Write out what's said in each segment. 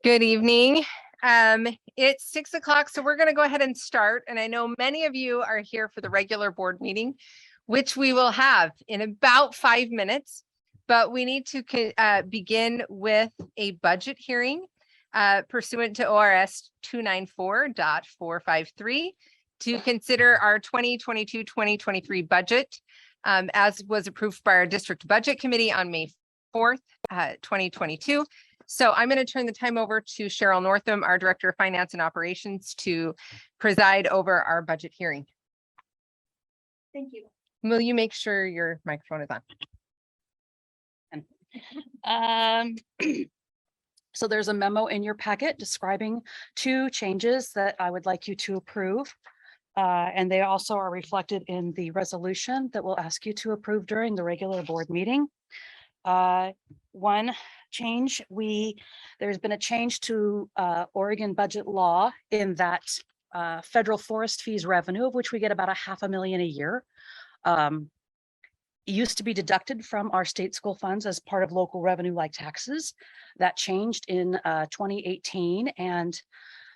Good evening. It's 6 o'clock, so we're going to go ahead and start. And I know many of you are here for the regular board meeting, which we will have in about 5 minutes. But we need to begin with a budget hearing pursuant to ORS 294.453 to consider our 2022-2023 budget as was approved by our district budget committee on May 4th, 2022. So I'm going to turn the time over to Cheryl Northam, our Director of Finance and Operations, to preside over our budget hearing. Thank you. Will you make sure your microphone is on? So there's a memo in your packet describing 2 changes that I would like you to approve. And they also are reflected in the resolution that we'll ask you to approve during the regular board meeting. One change, there's been a change to Oregon budget law in that federal forest fees revenue, of which we get about $500,000 a year, used to be deducted from our state school funds as part of local revenue like taxes. That changed in 2018, and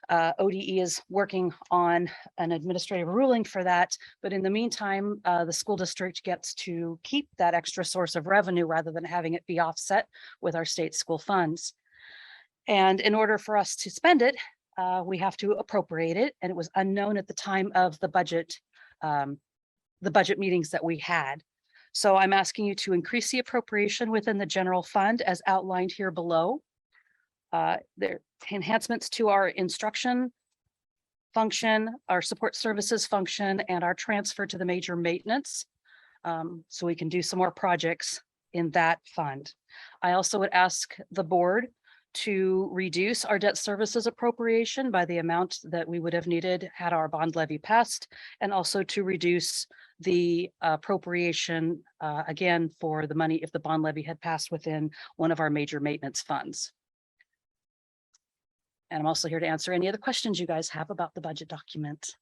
ODE is working on an administrative ruling for that. But in the meantime, the school district gets to keep that extra source of revenue rather than having it be offset with our state school funds. And in order for us to spend it, we have to appropriate it. And it was unknown at the time of the budget meetings that we had. So I'm asking you to increase the appropriation within the general fund as outlined here below. There enhancements to our instruction function, our support services function, and our transfer to the major maintenance. So we can do some more projects in that fund. I also would ask the board to reduce our debt services appropriation by the amount that we would have needed had our bond levy passed, and also to reduce the appropriation again for the money if the bond levy had passed within one of our major maintenance funds. And I'm also here to answer any other questions you guys have about the budget document.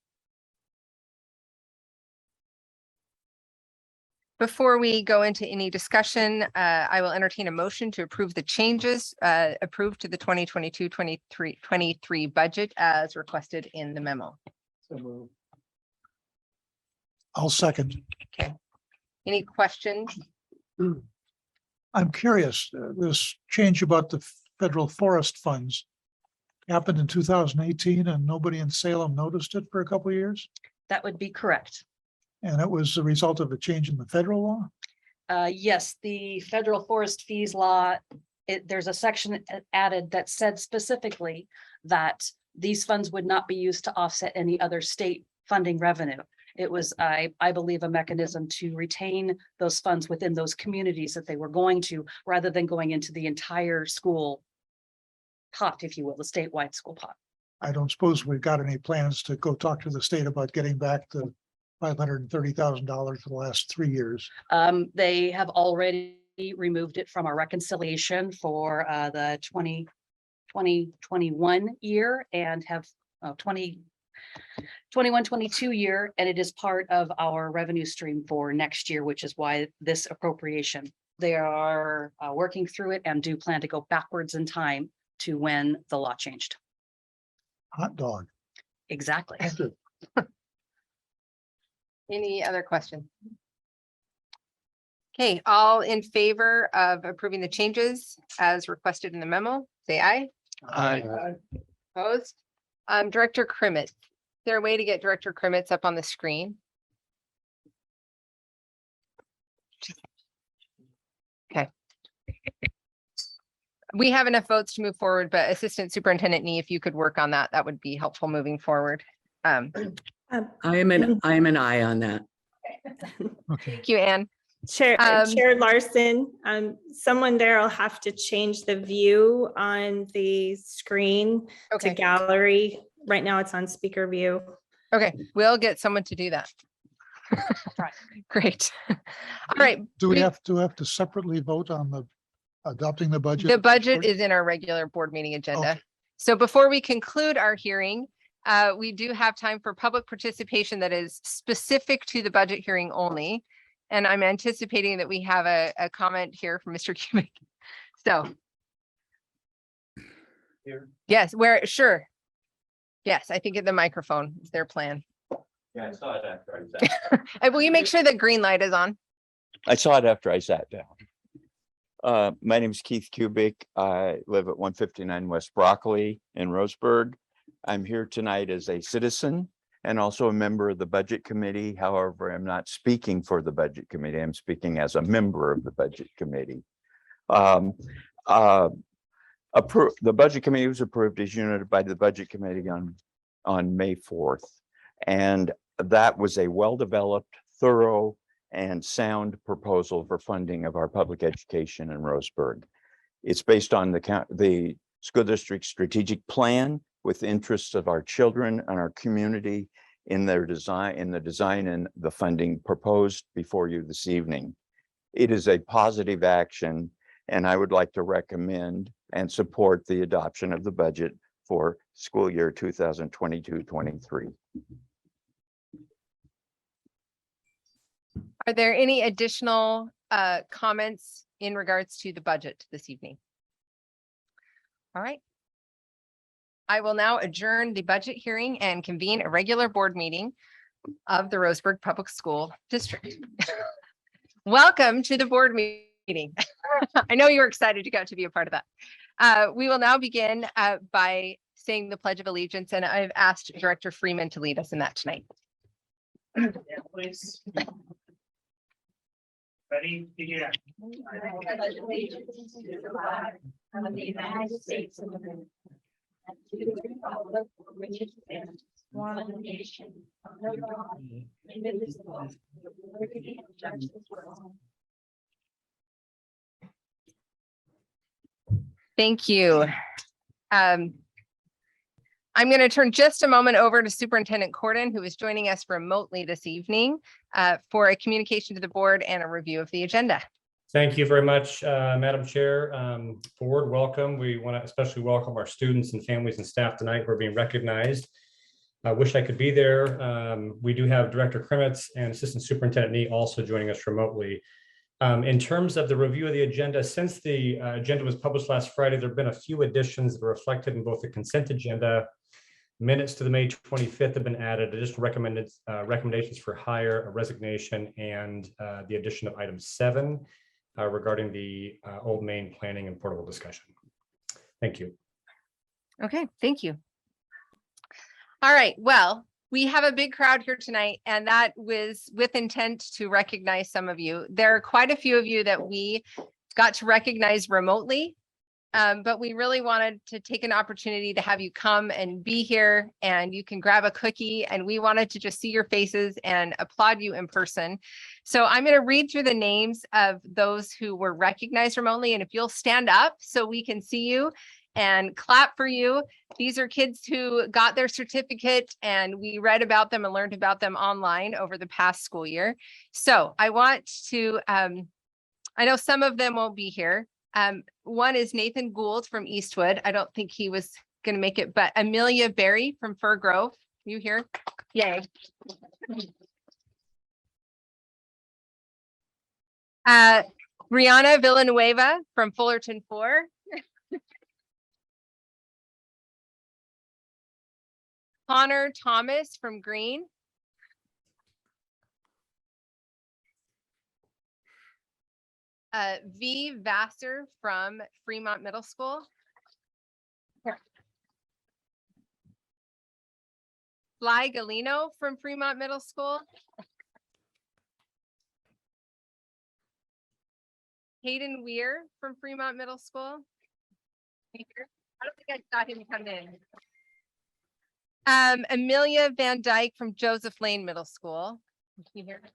Before we go into any discussion, I will entertain a motion to approve the changes approved to the 2022-23 budget as requested in the memo. I'll second. Okay. Any questions? I'm curious, this change about the federal forest funds happened in 2018 and nobody in Salem noticed it for a couple of years? That would be correct. And it was the result of a change in the federal law? Yes, the federal forest fees law, there's a section added that said specifically that these funds would not be used to offset any other state funding revenue. It was, I believe, a mechanism to retain those funds within those communities that they were going to, rather than going into the entire school pot, if you will, the statewide school pot. I don't suppose we've got any plans to go talk to the state about getting back the $530,000 for the last 3 years. They have already removed it from our reconciliation for the 2021 year and have 2021-22 year, and it is part of our revenue stream for next year, which is why this appropriation. They are working through it and do plan to go backwards in time to when the law changed. Hot dog. Exactly. Any other questions? Okay, all in favor of approving the changes as requested in the memo, say aye. Aye. Opposed? Director Krimitz, is there a way to get Director Krimitz up on the screen? Okay. We have enough votes to move forward, but Assistant Superintendent Nee, if you could work on that, that would be helpful moving forward. I'm an aye on that. Okay. Thank you, Anne. Chair Larson, someone there will have to change the view on the screen to gallery. Right now it's on speaker view. Okay, we'll get someone to do that. Right. Great. All right. Do we have to separately vote on the adopting the budget? The budget is in our regular board meeting agenda. Okay. So before we conclude our hearing, we do have time for public participation that is specific to the budget hearing only. And I'm anticipating that we have a comment here from Mr. Hvac. So here? Yes, where, sure. Yes, I think in the microphone is their plan. Yeah, I saw it after I sat. Will you make sure the green light is on? I saw it after I sat down. My name is Keith Kubik. I live at 159 West Broccoli in Roseburg. I'm here tonight as a citizen and also a member of the Budget Committee. However, I'm not speaking for the Budget Committee. I'm speaking as a member of the Budget Committee. The Budget Committee was approved as unit by the Budget Committee on May 4th. And that was a well-developed, thorough, and sound proposal for funding of our public education in Roseburg. It's based on the school district strategic plan with interests of our children and our community in the design and the funding proposed before you this evening. It is a positive action, and I would like to recommend and support the adoption of the budget for school year 2022-23. Are there any additional comments in regards to the budget this evening? All right. I will now adjourn the budget hearing and convene a regular board meeting of the Roseburg Public School District. Welcome to the board meeting. I know you were excited to go to be a part of that. We will now begin by saying the Pledge of Allegiance, and I've asked Director Freeman to lead us in that tonight. Yeah, please. Ready? Begin. I pledge allegiance to the flag of the United States of America, and to the republic for which it stands, one nation, under God, indivisible, with liberty and justice for all. Thank you. I'm going to turn just a moment over to Superintendent Corden, who is joining us remotely this evening for a communication to the board and a review of the agenda. Thank you very much, Madam Chair. Board, welcome. We want to especially welcome our students and families and staff tonight who are being recognized. I wish I could be there. We do have Director Krimitz and Assistant Superintendent Nee also joining us remotely. In terms of the review of the agenda, since the agenda was published last Friday, there have been a few additions that are reflected in both the consent agenda. Minutes to the May 25th have been added, additional recommendations for hire, a resignation, and the addition of item 7 regarding the Old Main planning and portable discussion. Thank you. Okay, thank you. All right, well, we have a big crowd here tonight, and that was with intent to recognize some of you. There are quite a few of you that we got to recognize remotely. But we really wanted to take an opportunity to have you come and be here, and you can grab a cookie, and we wanted to just see your faces and applaud you in person. So I'm going to read through the names of those who were recognized remotely, and if you'll stand up so we can see you and clap for you. These are kids who got their certificate, and we read about them and learned about them online over the past school year. So I want to, I know some of them won't be here. One is Nathan Gould from Eastwood. I don't think he was going to make it, but Amelia Berry from Fir Grove. You here? Yay. Brianna Villanueva from Fullerton 4. Connor Thomas from Green. V. Vassar from Fremont Middle School. Fly Galino from Fremont Middle School. Hayden Weir from Fremont Middle School. I don't think I saw him come in. Amelia Van Dyke from Joseph Lane Middle School. Can you hear me?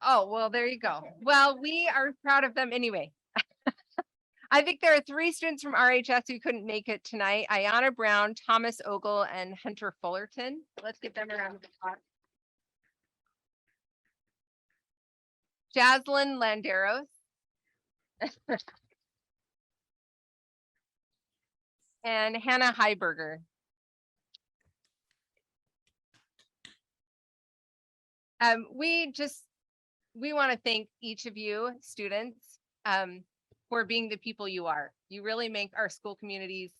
Oh, well, there you go. Well, we are proud of them anyway. I think there are 3 students from RHS who couldn't make it tonight. Ayana Brown, Thomas Ogle, and Hunter Fullerton. Let's give them a round of applause. Jaslyn Landeros. And Hannah Heiberger. We just we want to thank each of you students for being the people you are. You really make our school communities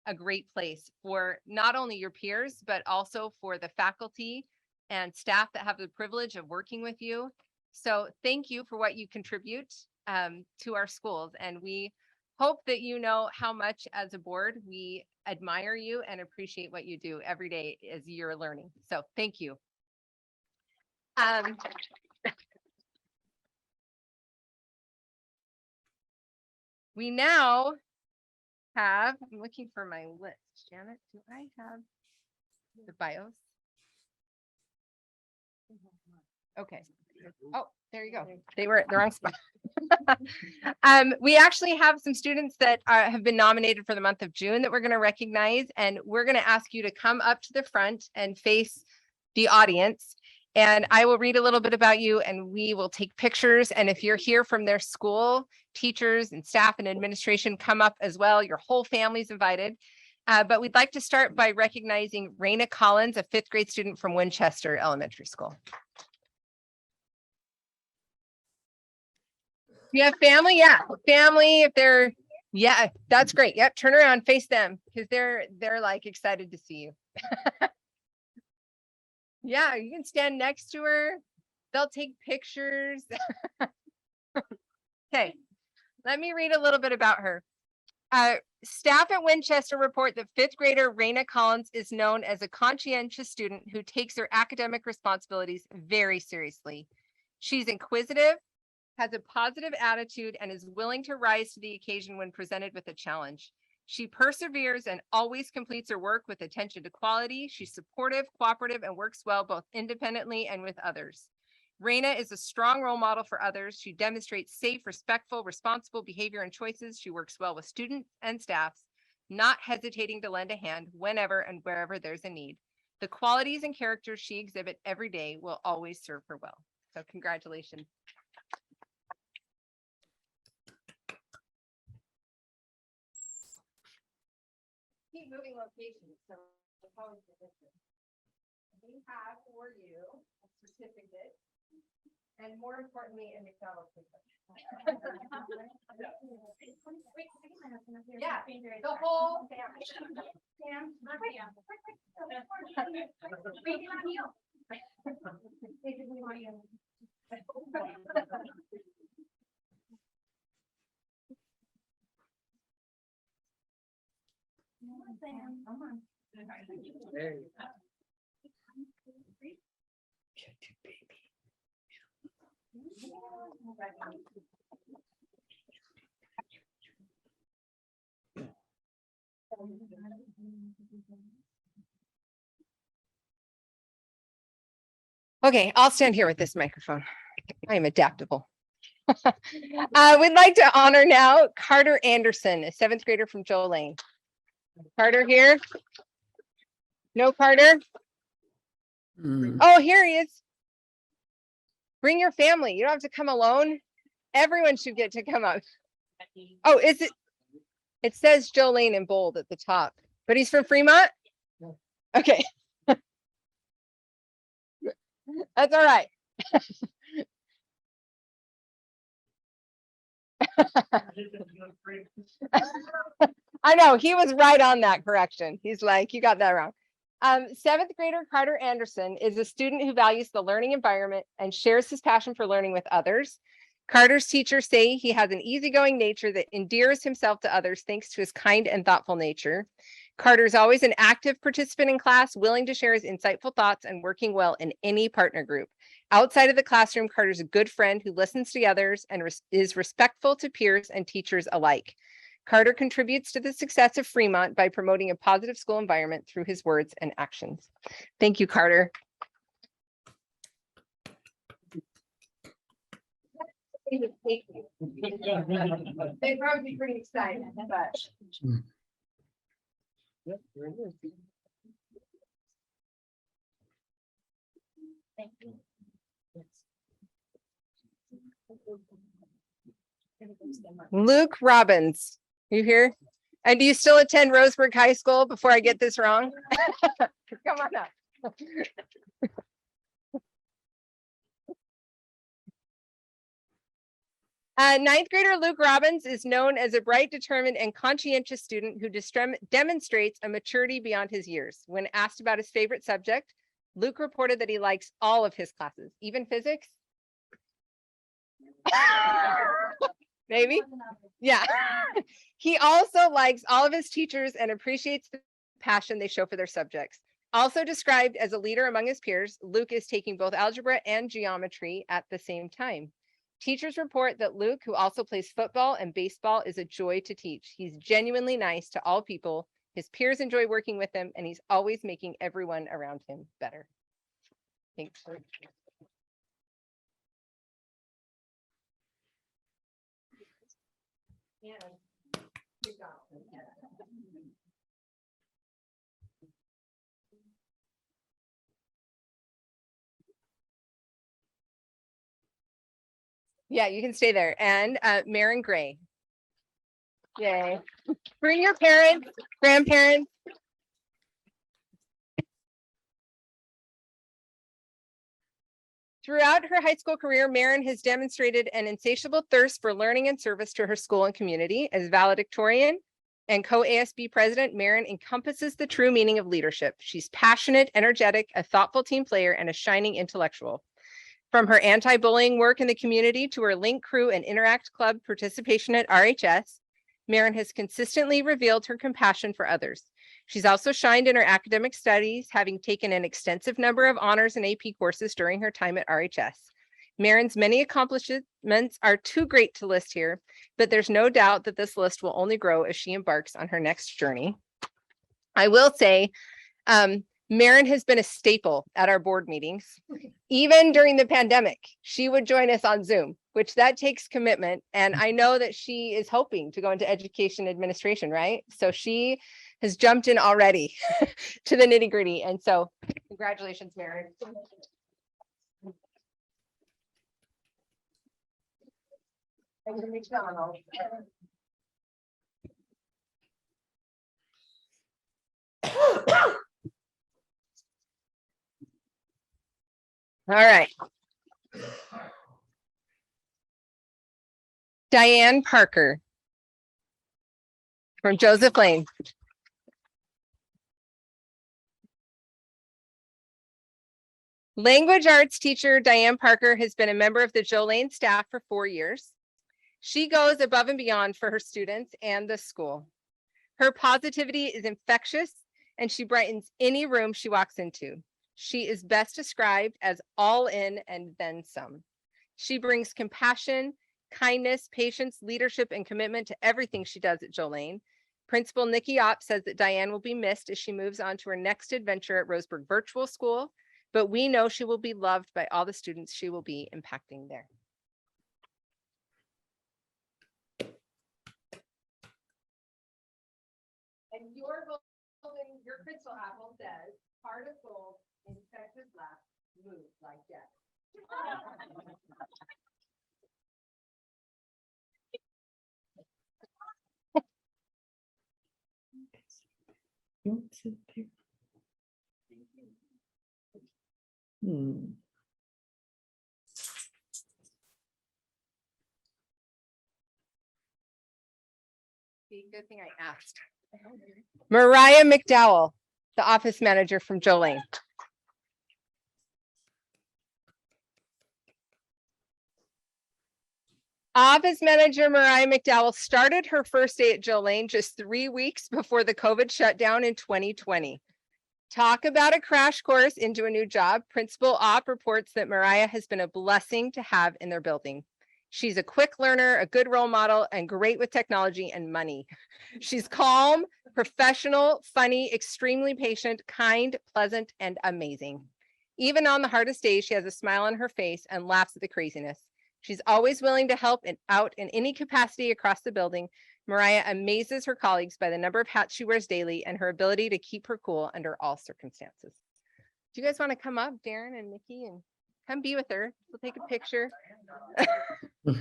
a great place for not only your peers, but also for the faculty and staff that have the privilege of working with you. So thank you for what you contribute to our schools. And we hope that you know how much as a board we admire you and appreciate what you do every day as you're learning. So thank you. We now have, I'm looking for my list. Janet, do I have the bios? Okay. Oh, there you go. They were at the wrong spot. We actually have some students that have been nominated for the month of June that we're going to recognize, and we're going to ask you to come up to the front and face the audience. And I will read a little bit about you and we will take pictures. And if you're here from their school, teachers and staff and administration, come up as well. Your whole family's invited. But we'd like to start by recognizing Reina Collins, a 5th grade student from Winchester Elementary School. You have family? Yeah, family. If they're, yeah, that's great. Yep, turn around, face them, because they're like excited to see you. Yeah, you can stand next to her. They'll take pictures. Okay, let me read a little bit about her. Staff at Winchester report that 5th grader Reina Collins is known as a conscientious student who takes her academic responsibilities very seriously. She's inquisitive, has a positive attitude, and is willing to rise to the occasion when presented with a challenge. She perseveres and always completes her work with attention to quality. She's supportive, cooperative, and works well both independently and with others. Reina is a strong role model for others. She demonstrates safe, respectful, responsible behavior and choices. She works well with students and staffs, not hesitating to lend a hand whenever and wherever there's a need. The qualities and characters she exhibits every day will always serve her well. So congratulations. Keep moving locations. So we have for you a certificate and more importantly, an acknowledgement. Yeah, the whole family. Okay, I'll stand here with this microphone. I am adaptable. We'd like to honor now Carter Anderson, a 7th grader from Joe Lane. Carter here? No Carter? Oh, here he is. Bring your family. You don't have to come alone. Everyone should get to come up. Oh, is it? It says Joe Lane in bold at the top, but he's from Fremont? Okay. That's all right. I know, he was right on that correction. He's like, you got that wrong. 7th grader Carter Anderson is a student who values the learning environment and shares his passion for learning with others. Carter's teachers say he has an easygoing nature that endears himself to others thanks to his kind and thoughtful nature. Carter's always an active participant in class, willing to share his insightful thoughts and working well in any partner group. Outside of the classroom, Carter's a good friend who listens to others and is respectful to peers and teachers alike. Carter contributes to the success of Fremont by promoting a positive school environment through his words and actions. Thank you, Carter. They'd probably be pretty excited, but. Thank you. Luke Robbins, you here? And do you still attend Roseburg High School before I get this wrong? Come on up. Ninth grader Luke Robbins is known as a bright, determined, and conscientious student who demonstrates a maturity beyond his years. When asked about his favorite subject, Luke reported that he likes all of his classes, even physics. Maybe. Yeah. He also likes all of his teachers and appreciates the passion they show for their subjects. Also described as a leader among his peers, Luke is taking both algebra and geometry at the same time. Teachers report that Luke, who also plays football and baseball, is a joy to teach. He's genuinely nice to all people. His peers enjoy working with him, and he's always making everyone around him better. Thanks. Yeah, you can stay there. And Maren Gray. Yay. Bring your parents, grandparents. Throughout her high school career, Maren has demonstrated an insatiable thirst for learning and service to her school and community. As valedictorian and co-ASB president, Maren encompasses the true meaning of leadership. She's passionate, energetic, a thoughtful team player, and a shining intellectual. From her anti-bullying work in the community to her Link Crew and Interact Club participation at RHS, Maren has consistently revealed her compassion for others. She's also shined in her academic studies, having taken an extensive number of honors and AP courses during her time at RHS. Maren's many accomplishments are too great to list here, but there's no doubt that this list will only grow as she embarks on her next journey. I will say, Maren has been a staple at our board meetings. Even during the pandemic, she would join us on Zoom, which that takes commitment. And I know that she is hoping to go into education administration, right? So she has jumped in already to the nitty gritty. And so congratulations, Maren. All right. Diane Parker from Joseph Lane. Language arts teacher Diane Parker has been a member of the Joe Lane staff for 4 years. She goes above and beyond for her students and the school. Her positivity is infectious and she brightens any room she walks into. She is best described as all in and then some. She brings compassion, kindness, patience, leadership, and commitment to everything she does at Joe Lane. Principal Nikki Opp says that Diane will be missed as she moves on to her next adventure at Roseburg Virtual School, but we know she will be loved by all the students she will be impacting there. And your building, your crystal apple says, heart of gold, infected laugh, move like death. Good thing I asked. Mariah McDowell, the office manager from Joe Lane. Office manager Mariah McDowell started her first day at Joe Lane just 3 weeks before the COVID shutdown in 2020. Talk about a crash course into a new job. Principal Opp reports that Mariah has been a blessing to have in their building. She's a quick learner, a good role model, and great with technology and money. She's calm, professional, funny, extremely patient, kind, pleasant, and amazing. Even on the hardest days, she has a smile on her face and laughs at the craziness. She's always willing to help out in any capacity across the building. Mariah amazes her colleagues by the number of hats she wears daily and her ability to keep her cool under all circumstances. Do you guys want to come up, Darren and Nikki, and come be with her? We'll take a picture. I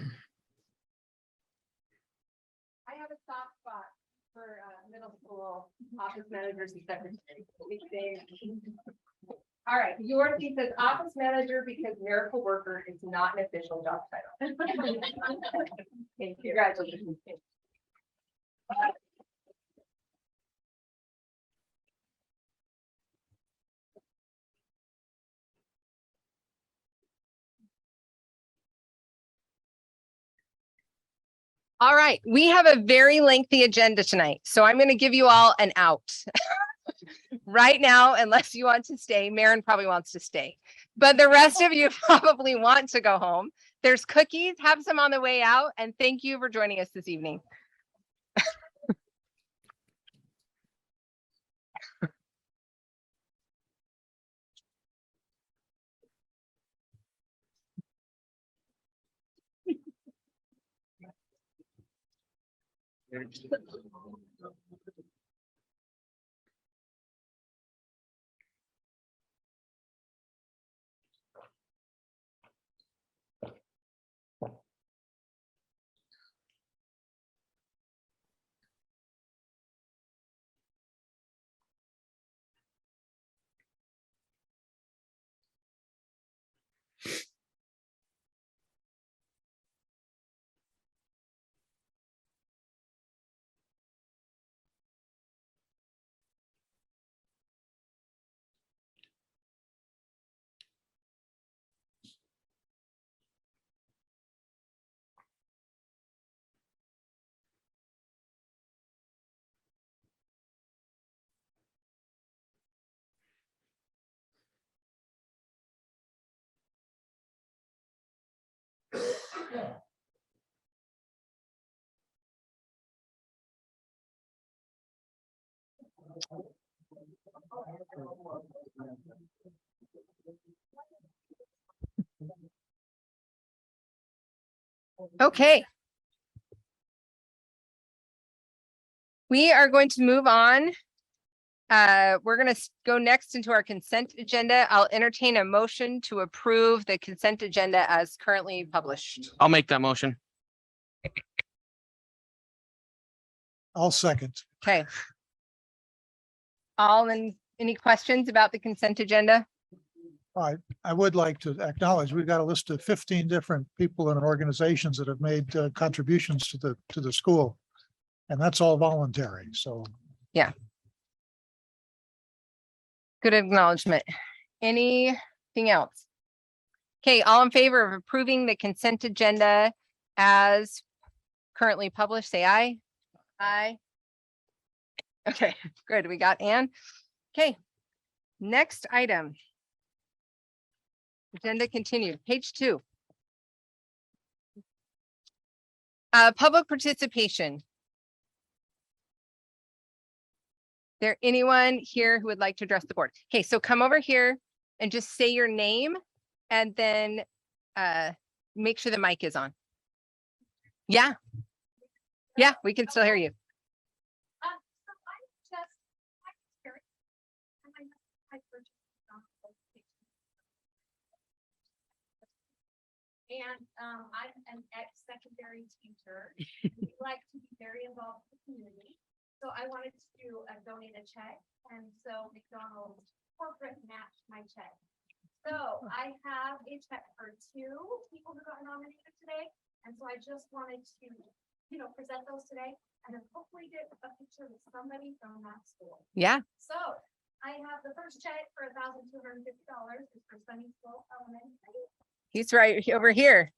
have a soft spot for middle school office managers and secretaries. All right, yours he says office manager because miracle worker is not an official job title. Congratulations. All right, we have a very lengthy agenda tonight, so I'm going to give you all an out right now, unless you want to stay. Maren probably wants to stay, but the rest of you probably want to go home. There's cookies, have some on the way out, and thank you for joining us this evening. Okay. We are going to move on. We're going to go next into our consent agenda. I'll entertain a motion to approve the consent agenda as currently published. I'll make that motion. I'll second. Okay. Any questions about the consent agenda? I would like to acknowledge, we've got a list of 15 different people and organizations that have made contributions to the school. And that's all voluntary, so. Good acknowledgement. Anything else? Okay, all in favor of approving the consent agenda as currently published, say aye. Aye. Okay, good. We got Ann. Okay, next item. Agenda continued, page 2. Public participation. There anyone here who would like to address the board? Okay, so come over here and just say your name and then make sure the mic is on. Yeah. Yeah, we can still hear you. And I'm an ex-secondary teacher. We like to be very involved in the community. So I wanted to donate a check. And so McDonald's corporate matched my check. So I have a check for 2 people who got nominated today. And so I just wanted to, present those today and then hopefully get a picture with somebody from that school. Yeah. So I have the first check for $1,250 is for Sunny School Elementary. He's right over here.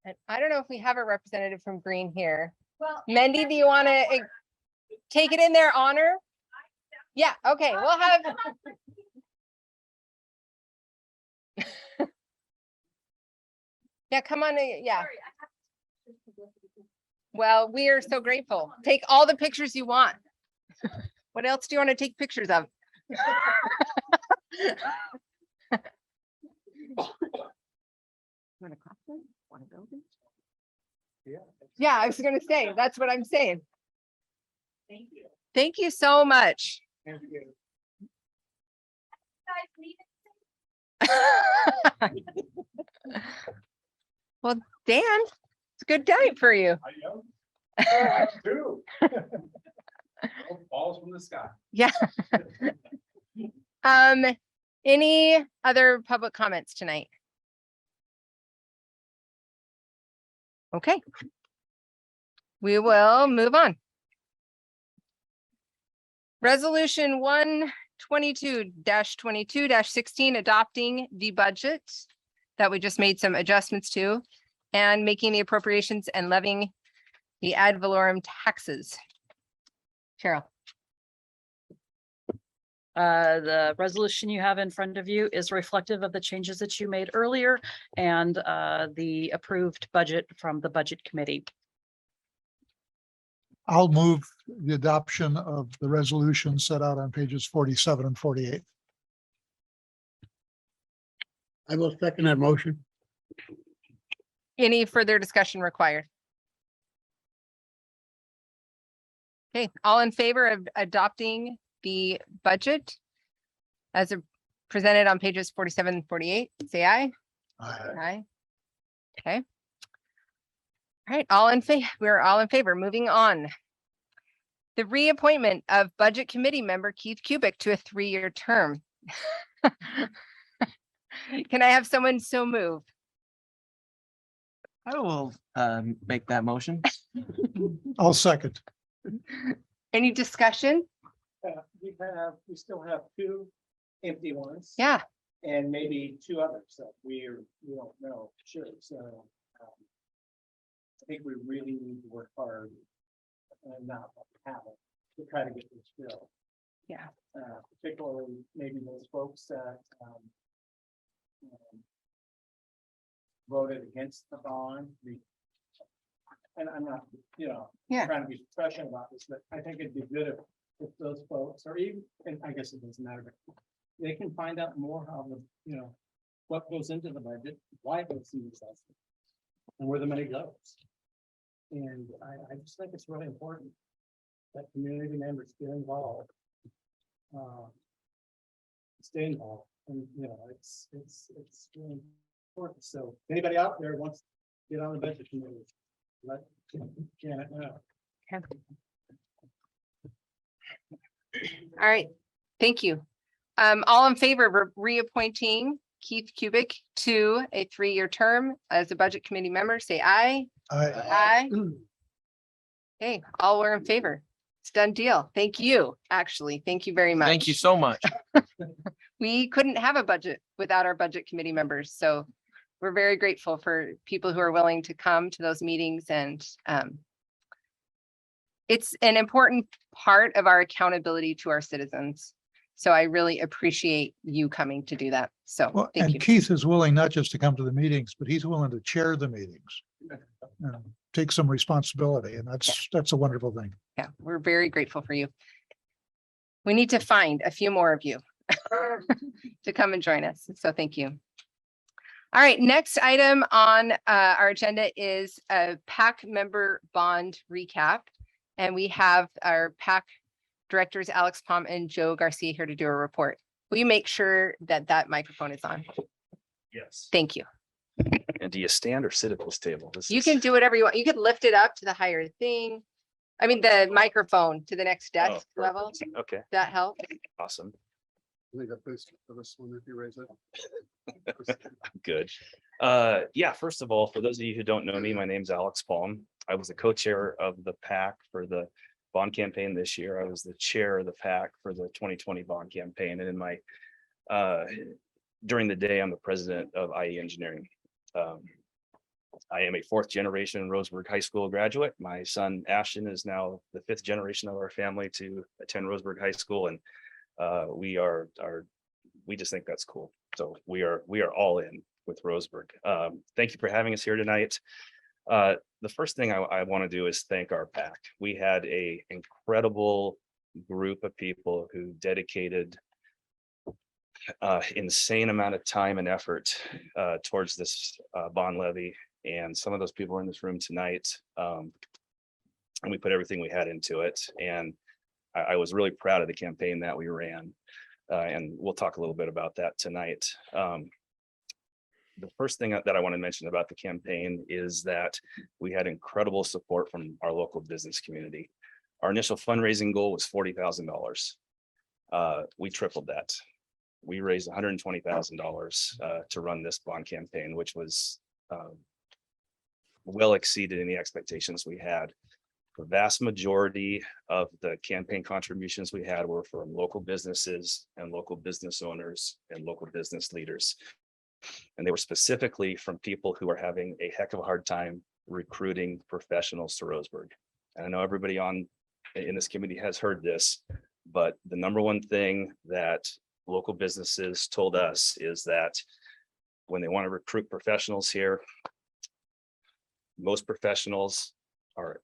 And I don't know if we have a representative from Green here. Well, Mendy, do you want to take it in their honor? Yeah, okay, we'll have. Yeah, come on, yeah. Well, we are so grateful. Take all the pictures you want. What else do you want to take pictures of? Yeah, I was gonna say, that's what I'm saying. Thank you. Thank you so much. Guys need Well, Dan, it's a good night for you. Falls from the sky. Yeah. Any other public comments tonight? Okay. We will move on. Resolution 122-22-16, adopting the budget that we just made some adjustments to and making the appropriations and levying the ad valorem taxes. Cheryl. The resolution you have in front of you is reflective of the changes that you made earlier and the approved budget from the Budget Committee. I'll move the adoption of the resolution set out on pages 47 and 48. I will second that motion. Any further discussion required? Okay, all in favor of adopting the budget as presented on pages 47 and 48, say aye. Aye. Okay. All right, all in favor, we're all in favor. Moving on. The reappointment of Budget Committee member Keith Hvac to a 3-year term. Can I have someone so move? I will make that motion. I'll second. Any discussion? We still have 2 empty ones. Yeah, And maybe 2 others that we don't know, sure, so. I think we really need to work hard and not have it to try to get this filled. Yeah. Particularly maybe those folks that voted against the bond. And I'm not, Yeah. trying to be professional about this, but I think it'd be good if those folks, or even, and I guess it doesn't matter, but they can find out more how the, what goes into the budget, why it goes into the budget, and where the money goes. And I just think it's really important that community members get involved. Stay involved, and it's really important. So if anybody out there wants to get on the budget committee, let Janet know. okay. All right, thank you. All in favor of reappointing Keith Hvac to a 3-year term as a Budget Committee member, say aye. Aye. Okay, all were in favor. It's done deal. Thank you, actually. Thank you very much. Thank you so much. We couldn't have a budget without our Budget Committee members, so we're very grateful for people who are willing to come to those meetings, and it's an important part of our accountability to our citizens. So I really appreciate you coming to do that. So Well, thank and you. Keith is willing not just to come to the meetings, but he's willing to chair the meetings. Take some responsibility, and that's a wonderful thing. Yeah, we're very grateful for you. We need to find a few more of you to come and join us. So thank you. All right, next item on our agenda is a PAC member bond recap. And we have our PAC directors, Alex Palm and Joe Garcia, here to do a report. Will you make sure that that microphone is on? Yes. Thank you. And do you stand or sit at this table? You can do whatever you want. You could lift it up to the higher thing. I mean, the microphone to the next desk level. Okay, That help? awesome. I got this for this one, if you raise it. Good. Yeah, first of all, for those of you who don't know me, my name's Alex Palm. I was the co-chair of the PAC for the bond campaign this year. I was the chair of the PAC for the 2020 bond campaign. And in my during the day, I'm the president of IE Engineering. I am a 4th generation Roseburg High School graduate. My son Ashton is now the 5th generation of our family to attend Roseburg High School, and we just think that's cool. So we are all in with Roseburg. Thank you for having us here tonight. The first thing I want to do is thank our PAC. We had an incredible group of people who dedicated insane amount of time and effort towards this bond levy, and some of those people are in this room tonight, and we put everything we had into it, and I was really proud of the campaign that we ran, and we'll talk a little bit about that tonight. The first thing that I want to mention about the campaign is that we had incredible support from our local business community. Our initial fundraising goal was $40,000. We tripled that. We raised $120,000 to run this bond campaign, which was well exceeded any expectations we had. The vast majority of the campaign contributions we had were from local businesses and local business owners and local business leaders. And they were specifically from people who are having a heck of a hard time recruiting professionals to Roseburg. And I know everybody in this committee has heard this, but the number one thing that local businesses told us is that when they want to recruit professionals here, most professionals are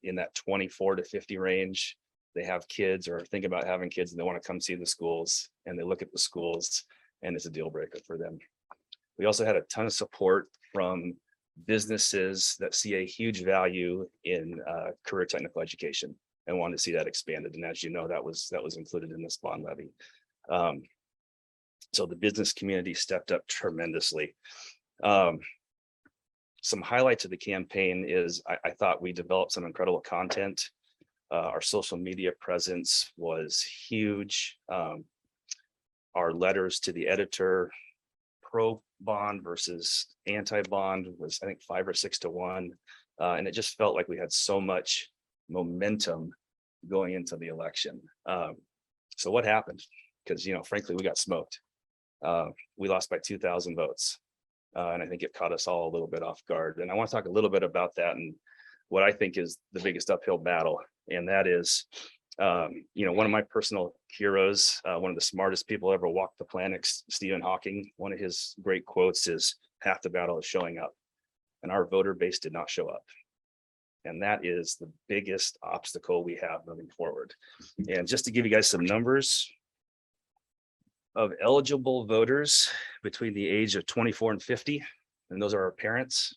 in that 24 to 50 range. They have kids or think about having kids and they want to come see the schools, and they look at the schools and it's a deal breaker for them. We also had a ton of support from businesses that see a huge value in career technical education and want to see that expanded. And as you know, that was included in this bond levy. So the business community stepped up tremendously. Some highlights of the campaign is I thought we developed some incredible content. Our social media presence was huge. Our letters to the editor, pro bond versus anti-bond, was I think 5 or 6 to 1. And it just felt like we had so much momentum going into the election. So what happened? Because, frankly, we got smoked. We lost by 2,000 votes. And I think it caught us all a little bit off guard. And I want to talk a little bit about that and what I think is the biggest uphill battle. And that is, one of my personal heroes, one of the smartest people ever walked the planet, Stephen Hawking. One of his great quotes is, "Half the battle is showing up." And our voter base did not show up. And that is the biggest obstacle we have moving forward. And just to give you guys some numbers, of eligible voters between the age of 24 and 50, and those are our parents,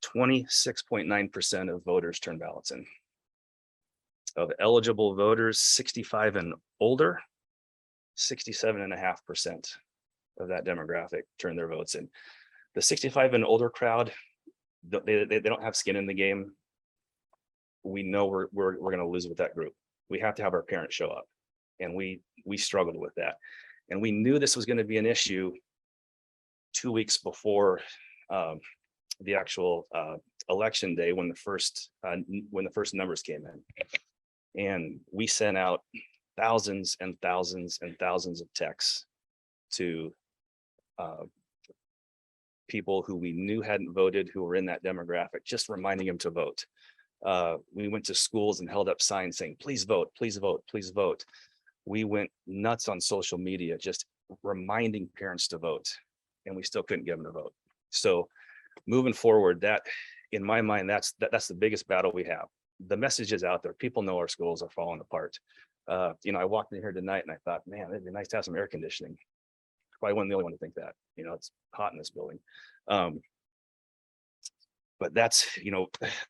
26.9% of voters turn ballots in. Of eligible voters 65 and older, 67.5% of that demographic turn their votes in. The 65 and older crowd, they don't have skin in the game. We know we're going to lose with that group. We have to have our parents show up. And we struggled with that. And we knew this was going to be an issue 2 weeks before the actual election day when the first numbers came in. And we sent out thousands and thousands and thousands of texts to people who we knew hadn't voted, who were in that demographic, just reminding them to vote. We went to schools and held up signs saying, "Please vote, please vote, please vote." We went nuts on social media, just reminding parents to vote, and we still couldn't get them to vote. So moving forward, that in my mind, that's the biggest battle we have. The message is out there. People know our schools are falling apart. I walked in here tonight and I thought, man, it'd be nice to have some air conditioning. Probably wasn't the only one to think that. It's hot in this building. But that's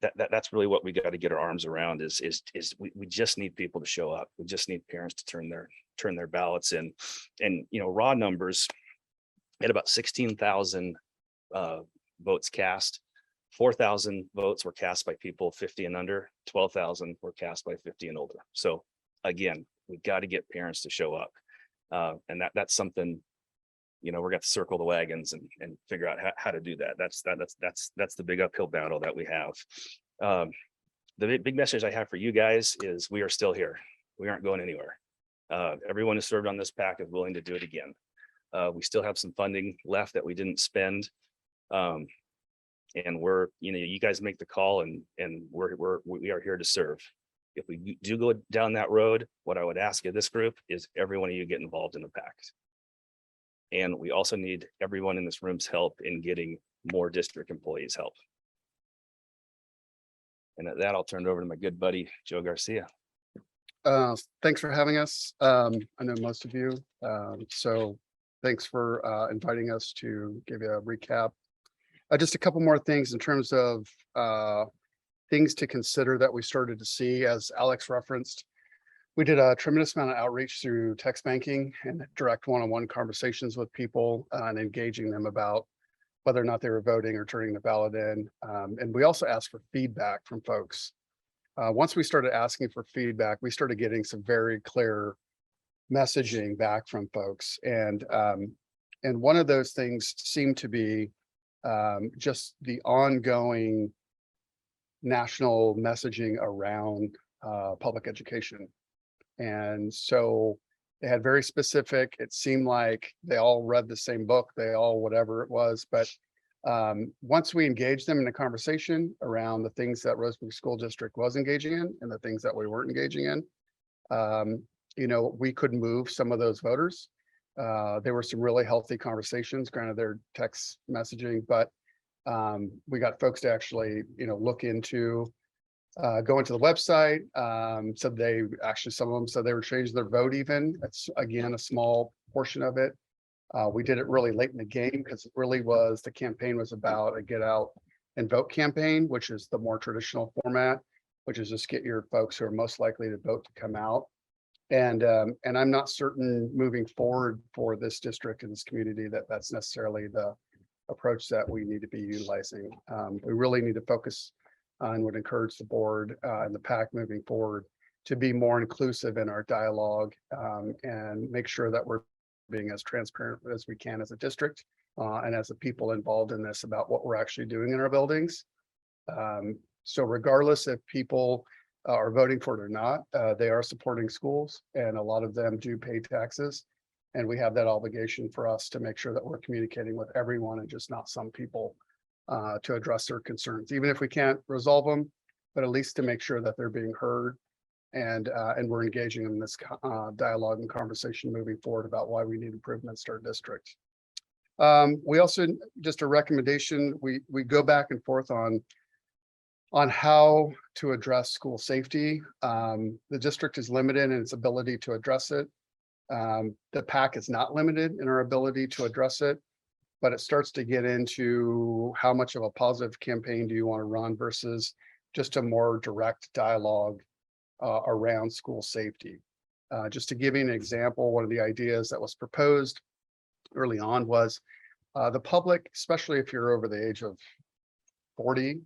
that's really what we got to get our arms around is we just need people to show up. We just need parents to turn their ballots in. And raw numbers, at about 16,000 votes cast, 4,000 votes were cast by people 50 and under, 12,000 were cast by 50 and older. So again, we got to get parents to show up. And that's something we're going to circle the wagons and figure out how to do that. That's the big uphill battle that we have. The big message I have for you guys is we are still here. We aren't going anywhere. Everyone who served on this PAC is willing to do it again. We still have some funding left that we didn't spend. And you guys make the call and we are here to serve. If we do go down that road, what I would ask of this group is every one of you get involved in the PAC. And we also need everyone in this room's help in getting more district employees help. And at that, I'll turn it over to my good buddy, Joe Garcia. Thanks for having us. I know most of you. So thanks for inviting us to give you a recap. Just a couple more things in terms of things to consider that we started to see, as Alex referenced. We did a tremendous amount of outreach through text banking and direct one-on-one conversations with people and engaging them about whether or not they were voting or turning the ballot in. And we also asked for feedback from folks. Once we started asking for feedback, we started getting some very clear messaging back from folks. And one of those things seemed to be just the ongoing national messaging around public education. And so they had very specific, it seemed like they all read the same book, they all whatever it was, but once we engaged them in a conversation around the things that Roseburg School District was engaging in and the things that we weren't engaging in, you know, we could move some of those voters. There were some really healthy conversations, granted their text messaging, but we got folks to actually, you know, look into go into the website. So they actually, some of them said they were changing their vote even. That's again, a small portion of it. We did it really late in the game because it really was, the campaign was about a get out and vote campaign, which is the more traditional format, which is just get your folks who are most likely to vote to come out. And I'm not certain moving forward for this district and this community that that's necessarily the approach that we need to be utilizing. We really need to focus on, would encourage the board and the PAC moving forward to be more inclusive in our dialogue and make sure that we're being as transparent as we can as a district and as the people involved in this about what we're actually doing in our buildings. So regardless if people are voting for it or not, they are supporting schools, and a lot of them do pay taxes. And we have that obligation for us to make sure that we're communicating with everyone and just not some people to address their concerns, even if we can't resolve them, but at least to make sure that they're being heard and we're engaging in this dialogue and conversation moving forward about why we need improvements to our district. We also, just a recommendation, we go back and forth on how to address school safety. The district is limited in its ability to address it. The PAC is not limited in our ability to address it, but it starts to get into how much of a positive campaign do you want to run versus just a more direct dialogue around school safety. Just to give you an example, one of the ideas that was proposed early on was the public, especially if you're over the age of 40,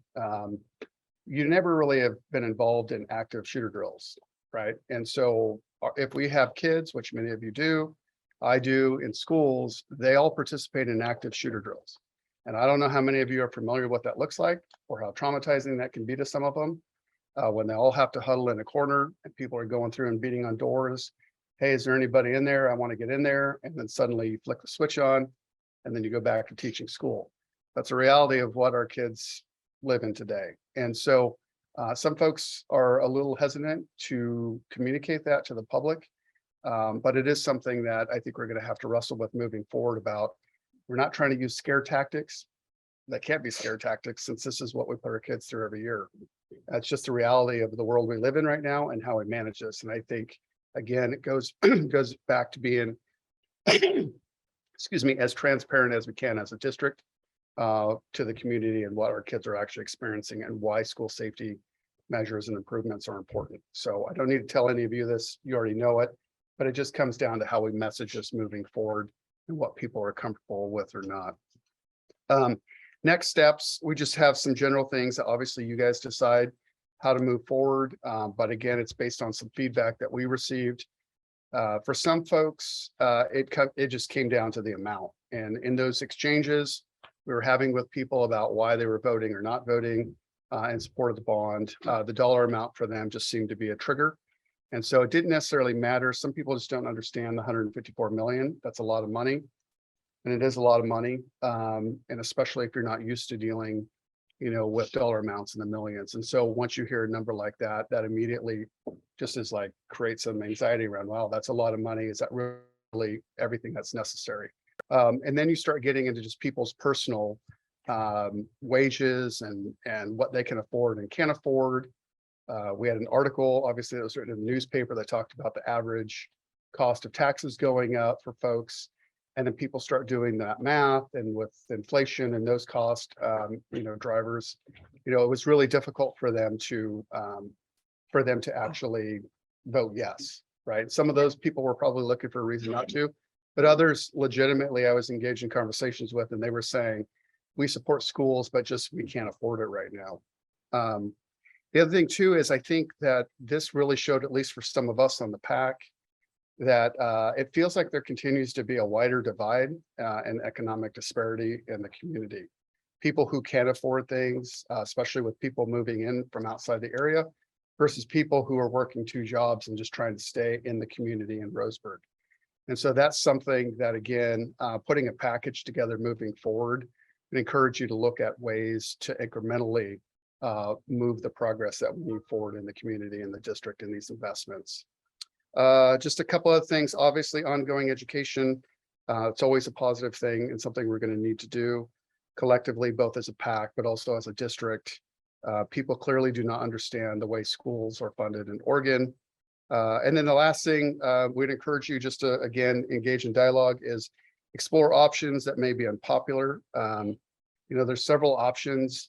you never really have been involved in active shooter drills, right? And so if we have kids, which many of you do, I do in schools, they all participate in active shooter drills. And I don't know how many of you are familiar with what that looks like or how traumatizing that can be to some of them. When they all have to huddle in a corner and people are going through and beating on doors. Hey, is there anybody in there? I want to get in there. And then suddenly you flick the switch on and then you go back to teaching school. That's a reality of what our kids live in today. And so some folks are a little hesitant to communicate that to the public. But it is something that I think we're going to have to wrestle with moving forward about. We're not trying to use scare tactics. That can't be scare tactics since this is what we put our kids through every year. That's just the reality of the world we live in right now and how we manage this. And I think, again, it goes back to being, excuse me, as transparent as we can as a district to the community and what our kids are actually experiencing and why school safety measures and improvements are important. So I don't need to tell any of you this, you already know it, but it just comes down to how we message this moving forward and what people are comfortable with or not. Next steps, we just have some general things that obviously you guys decide how to move forward. But again, it's based on some feedback that we received. For some folks, it just came down to the amount. And in those exchanges we were having with people about why they were voting or not voting in support of the bond, the dollar amount for them just seemed to be a trigger. And so it didn't necessarily matter. Some people just don't understand the 154 million. That's a lot of money. And it is a lot of money. And especially if you're not used to dealing, you know, with dollar amounts in the millions. And so once you hear a number like that, that immediately just is like creates some anxiety around, wow, that's a lot of money. Is that really everything that's necessary? And then you start getting into just people's personal wages and what they can afford and can't afford. We had an article, obviously, that was written in the newspaper that talked about the average cost of taxes going up for folks. And then people start doing that math, and with inflation and those cost, you know, drivers, you know, it was really difficult for them to actually vote yes, right? Some of those people were probably looking for a reason not to, but others legitimately I was engaged in conversations with, and they were saying, we support schools, but just we can't afford it right now. The other thing too is I think that this really showed, at least for some of us on the PAC, that it feels like there continues to be a wider divide and economic disparity in the community. People who can't afford things, especially with people moving in from outside the area, versus people who are working 2 jobs and just trying to stay in the community in Roseburg. And so that's something that, again, putting a package together moving forward, I encourage you to look at ways to incrementally move the progress that we move forward in the community and the district in these investments. Just a couple of things, obviously ongoing education. It's always a positive thing and something we're going to need to do collectively, both as a PAC, but also as a district. People clearly do not understand the way schools are funded in Oregon. And then the last thing we'd encourage you just to, again, engage in dialogue is explore options that may be unpopular. There's several options.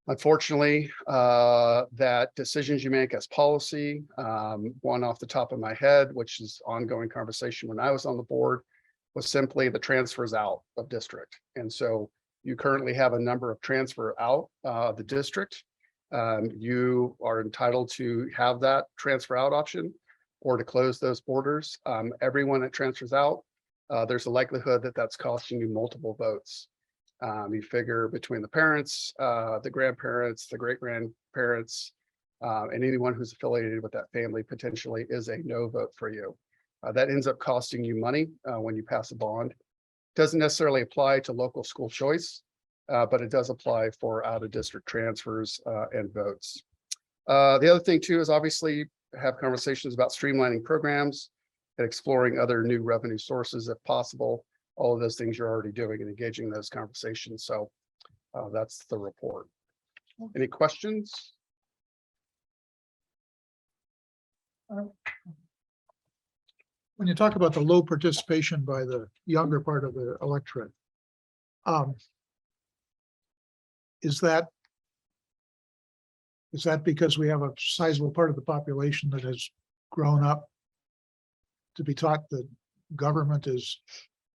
Unfortunately, that decisions you make as policy, one off the top of my head, which is ongoing conversation when I was on the board, was simply the transfers out of district. And so you currently have a number of transfer out of the district. You are entitled to have that transfer out option or to close those borders. Everyone that transfers out, there's a likelihood that that's costing you multiple votes. You figure between the parents, the grandparents, the great grandparents, and anyone who's affiliated with that family potentially is a no vote for you. That ends up costing you money when you pass a bond. Doesn't necessarily apply to local school choice, but it does apply for out of district transfers and votes. The other thing too is obviously have conversations about streamlining programs and exploring other new revenue sources if possible. All of those things you're already doing and engaging in those conversations. So that's the report. Any questions? When you talk about the low participation by the younger part of the electorate, is that because we have a sizable part of the population that has grown up to be taught that government is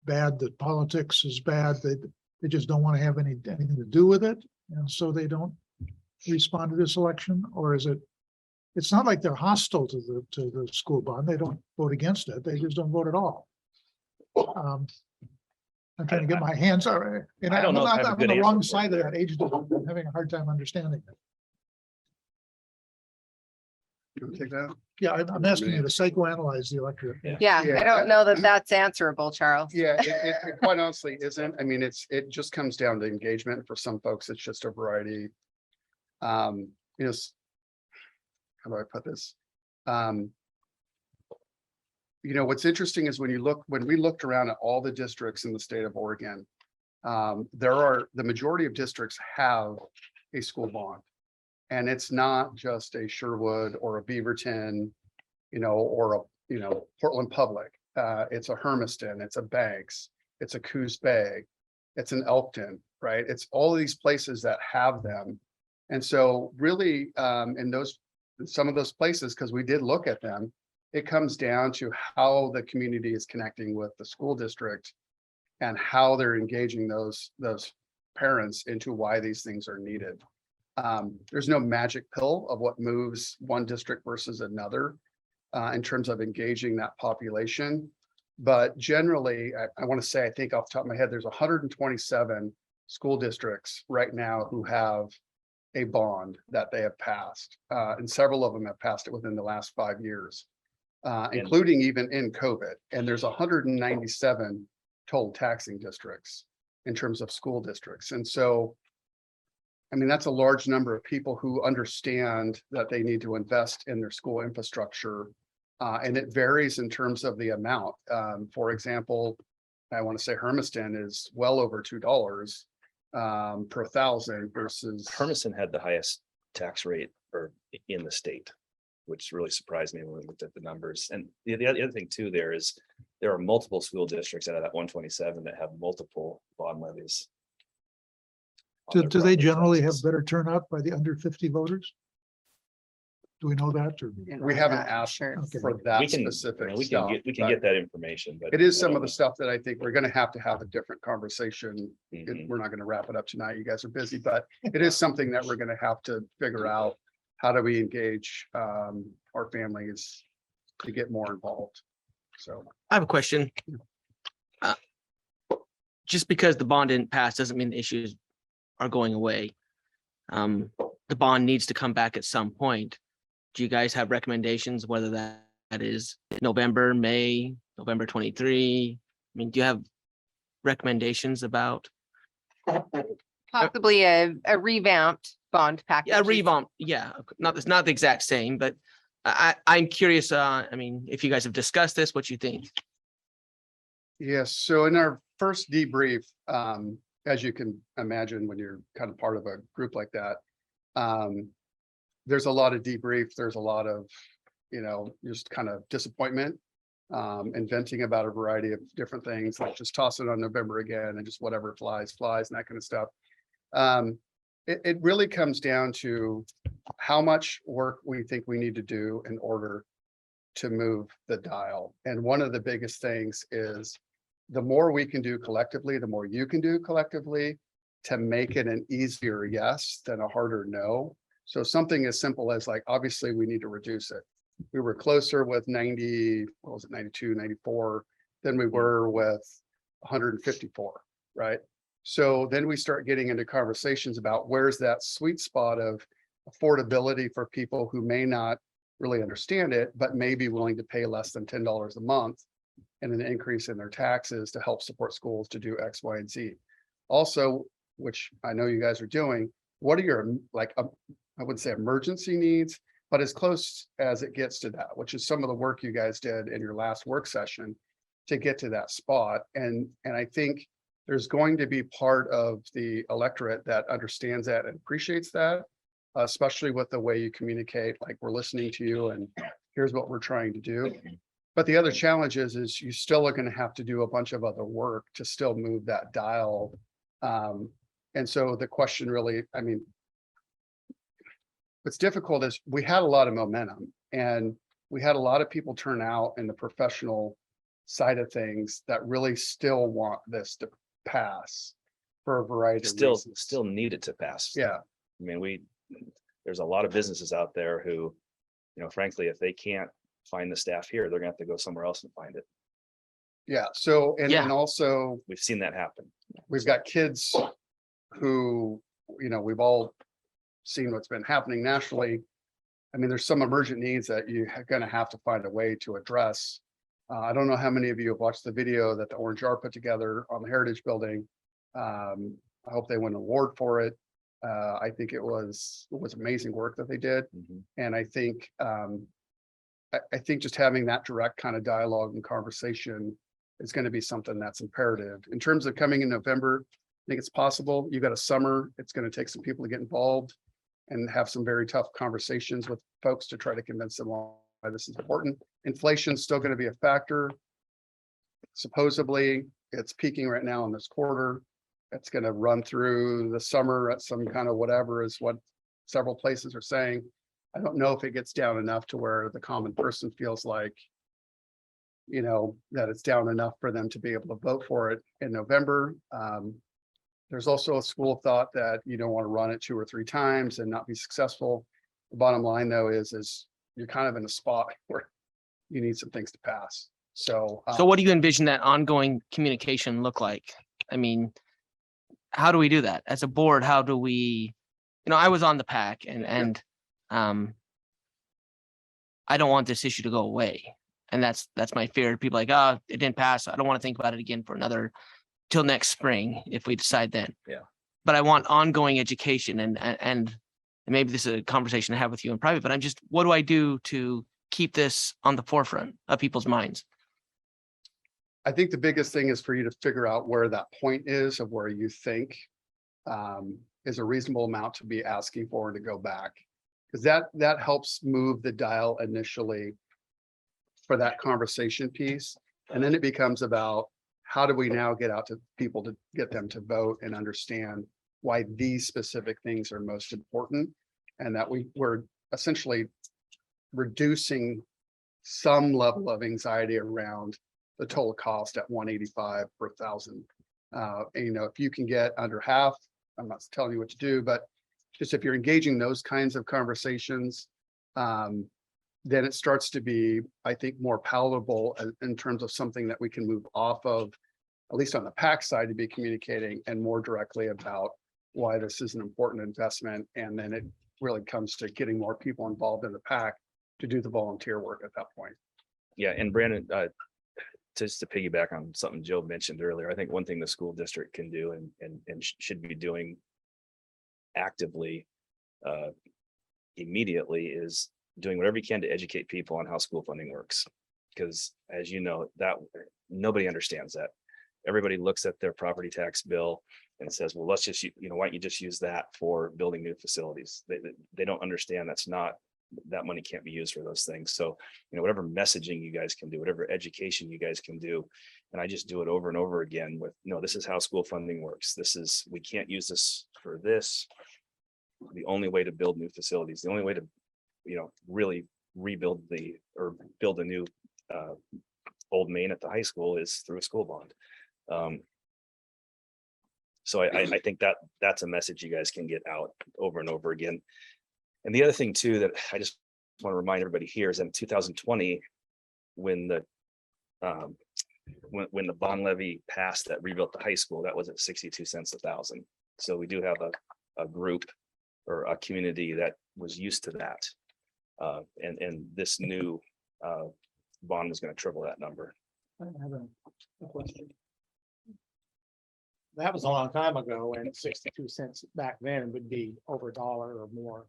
bad, that politics is bad, they just don't want to have anything to do with it, and so they don't respond to this election? Or is it? It's not like they're hostile to the school bond. They don't vote against it. They just don't vote at all. I'm trying to get my hands on it. I don't know if I have a I'm on good the answer wrong for side you of that age. I'm having a hard time understanding it. You want to take that? Yeah, I'm asking you to psychoanalyze the electorate. Yeah, Yeah. I don't know that that's answerable, Charles. Yeah, it quite honestly isn't. I mean, it just comes down to engagement. For some folks, it's just a variety. How do I put this? What's interesting is when we looked around at all the districts in the state of Oregon, the majority of districts have a school bond. And it's not just a Sherwood or a Beaverton, or a, Portland Public. It's a Hermiston, it's a Banks, it's a Coos Bay, it's an Elkton, right? It's all of these places that have them. And so really in some of those places, because we did look at them, it comes down to how the community is connecting with the school district and how they're engaging those parents into why these things are needed. There's no magic pill of what moves one district versus another in terms of engaging that population. But generally, I want to say, I think off the top of my head, there's 127 school districts right now who have a bond that they have passed. And several of them have passed it within the last 5 years, including even in COVID. And there's 197 total taxing districts in terms of school districts. And so, I mean, that's a large number of people who understand that they need to invest in their school infrastructure. And it varies in terms of the amount. For example, I want to say Hermiston is well over $2 per thousand versus Hermiston had the highest tax rate in the state, which really surprised me when we looked at the numbers. And the other thing too, there are multiple school districts out of that 127 that have multiple bond levies. Do they generally have better turnout by the under 50 voters? Do we know that? Or we haven't asked for that specific stuff. We can get that information, but it is some of the stuff that I think we're going to have a different conversation. We're not going to wrap it up tonight. You guys are busy, but it is something that we're going to have to figure out how do we engage our families to get more involved? So I have a question. Just because the bond didn't pass doesn't mean the issues are going away. The bond needs to come back at some point. Do you guys have recommendations, whether that is November, May, November 23? I mean, do you have recommendations about? Possibly a revamped bond package. Yeah, revamp, yeah, it's not the exact same, but I'm curious, I mean, if you guys have discussed this, what you think? yes, so in our first debrief, as you can imagine, when you're kind of part of a group like that, there's a lot of debrief, there's a lot of, just kind of disappointment, and venting about a variety of different things, like just toss it on November again and just whatever flies, and that kind of stuff. It really comes down to how much work we think we need to do in order to move the dial. And one of the biggest things is the more we can do collectively, the more you can do collectively to make it an easier yes than a harder no. So something as simple as, like, obviously we need to reduce it. We were closer with 90, what was it, 92, 94 than we were with 154, right? So then we start getting into conversations about where's that sweet spot of affordability for people who may not really understand it, but may be willing to pay less than $10 a month and an increase in their taxes to help support schools to do X, Y, and Z. Also, which I know you guys are doing, what are your, like, I wouldn't say emergency needs, but as close as it gets to that, which is some of the work you guys did in your last work session to get to that spot. And I think there's going to be part of the electorate that understands that and appreciates that, especially with the way you communicate, like, we're listening to you and here's what we're trying to do. But the other challenge is you still are going to have to do a bunch of other work to still move that dial. And so the question really, I mean, what's difficult is we had a lot of momentum and we had a lot of people turn out in the professional side of things that really still want this to pass for a variety of reasons. Still need it to pass. Yeah. I mean, there's a lot of businesses out there who, frankly, if they can't find the staff here, they're gonna have to go somewhere else and find it. Yeah. So, and Yeah. also We've seen that happen. we've got kids who, we've all seen what's been happening nationally. I mean, there's some emergent needs that you're going to have to find a way to address. I don't know how many of you have watched the video that the Orange Jar put together on the Heritage Building. I hope they win an award for it. I think it was amazing work that they did. And I think just having that direct kind of dialogue and conversation is going to be something that's imperative. In terms of coming in November, I think it's possible. You got a summer. It's going to take some people to get involved and have some very tough conversations with folks to try to convince them why this is important. Inflation's still going to be a factor. Supposedly, it's peaking right now in this quarter. It's going to run through the summer at some kind of whatever is what several places are saying. I don't know if it gets down enough to where the common person feels like, that it's down enough for them to be able to vote for it in November. There's also a school of thought that you don't want to run it 2 or 3 times and not be successful. The bottom line, though, is you're kind of in a spot where you need some things to pass. So what do you envision that ongoing communication look like? I mean, how do we do that as a board? How do we, I was on the PAC and I don't want this issue to go away. And that's my fear. People like, oh, it didn't pass. I don't want to think about it again for till next spring if we decide then. Yeah. But I want ongoing education and maybe this is a conversation I have with you in private, but what do I do to keep this on the forefront of people's minds? I think the biggest thing is for you to figure out where that point is of where you think is a reasonable amount to be asking for and to go back. Because that helps move the dial initially for that conversation piece. And then it becomes about how do we now get out to people to get them to vote and understand why these specific things are most important, and that we're essentially reducing some level of anxiety around the total cost at $185 per thousand. If you can get under half, I'm not telling you what to do, but just if you're engaging those kinds of conversations, then it starts to be, I think, more palatable in terms of something that we can move off of, at least on the PAC side, to be communicating and more directly about why this is an important investment. And then it really comes to getting more people involved in the PAC to do the volunteer work at that point. Yeah, and Brandon, just to piggyback on something Joe mentioned earlier, I think one thing the school district can do and should be doing actively immediately is doing whatever you can to educate people on how school funding works. Because as you know, that nobody understands that. Everybody looks at their property tax bill and says, well, let's just, why don't you just use that for building new facilities? They don't understand that money can't be used for those things. So, whatever messaging you guys can do, whatever education you guys can do, and I just do it over and over again with, no, this is how school funding works. We can't use this for this. The only way to build new facilities, the only way to, really rebuild or build a new old main at the high school is through a school bond. So I think that's a message you guys can get out over and over again. And the other thing too, that I just want to remind everybody here is in 2020, when the bond levy passed that rebuilt the high school, that was at 62 cents a thousand. So we do have a group or a community that was used to that. And this new bond is going to triple that number. I have a question. That was a long time ago, and 62 cents back then would be over $1 or more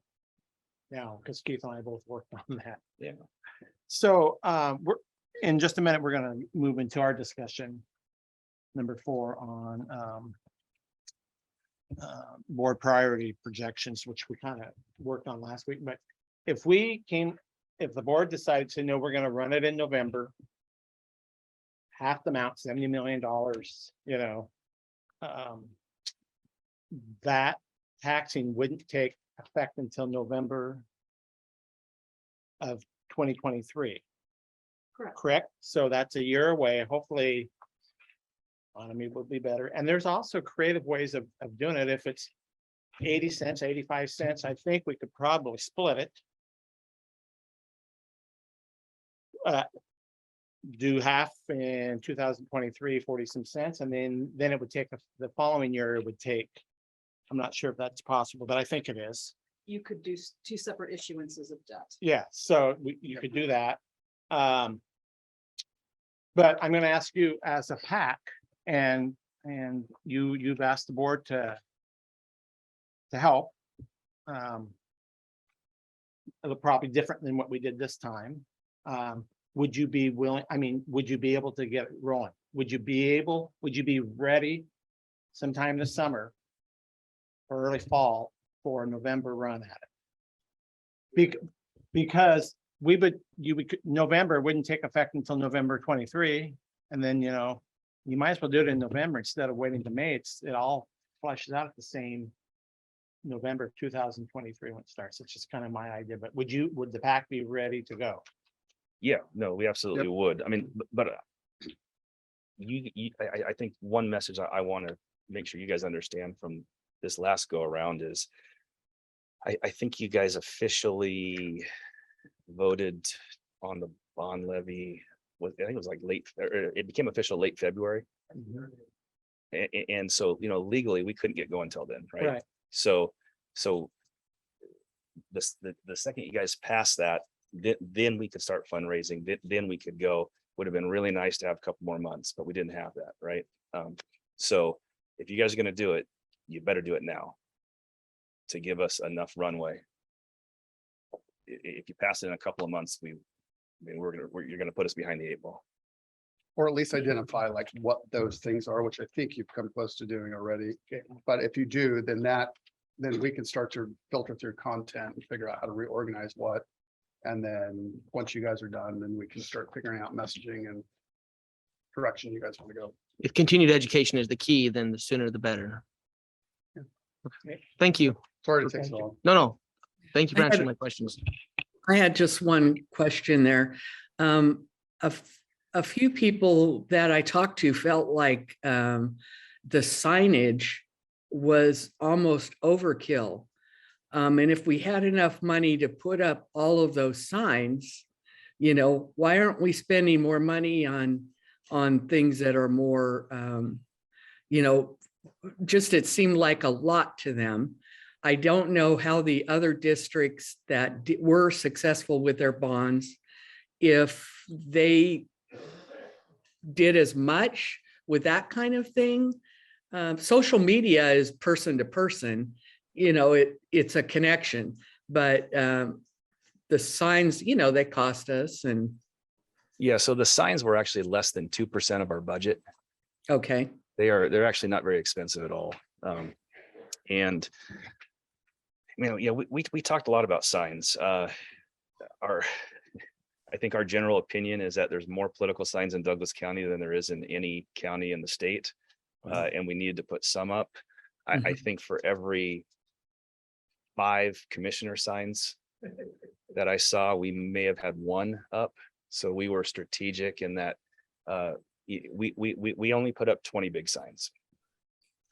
now, because Keith and I both worked on that. Yeah. So we're in just a minute, we're going to move into our discussion. Number 4 on board priority projections, which we kind of worked on last week. But if the board decided to know we're going to run it in November, half the amount, $70 million, that taxing wouldn't take effect until November of 2023. Correct. So that's a year away. Hopefully economy will be better. And there's also creative ways of doing it. If it's 80 cents, 85 cents, I think we could probably split it. Do half in 2023, 40 some cents, and then it would take the following year, it would take, I'm not sure if that's possible, but I think it is. You could do 2 separate issuances of debt. Yeah, so you could do that. But I'm going to ask you as a PAC, and you've asked the board to help. It'll probably different than what we did this time. Would you be willing? I mean, would you be able to get it rolling? Would you be ready sometime this summer or early fall for a November run at it? Because November wouldn't take effect until November 23. And then, you might as well do it in November instead of waiting to May. It all flushes out at the same November 2023 when it starts. It's just kind of my idea, but would the PAC be ready to go? Yeah, no, we absolutely would. I mean, but I think one message I want to make sure you guys understand from this last go around is I think you guys officially voted on the bond levy. I think it was like it became official late February. And so, legally we couldn't get going until then. Right. So the second you guys passed that, then we could start fundraising. Then we could go. Would have been really nice to have a couple more months, but we didn't have that, right? So if you guys are going to do it, you better do it now to give us enough runway. If you pass it in a couple of months, you're going to put us behind the 8 ball. Or at least identify like what those things are, which I think you've come close to doing already. But if you do, then we can start to filter through content and figure out how to reorganize what. And then once you guys are done, then we can start figuring out messaging and direction you guys want to go. If continued education is the key, then the sooner the better. Yeah. Okay. Thank you. Sorry to take so long. No. Thank you for answering my questions. I had just one question there. A few people that I talked to felt like the signage was almost overkill. And if we had enough money to put up all of those signs, why aren't we spending more money on things that are more, just it seemed like a lot to them. I don't know how the other districts that were successful with their bonds, if they did as much with that kind of thing. Social media is person to person, it's a connection, but the signs, they cost us and. Yeah, so the signs were actually less than 2% of our budget. Okay. They're actually not very expensive at all. And yeah, we talked a lot about signs. I think our general opinion is that there's more political signs in Douglas County than there is in any county in the state. And we needed to put some up. I think for every 5 commissioner signs that I saw, we may have had 1 up. So we were strategic in that we only put up 20 big signs.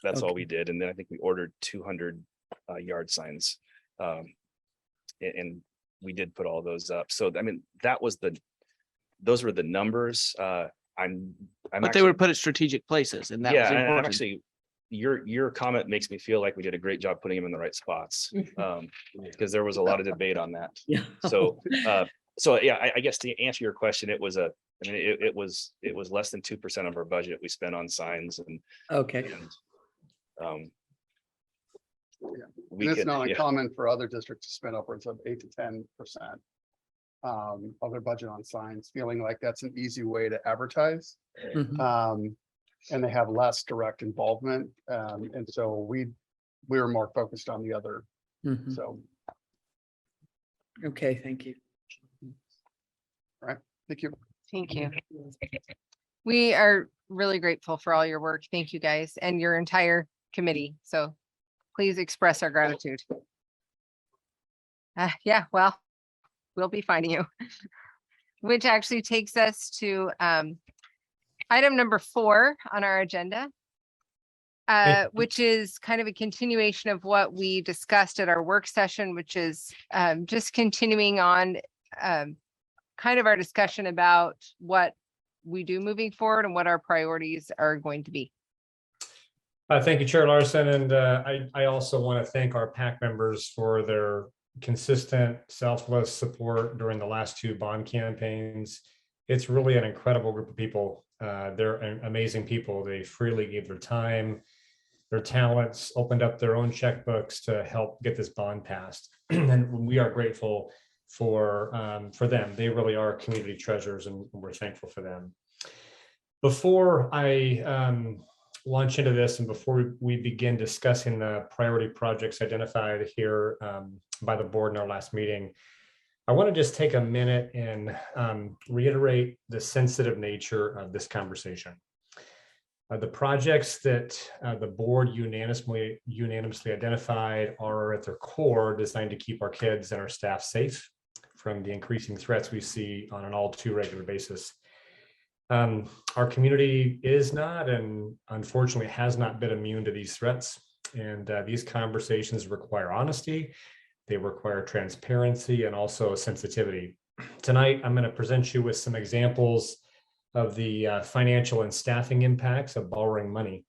That's all we did. And then I think we ordered 200 yard signs. And we did put all those up. So, I mean, those were the numbers. But they were put at strategic places, and that was and important. actually, your comment makes me feel like we did a great job putting them in the right spots, because there was a lot of debate on that. Yeah. So yeah, I guess to answer your question, it was it was less than 2% of our budget we spent on signs, and okay. And, And it's not uncommon for other districts to spend upwards of 8 to 10% of their budget on signs, feeling like that's an easy way to advertise. And they have less direct involvement. And so we were more focused on the other. So. Okay, thank you. All right, thank you. Thank you. We are really grateful for all your work. Thank you guys and your entire committee. So please express our gratitude. Yeah, well, we'll be finding you. Which actually takes us to item number 4 on our agenda, which is kind of a continuation of what we discussed at our work session, which is just continuing on kind of our discussion about what we do moving forward and what our priorities are going to be. Thank you, Chair Larson. And I also want to thank our PAC members for their consistent, selfless support during the last 2 bond campaigns. It's really an incredible group of people. They're amazing people. They freely gave their time, their talents, opened up their own checkbooks to help get this bond passed. And we are grateful for them. They really are community treasures, and we're thankful for them. Before I launch into this, and before we begin discussing the priority projects identified here by the board in our last meeting, I want to just take a minute and reiterate the sensitive nature of this conversation. The projects that the board unanimously identified are at their core designed to keep our kids and our staff safe from the increasing threats we see on an all too regular basis. Our community is not, and unfortunately has not been, immune to these threats. And these conversations require honesty, they require transparency, and also sensitivity. Tonight, I'm going to present you with some examples of the financial and staffing impacts of borrowing money.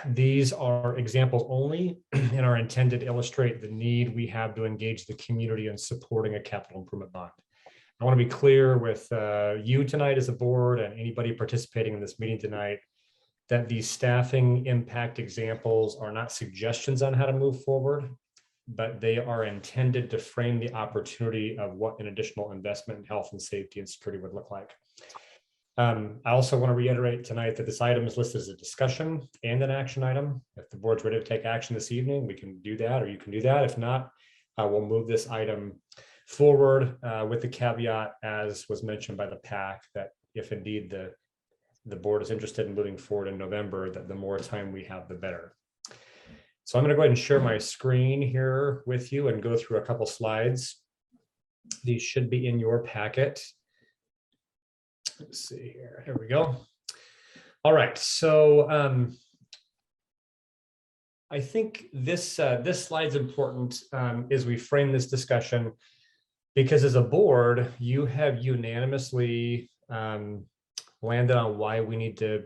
These are examples only and are intended to illustrate the need we have to engage the community in supporting a capital improvement bond. I want to be clear with you tonight as a board and anybody participating in this meeting tonight that these staffing impact examples are not suggestions on how to move forward, but they are intended to frame the opportunity of what an additional investment in health and safety and security would look like. I also want to reiterate tonight that this item is listed as a discussion and an action item. If the board's ready to take action this evening, we can do that, or you can do that. If not, we'll move this item forward with the caveat, as was mentioned by the PAC, that if indeed the board is interested in moving forward in November, that the more time we have, the better. So I'm going to go ahead and share my screen here with you and go through a couple slides. These should be in your packet. Let's see here. Here we go. All right. So I think this slide's important as we frame this discussion, because as a board, you have unanimously landed on why we need to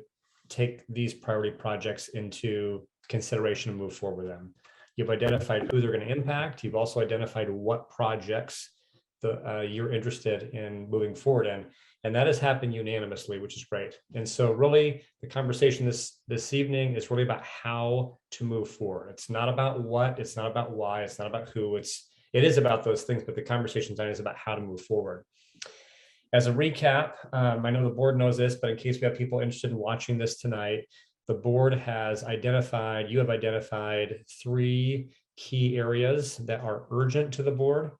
take these priority projects into consideration and move forward with them. You've identified who they're going to impact. You've also identified what projects you're interested in moving forward in. And that has happened unanimously, which is great. And so really the conversation this evening is really about how to move forward. It's not about what, it's not about why, it's not about who, it is about those things, but the conversation tonight is about how to move forward. As a recap, I know the board knows this, but in case we have people interested in watching this tonight, the board has identified, you have identified 3 key areas that are urgent to the board.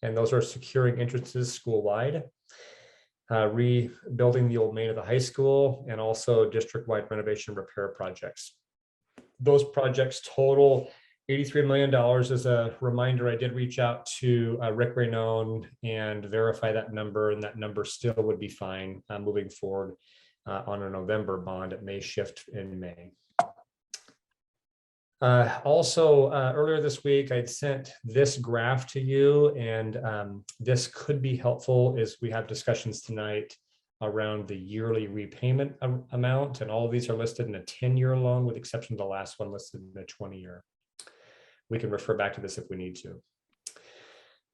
And those are securing entrances school-wide, rebuilding the old main of the high school, and also district-wide renovation repair projects. Those projects total $83 million. As a reminder, I did reach out to Rick Raynone and verify that number, and that number still would be fine moving forward on a November bond. It may shift in May. Also, earlier this week, I'd sent this graph to you, and this could be helpful as we have discussions tonight around the yearly repayment amount. And all of these are listed in a 10-year loan, with the exception of the last one listed in a 20-year. We can refer back to this if we need to.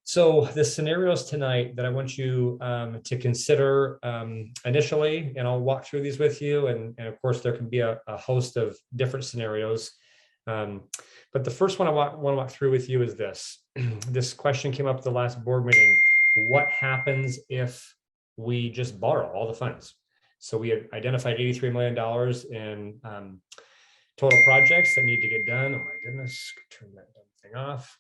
So the scenarios tonight that I want you to consider initially, and I'll walk through these with you. And of course, there can be a host of different scenarios. But the first one I want to walk through with you is this. This question came up at the last board meeting. What happens if we just borrow all the funds? So we have identified $83 million in total projects that need to get done. Oh my goodness, turn that thing off.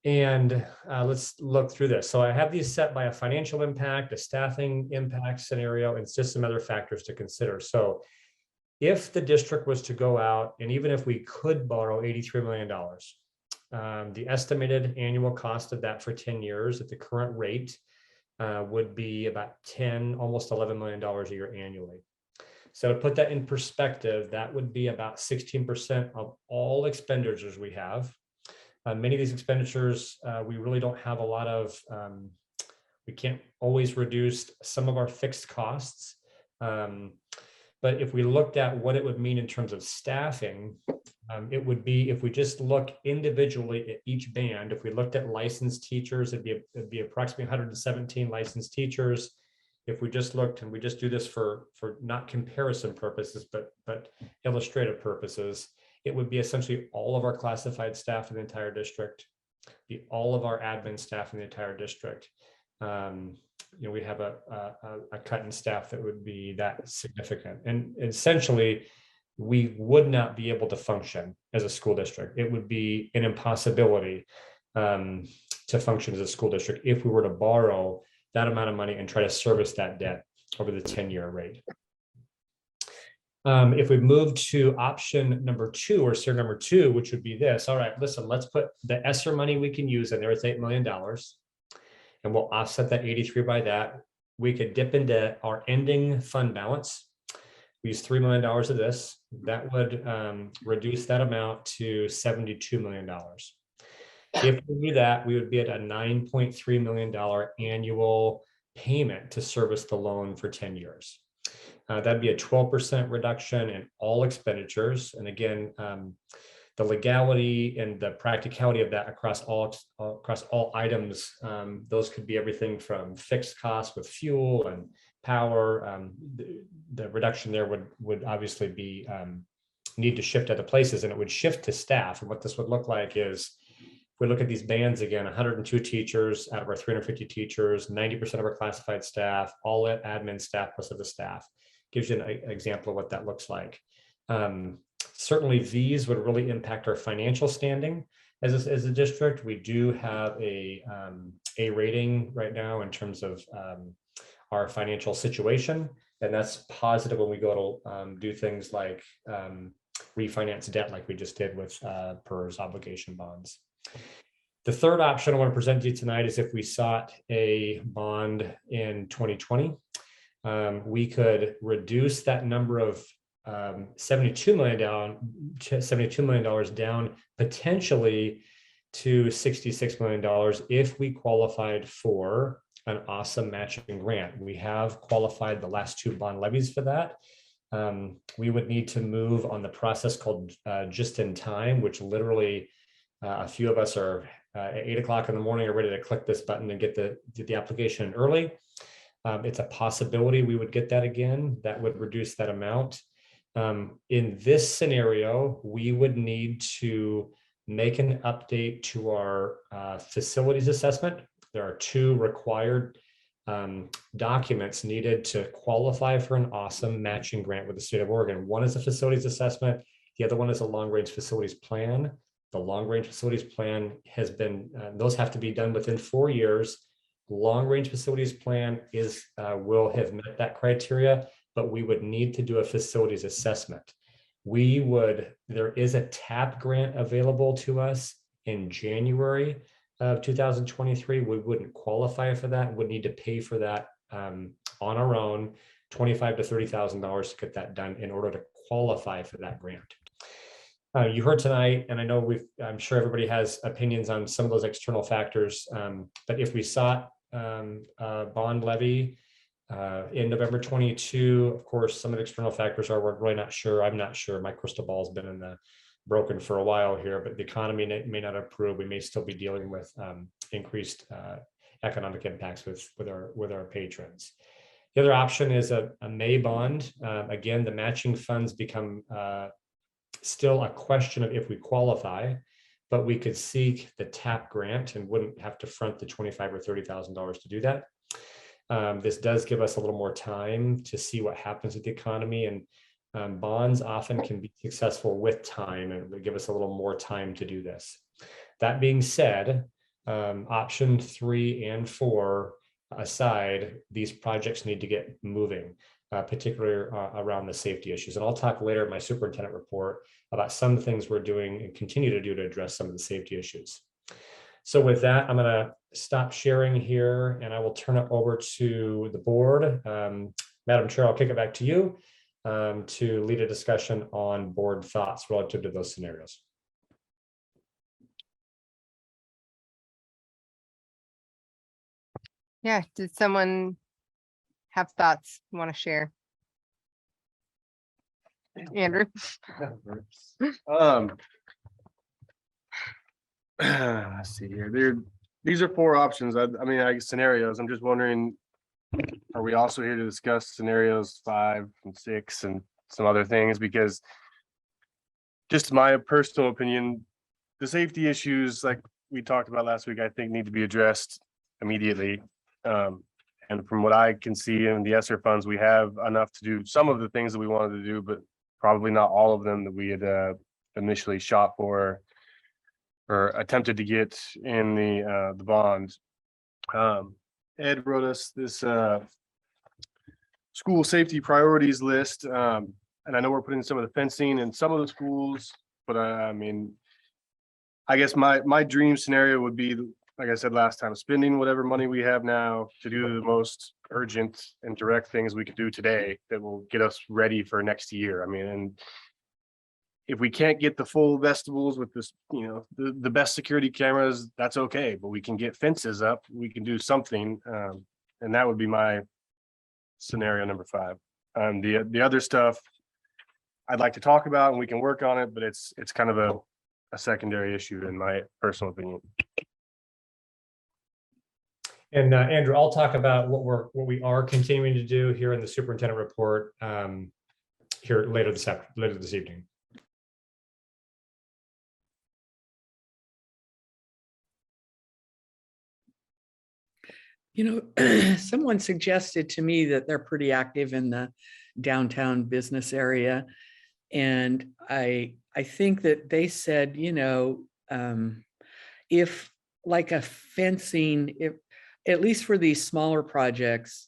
Let's look through this. So I have these set by a financial impact, a staffing impact scenario, and just some other factors to consider. So if the district was to go out, and even if we could borrow $83 million, the estimated annual cost of that for 10 years at the current rate would be about almost $11 million a year annually. So to put that in perspective, that would be about 16% of all expenditures we have. Many of these expenditures, we really don't have a lot of, we can't always reduce some of our fixed costs. But if we looked at what it would mean in terms of staffing, it would be, if we just look individually at each band, if we looked at licensed teachers, it'd be approximately 117 licensed teachers. If we just looked, and we just do this for not comparison purposes, but illustrative purposes, it would be essentially all of our classified staff in the entire district, all of our admin staff in the entire district. We have a cut in staff that would be that significant. And essentially, we would not be able to function as a school district. It would be an impossibility to function as a school district if we were to borrow that amount of money and try to service that debt over the 10-year rate. If we move to option number 2, or scenario number 2, which would be this. All right, listen, let's put the ESSER money we can use in there. It's $8 million. And we'll offset that 83 by that. We could dip into our ending fund balance. We use $3 million of this. That would reduce that amount to $72 million. If we do that, we would be at a $9.3 million annual payment to service the loan for 10 years. That'd be a 12% reduction in all expenditures. And again, the legality and the practicality of that across all items, those could be everything from fixed costs with fuel and power. The reduction there would obviously be need to shift other places, and it would shift to staff. And what this would look like is, if we look at these bands again, 102 teachers out of our 350 teachers, 90% of our classified staff, all admin staff plus other staff. Gives you an example of what that looks like. Certainly these would really impact our financial standing as a district. We do have a rating right now in terms of our financial situation, and that's positive when we go to do things like refinance debt like we just did with PERS obligation bonds. The third option I want to present to you tonight is if we sought a bond in 2020, we could reduce that number of $72 million down, potentially to $66 million if we qualified for an awesome matching grant. We have qualified the last 2 bond levies for that. We would need to move on the process called just in time, which literally a few of us are at 8 o'clock in the morning are ready to click this button and get the application early. It's a possibility we would get that again. That would reduce that amount. In this scenario, we would need to make an update to our facilities assessment. There are 2 required documents needed to qualify for an awesome matching grant with the state of Oregon. One is a facilities assessment. The other one is a long-range facilities plan. The long-range facilities plan has been, those have to be done within 4 years. Long-range facilities plan will have met that criteria, but we would need to do a facilities assessment. There is a TAP grant available to us in January of 2023. We wouldn't qualify for that, would need to pay for that on our own, $25,000 to $30,000 to get that done in order to qualify for that grant. You heard tonight, and I know I'm sure everybody has opinions on some of those external factors, but if we sought a bond levy in November 22, of course, some of the external factors are, we're really not sure. I'm not sure. My crystal ball has been broken for a while here, but the economy may not improve. We may still be dealing with increased economic impacts with our patrons. The other option is a May bond. Again, the matching funds become still a question of if we qualify, but we could seek the TAP grant and wouldn't have to front the $25,000 or $30,000 to do that. This does give us a little more time to see what happens with the economy, and bonds often can be successful with time, and it would give us a little more time to do this. That being said, option 3 and 4 aside, these projects need to get moving, particularly around the safety issues. And I'll talk later in my superintendent report about some of the things we're doing and continue to do to address some of the safety issues. So with that, I'm going to stop sharing here and I will turn it over to the board. Madam Chair, I'll kick it back to you to lead a discussion on board thoughts relative to those scenarios. Yeah, did someone have thoughts you want to share? Andrew? Let's see here. These are 4 options. I mean, I guess scenarios. I'm just wondering, are we also here to discuss scenarios 5 and 6 and some other things? Because just my personal opinion, the safety issues like we talked about last week, I think need to be addressed immediately. And from what I can see in the ESSER funds, we have enough to do some of the things that we wanted to do, but probably not all of them that we had initially shot for or attempted to get in the bond. Ed wrote us this school safety priorities list, and I know we're putting some of the fencing in some of the schools, but I mean, I guess my dream scenario would be, like I said last time, spending whatever money we have now to do the most urgent and direct things we could do today that will get us ready for next year. I mean, and if we can't get the full vestibules with this, you know, the best security cameras, that's okay, but we can get fences up, we can do something. And that would be my scenario number 5. The other stuff I'd like to talk about and we can work on it, but it's kind of a secondary issue in my personal opinion. And Andrew, I'll talk about what we are continuing to do here in the superintendent report here later this evening. You know, someone suggested to me that they're pretty active in the downtown business area. And I think that they said, you know, if like a fencing, if at least for these smaller projects,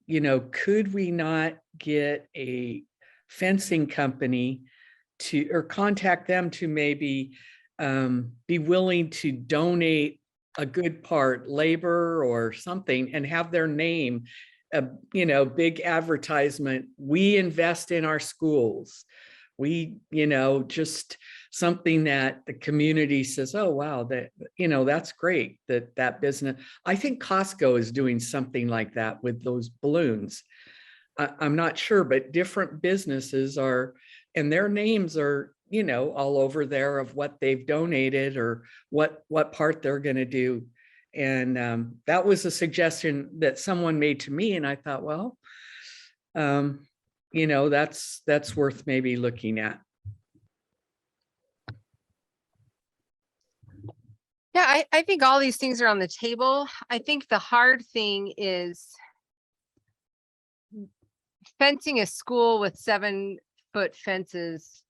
you know, could we not get a fencing company to, or contact them to maybe be willing to donate a good part, labor or something, and have their name you know, big advertisement. We invest in our schools. We, you know, just something that the community says, oh, wow, that, you know, that's great that business. I think Costco is doing something like that with those balloons. I'm not sure, but different businesses are, and their names are, you know, all over there of what they've donated or what part they're going to do. And that was a suggestion that someone made to me. And I thought, well, you know, that's worth maybe looking at. Yeah, I think all these things are on the table. I think the hard thing is fencing a school with 7-foot fences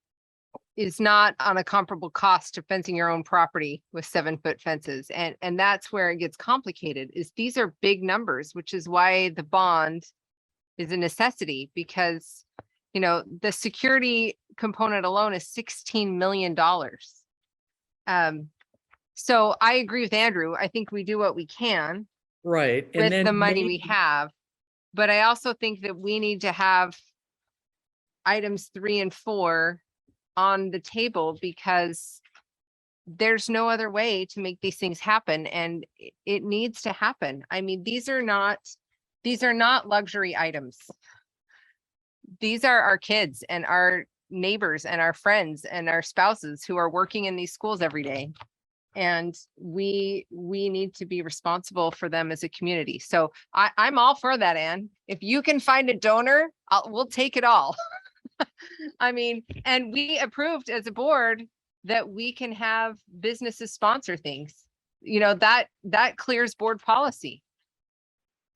is not on a comparable cost to fencing your own property with 7-foot fences. And that's where it gets complicated, is these are big numbers, which is why the bond is a necessity, because, you know, the security component alone is $16 million. So I agree with Andrew. I think we do what we can Right. And with then the money we maybe- have. But I also think that we need to have items 3 and 4 on the table, because there's no other way to make these things happen, and it needs to happen. I mean, these are not luxury items. These are our kids and our neighbors and our friends and our spouses who are working in these schools every day. And we need to be responsible for them as a community. So I'm all for that, Ann. If you can find a donor, we'll take it all. I mean, and we approved as a board that we can have businesses sponsor things. You know, that clears board policy.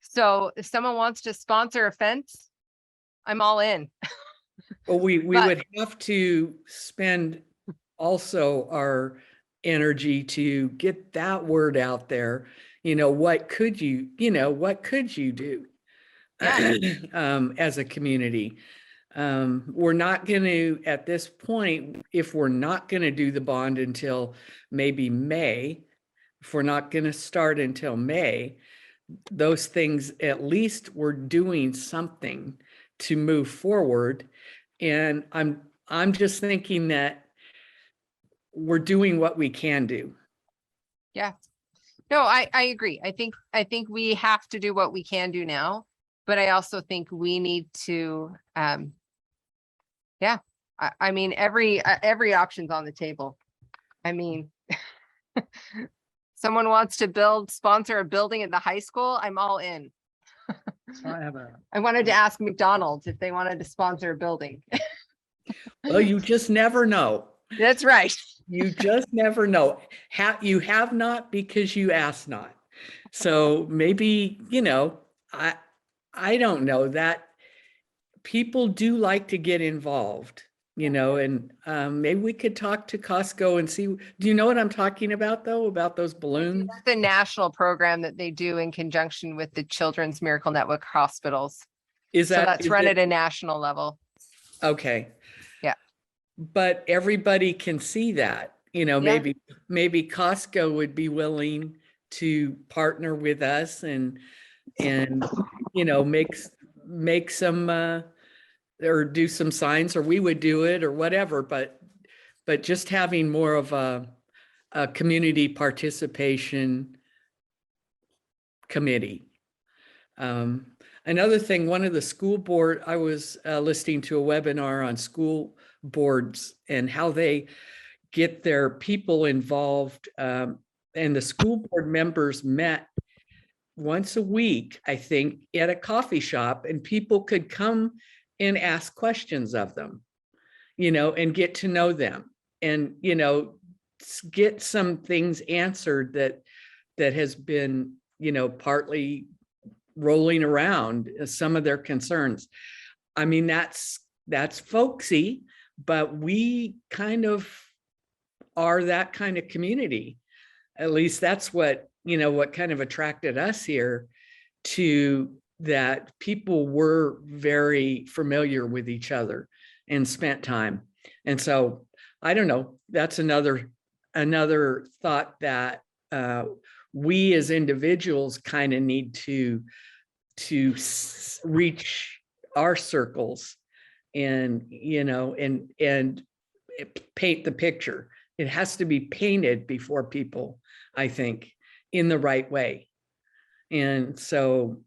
So if someone wants to sponsor a fence, I'm all in. Well, we But- would have to spend also our energy to get that word out there. You know, what could you do as a community? We're not going to, at this point, if we're not going to do the bond until maybe May, if we're not going to start until May, those things, at least we're doing something to move forward. And I'm just thinking that we're doing what we can do. Yeah. No, I agree. I think we have to do what we can do now, but I also think we need to, yeah, I mean, every option's on the table. I mean, someone wants to sponsor a building at the high school, I'm all in. I wanted to ask McDonald's if they wanted to sponsor a building. Well, you just never know. That's right. You just never know. You have not because you ask not. So maybe, you know, I don't know, that people do like to get involved, you know, and maybe we could talk to Costco and see, do you know what I'm talking about though, about those balloons? The national program that they do in conjunction with the Children's Miracle Network hospitals. Is So that, that's run at a national level. okay. Yeah. But everybody can see that, you know, Yeah. maybe Costco would be willing to partner with us and, you know, make some, or do some signs, or we would do it or whatever, but just having more of a community participation committee. Another thing, one of the school board, I was listening to a webinar on school boards and how they get their people involved. And the school board members met once a week, I think, at a coffee shop, and people could come and ask questions of them, you know, and get to know them and, you know, get some things answered that has been, you know, partly rolling around some of their concerns. I mean, that's folksy, but we kind of are that kind of community. At least that's what, you know, what kind of attracted us here, to that people were very familiar with each other and spent time. And so I don't know, that's another thought that we as individuals kind of need to to reach our circles and, and paint the picture. It has to be painted before people, I think, in the right way. And so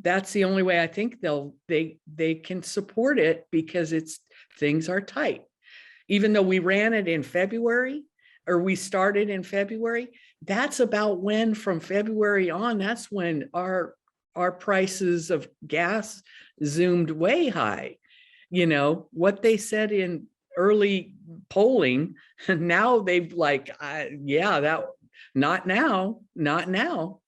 that's the only way I think they can support it, because things are tight. Even though we ran it in February, or we started in February, that's about when, from February on, that's when our prices of gas zoomed way high. What they said in early polling, now they've like, not now.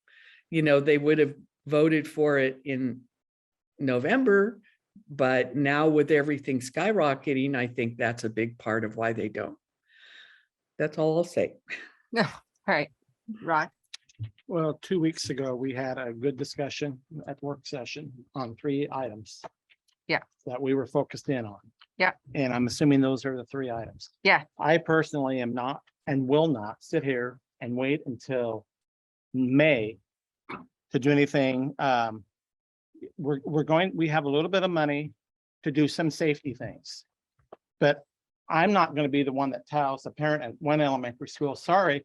They would have voted for it in November, but now with everything skyrocketing, I think that's a big part of why they don't. That's all I'll say. No, all right, Rod. Well, 2 weeks ago, we had a good discussion at work session on 3 items. Yeah. That we were focused in on. Yeah. And I'm assuming those are the 3 items. Yeah. I personally am not and will not sit here and wait until May to do anything. We have a little bit of money to do some safety things. But I'm not going to be the one that tells a parent at one elementary school, sorry,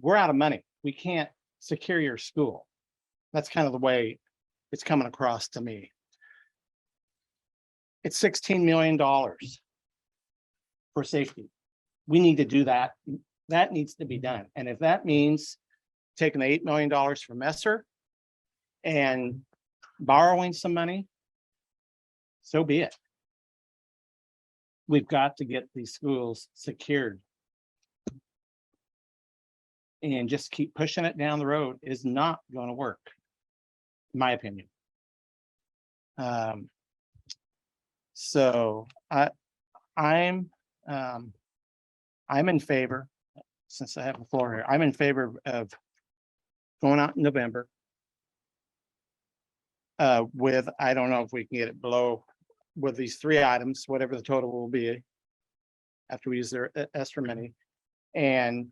we're out of money. We can't secure your school. That's kind of the way it's coming across to me. It's $16 million for safety. We need to do that. That needs to be done. And if that means taking the $8 million from Messer and borrowing some money, so be it. We've got to get these schools secured. And just keep pushing it down the road is not going to work, in my opinion. So I'm in favor, since I have the floor here, I'm in favor of going out in November with, I don't know if we can get it below, with these 3 items, whatever the total will be after we use their extra money. And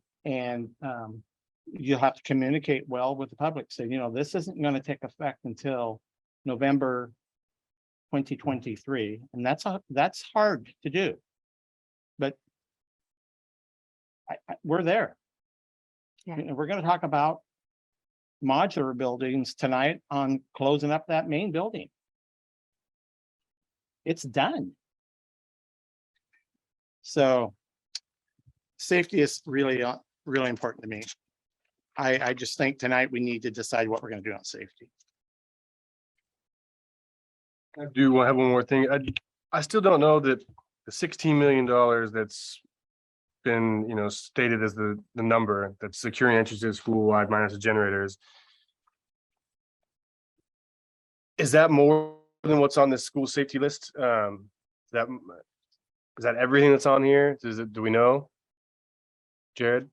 you'll have to communicate well with the public. So, this isn't going to take effect until November 2023. And that's hard to do. But we're there. Yeah. We're going to talk about modular buildings tonight on closing up that main building. It's done. So safety is really, really important to me. I just think tonight we need to decide what we're going to do on safety. I do want to have one more thing. I still don't know that the $16 million that's been, stated as the number that's securing entrances school-wide minus the generators. Is that more than what's on this school safety list? Is that everything that's on here? Do we know? Jared?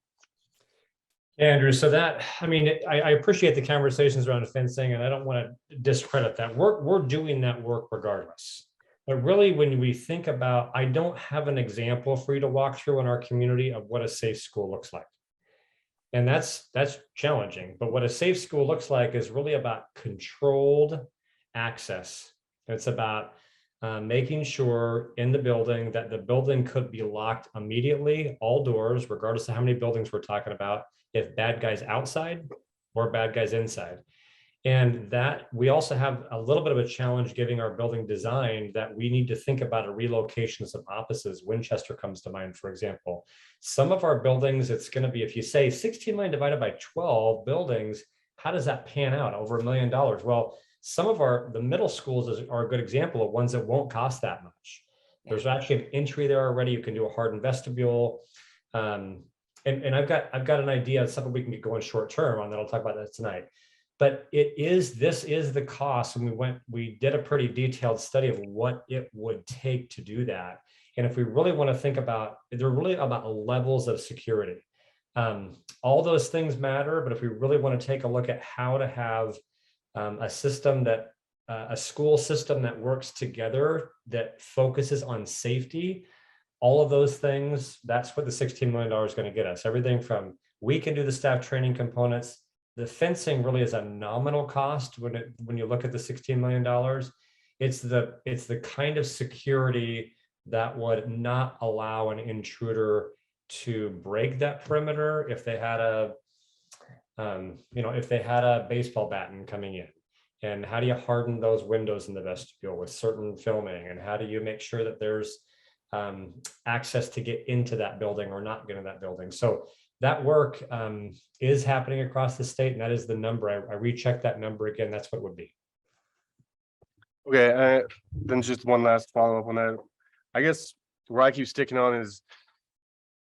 Andrew, so that, I appreciate the conversations around fencing, and I don't want to discredit that. We're doing that work regardless. But really, when we think about, I don't have an example for you to walk through in our community of what a safe school looks like. And that's challenging. But what a safe school looks like is really about controlled access. It's about making sure in the building that the building could be locked immediately, all doors, regardless of how many buildings we're talking about, if bad guys outside or bad guys inside. And that we also have a little bit of a challenge giving our building design that we need to think about a relocation of some offices. Winchester comes to mind, for example. Some of our buildings, it's going to be, if you say 16 million divided by 12 buildings, how does that pan out? Over $1 million. Well, some of the middle schools are a good example of ones that won't cost that much. There's actually an entry there already. You can do a hardened vestibule. And I've got an idea of something we can get going short term on that. I'll talk about that tonight. But this is the cost. And we did a pretty detailed study of what it would take to do that. And if we really want to think about, they're really about levels of security. All those things matter, but if we really want to take a look at how to have a system a school system that works together, that focuses on safety, all of those things, that's what the $16 million is going to get us. Everything from, we can do the staff training components, the fencing really is a nominal cost when you look at the $16 million. It's the kind of security that would not allow an intruder to break that perimeter if they had a baseball baton coming in. And how do you harden those windows in the vestibule with certain filming? And how do you make sure that there's access to get into that building or not get in that building? So that work is happening across the state, and that is the number. I rechecked that number again. That's what it would be. Okay, then just one last follow-up on that. I guess where I keep sticking on is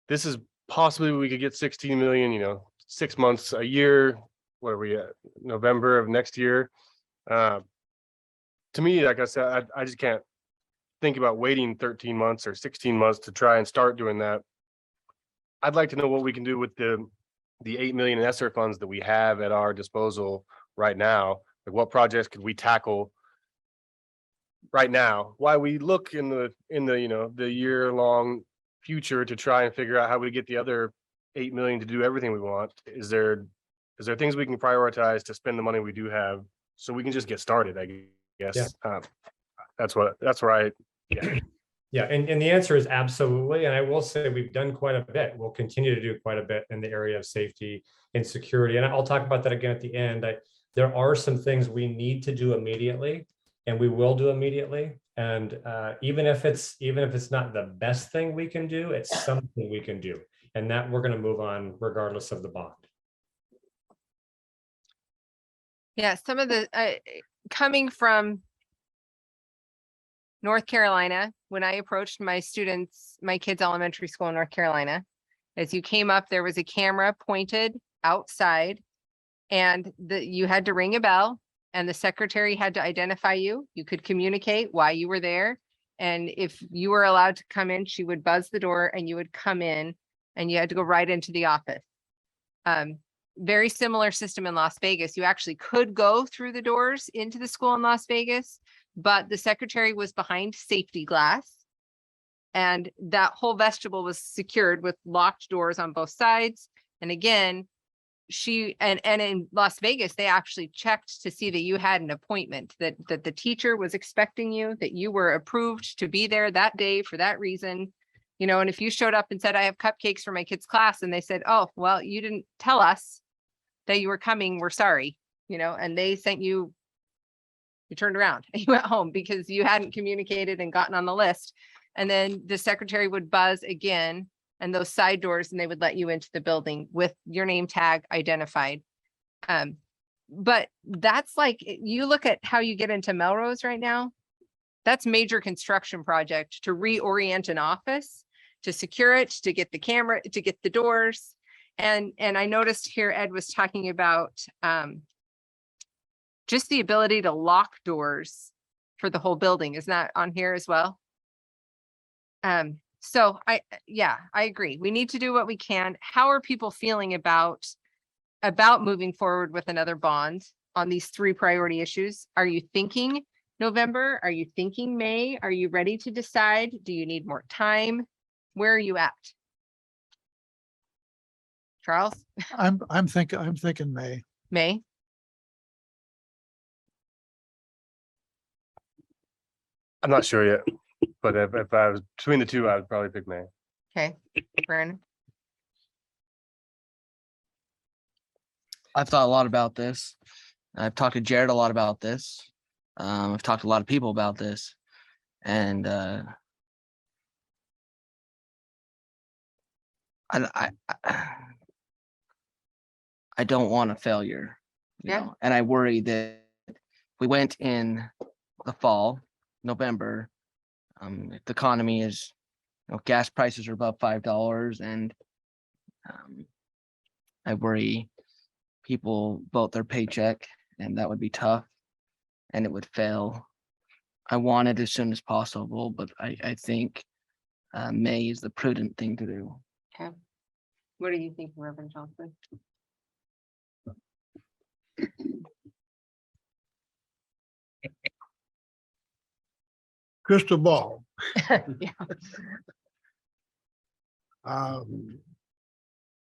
this is possibly we could get 16 million, 6 months, a year, what are we at, November of next year? To me, like I said, I just can't think about waiting 13 months or 16 months to try and start doing that. I'd like to know what we can do with the 8 million in ESSER funds that we have at our disposal right now. Like what projects could we tackle right now? Why we look in the the year-long future to try and figure out how we get the other 8 million to do everything we want. Is there things we can prioritize to spend the money we do have so we can just get started, I guess. Yeah. That's where I Yeah, and the answer is absolutely. And I will say we've done quite a bit. We'll continue to do quite a bit in the area of safety and security. And I'll talk about that again at the end. There are some things we need to do immediately, and we will do immediately. And even if it's not the best thing we can do, it's something we can do. And that we're going to move on regardless of the bond. Yeah, some of the coming from North Carolina, when I approached my kids' elementary school in North Carolina, as you came up, there was a camera pointed outside, and you had to ring a bell, and the secretary had to identify you. You could communicate why you were there. And if you were allowed to come in, she would buzz the door and you would come in, and you had to go right into the office. Very similar system in Las Vegas. You actually could go through the doors into the school in Las Vegas, but the secretary was behind safety glass, and that whole vestibule was secured with locked doors on both sides. And again, and in Las Vegas, they actually checked to see that you had an appointment, that the teacher was expecting you, that you were approved to be there that day for that reason. And if you showed up and said, I have cupcakes for my kids' class, and they said, oh, well, you didn't tell us that you were coming, we're sorry, and they sent you turned around and you went home because you hadn't communicated and gotten on the list. And then the secretary would buzz again, and those side doors, and they would let you into the building with your name tag identified. But that's like, you look at how you get into Melrose right now, that's major construction project to reorient an office, to secure it, to get the camera, to get the doors. And I noticed here, Ed was talking about just the ability to lock doors for the whole building. Is that on here as well? So I agree. We need to do what we can. How are people feeling about moving forward with another bond on these 3 priority issues? Are you thinking November? Are you thinking May? Are you ready to decide? Do you need more time? Where are you at? Charles? I'm thinking May. May? I'm not sure yet, but if I was between the two, I would probably pick May. Okay, Brandon? I've thought a lot about this. I've talked to Jared a lot about this. I've talked to a lot of people about this, and I don't want a failure, you know, and I worry that if we went in the fall, November, if the economy is, gas prices are above $5, and I worry people vote their paycheck, and that would be tough, and it would fail. I want it as soon as possible, but I think May is the prudent thing to do. Okay. What do you think, Reverend Johnson? Crystal ball. Yeah.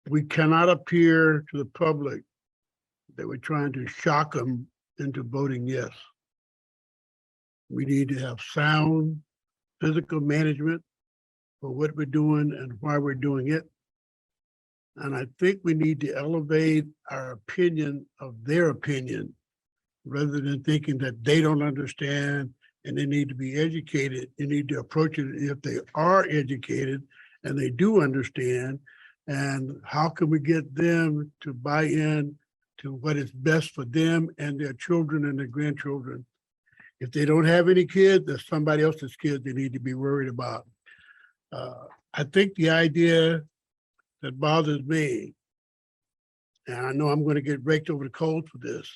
We cannot appear to the public that we're trying to shock them into voting yes. We need to have sound physical management for what we're doing and why we're doing it. And I think we need to elevate our opinion of their opinion rather than thinking that they don't understand and they need to be educated. You need to approach it if they are educated and they do understand. And how can we get them to buy in to what is best for them and their children and their grandchildren? If they don't have any kids, there's somebody else's kids they need to be worried about. I think the idea that bothers me, and I know I'm going to get raked over the coals for this,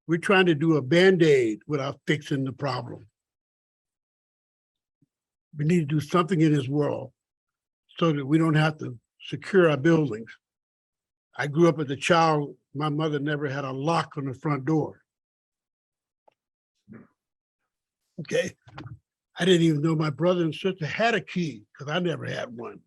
we're trying to do a Band-Aid without fixing the problem. We need to do something in this world so that we don't have to secure our buildings. I grew up as a child, my mother never had a lock on the front door. Okay, I didn't even know my brother and sister had a key because I never had one.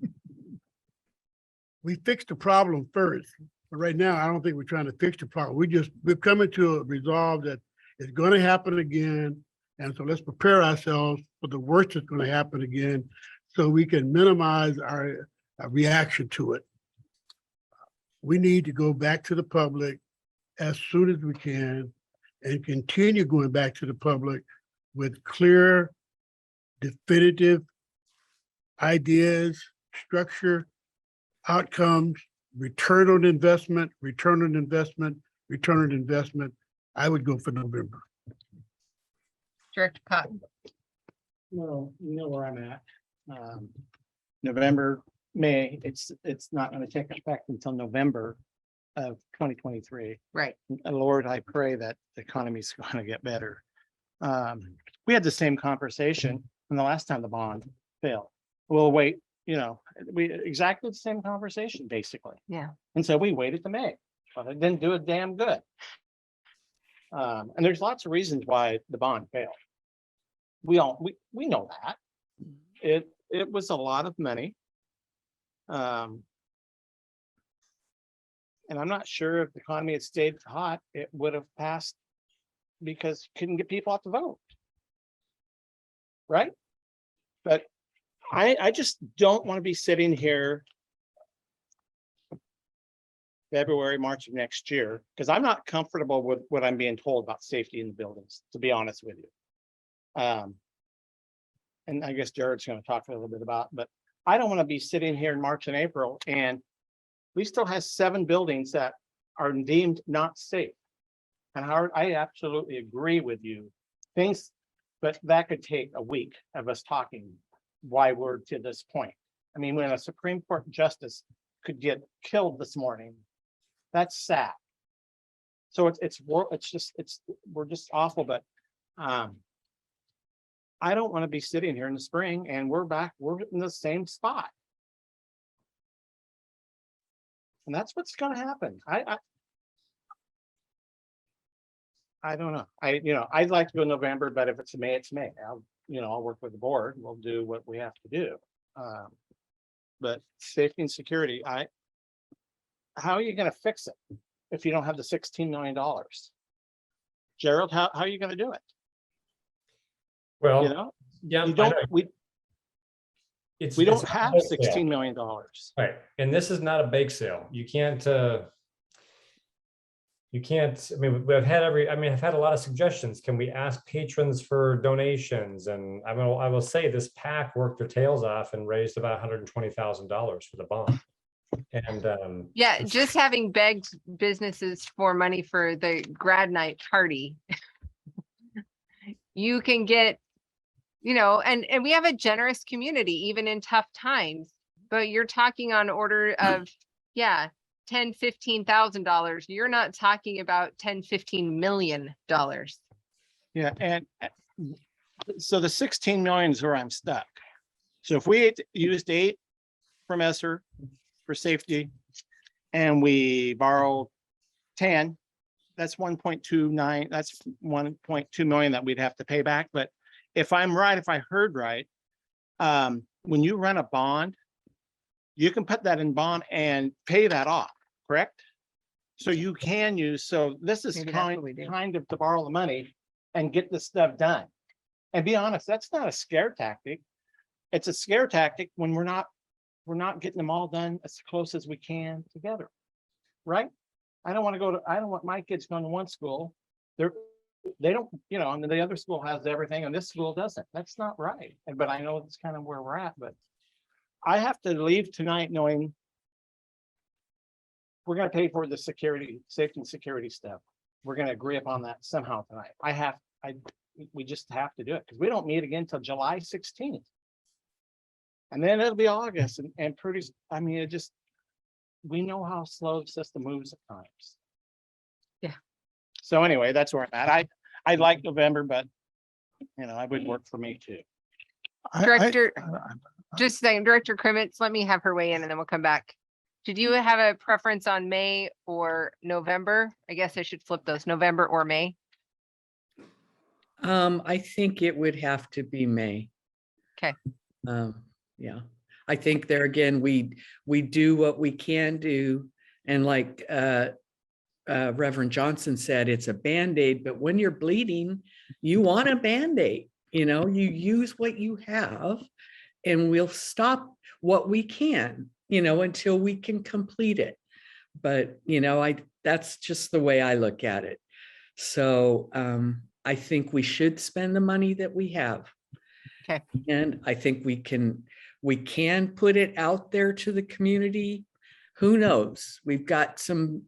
We fixed the problem first, but right now I don't think we're trying to fix the problem. We're coming to a resolve that it's going to happen again, and so let's prepare ourselves for the worst that's going to happen again, so we can minimize our reaction to it. We need to go back to the public as soon as we can and continue going back to the public with clear, definitive ideas, structure, outcomes, return on investment, return on investment, return on investment. I would go for November. Director Cotton. Well, you know where I'm at. November, May, it's not going to take effect until November of 2023. Right. And Lord, I pray that the economy's going to get better. We had the same conversation when the last time the bond failed. We'll wait, we exactly the same conversation, basically. Yeah. And so we waited to May, but it didn't do it damn good. And there's lots of reasons why the bond failed. We know that. It was a lot of money. And I'm not sure if the economy had stayed hot, it would have passed because you couldn't get people out to vote. Right? But I just don't want to be sitting here February, March of next year, because I'm not comfortable with what I'm being told about safety in the buildings, to be honest with you. And I guess Jared's going to talk a little bit about, but I don't want to be sitting here in March and April and we still have 7 buildings that are deemed not safe. And Howard, I absolutely agree with you. But that could take a week of us talking why we're to this point. I mean, when a Supreme Court justice could get killed this morning, that's sad. So we're just awful, but I don't want to be sitting here in the spring and we're in the same spot. And that's what's going to happen. I don't know. I'd like to go November, but if it's May, it's May. I'll work with the board. We'll do what we have to do. But safety and security, how are you going to fix it if you don't have the $16 million? Gerald, how are you going to do it? Well, yeah, we don't have $16 million. Right. And this is not a bake sale. You can't, I mean, I've had a lot of suggestions. Can we ask patrons for donations? And I will say this PAC worked their tails off and raised about $120,000 for the bond. And yeah, just having begged businesses for money for the grad night party, you can get, and we have a generous community, even in tough times, but you're talking on order of, $10,000, $15,000. You're not talking about $10-15 million. Yeah, and so the 16 million is where I'm stuck. So if we used 8 from ESSER for safety, and we borrow 10, that's 1.29. That's 1.2 million that we'd have to pay back. But if I'm right, if I heard right, when you run a bond, you can put that in bond and pay that off, correct? So you can use, so this is Maybe that's what we do. kind of to borrow the money and get this stuff done. And be honest, that's not a scare tactic. It's a scare tactic when we're not getting them all done as close as we can together. Right? I don't want my kids going to one school. They don't, and the other school has everything and this school doesn't. That's not right. But I know that's kind of where we're at, but I have to leave tonight knowing we're gonna pay for the safety and security stuff. We're gonna agree upon that somehow tonight. We just have to do it because we don't meet again till July 16th. And then it'll be August and pretty, we know how slow the system moves at times. Yeah. So anyway, that's where I'm at. I like November, but it would work for me too. Director, just saying, Director Crimmets, let me have her weigh in and then we'll come back. Did you have a preference on May or November? I guess I should flip those, November or May. I think it would have to be May. Okay. Yeah, I think there again, we do what we can do. And like Reverend Johnson said, it's a Band-Aid, but when you're bleeding, you want a Band-Aid, you use what you have and we'll stop what we can, until we can complete it. But, that's just the way I look at it. So I think we should spend the money that we have. Okay. And I think we can put it out there to the community. Who knows? We've got some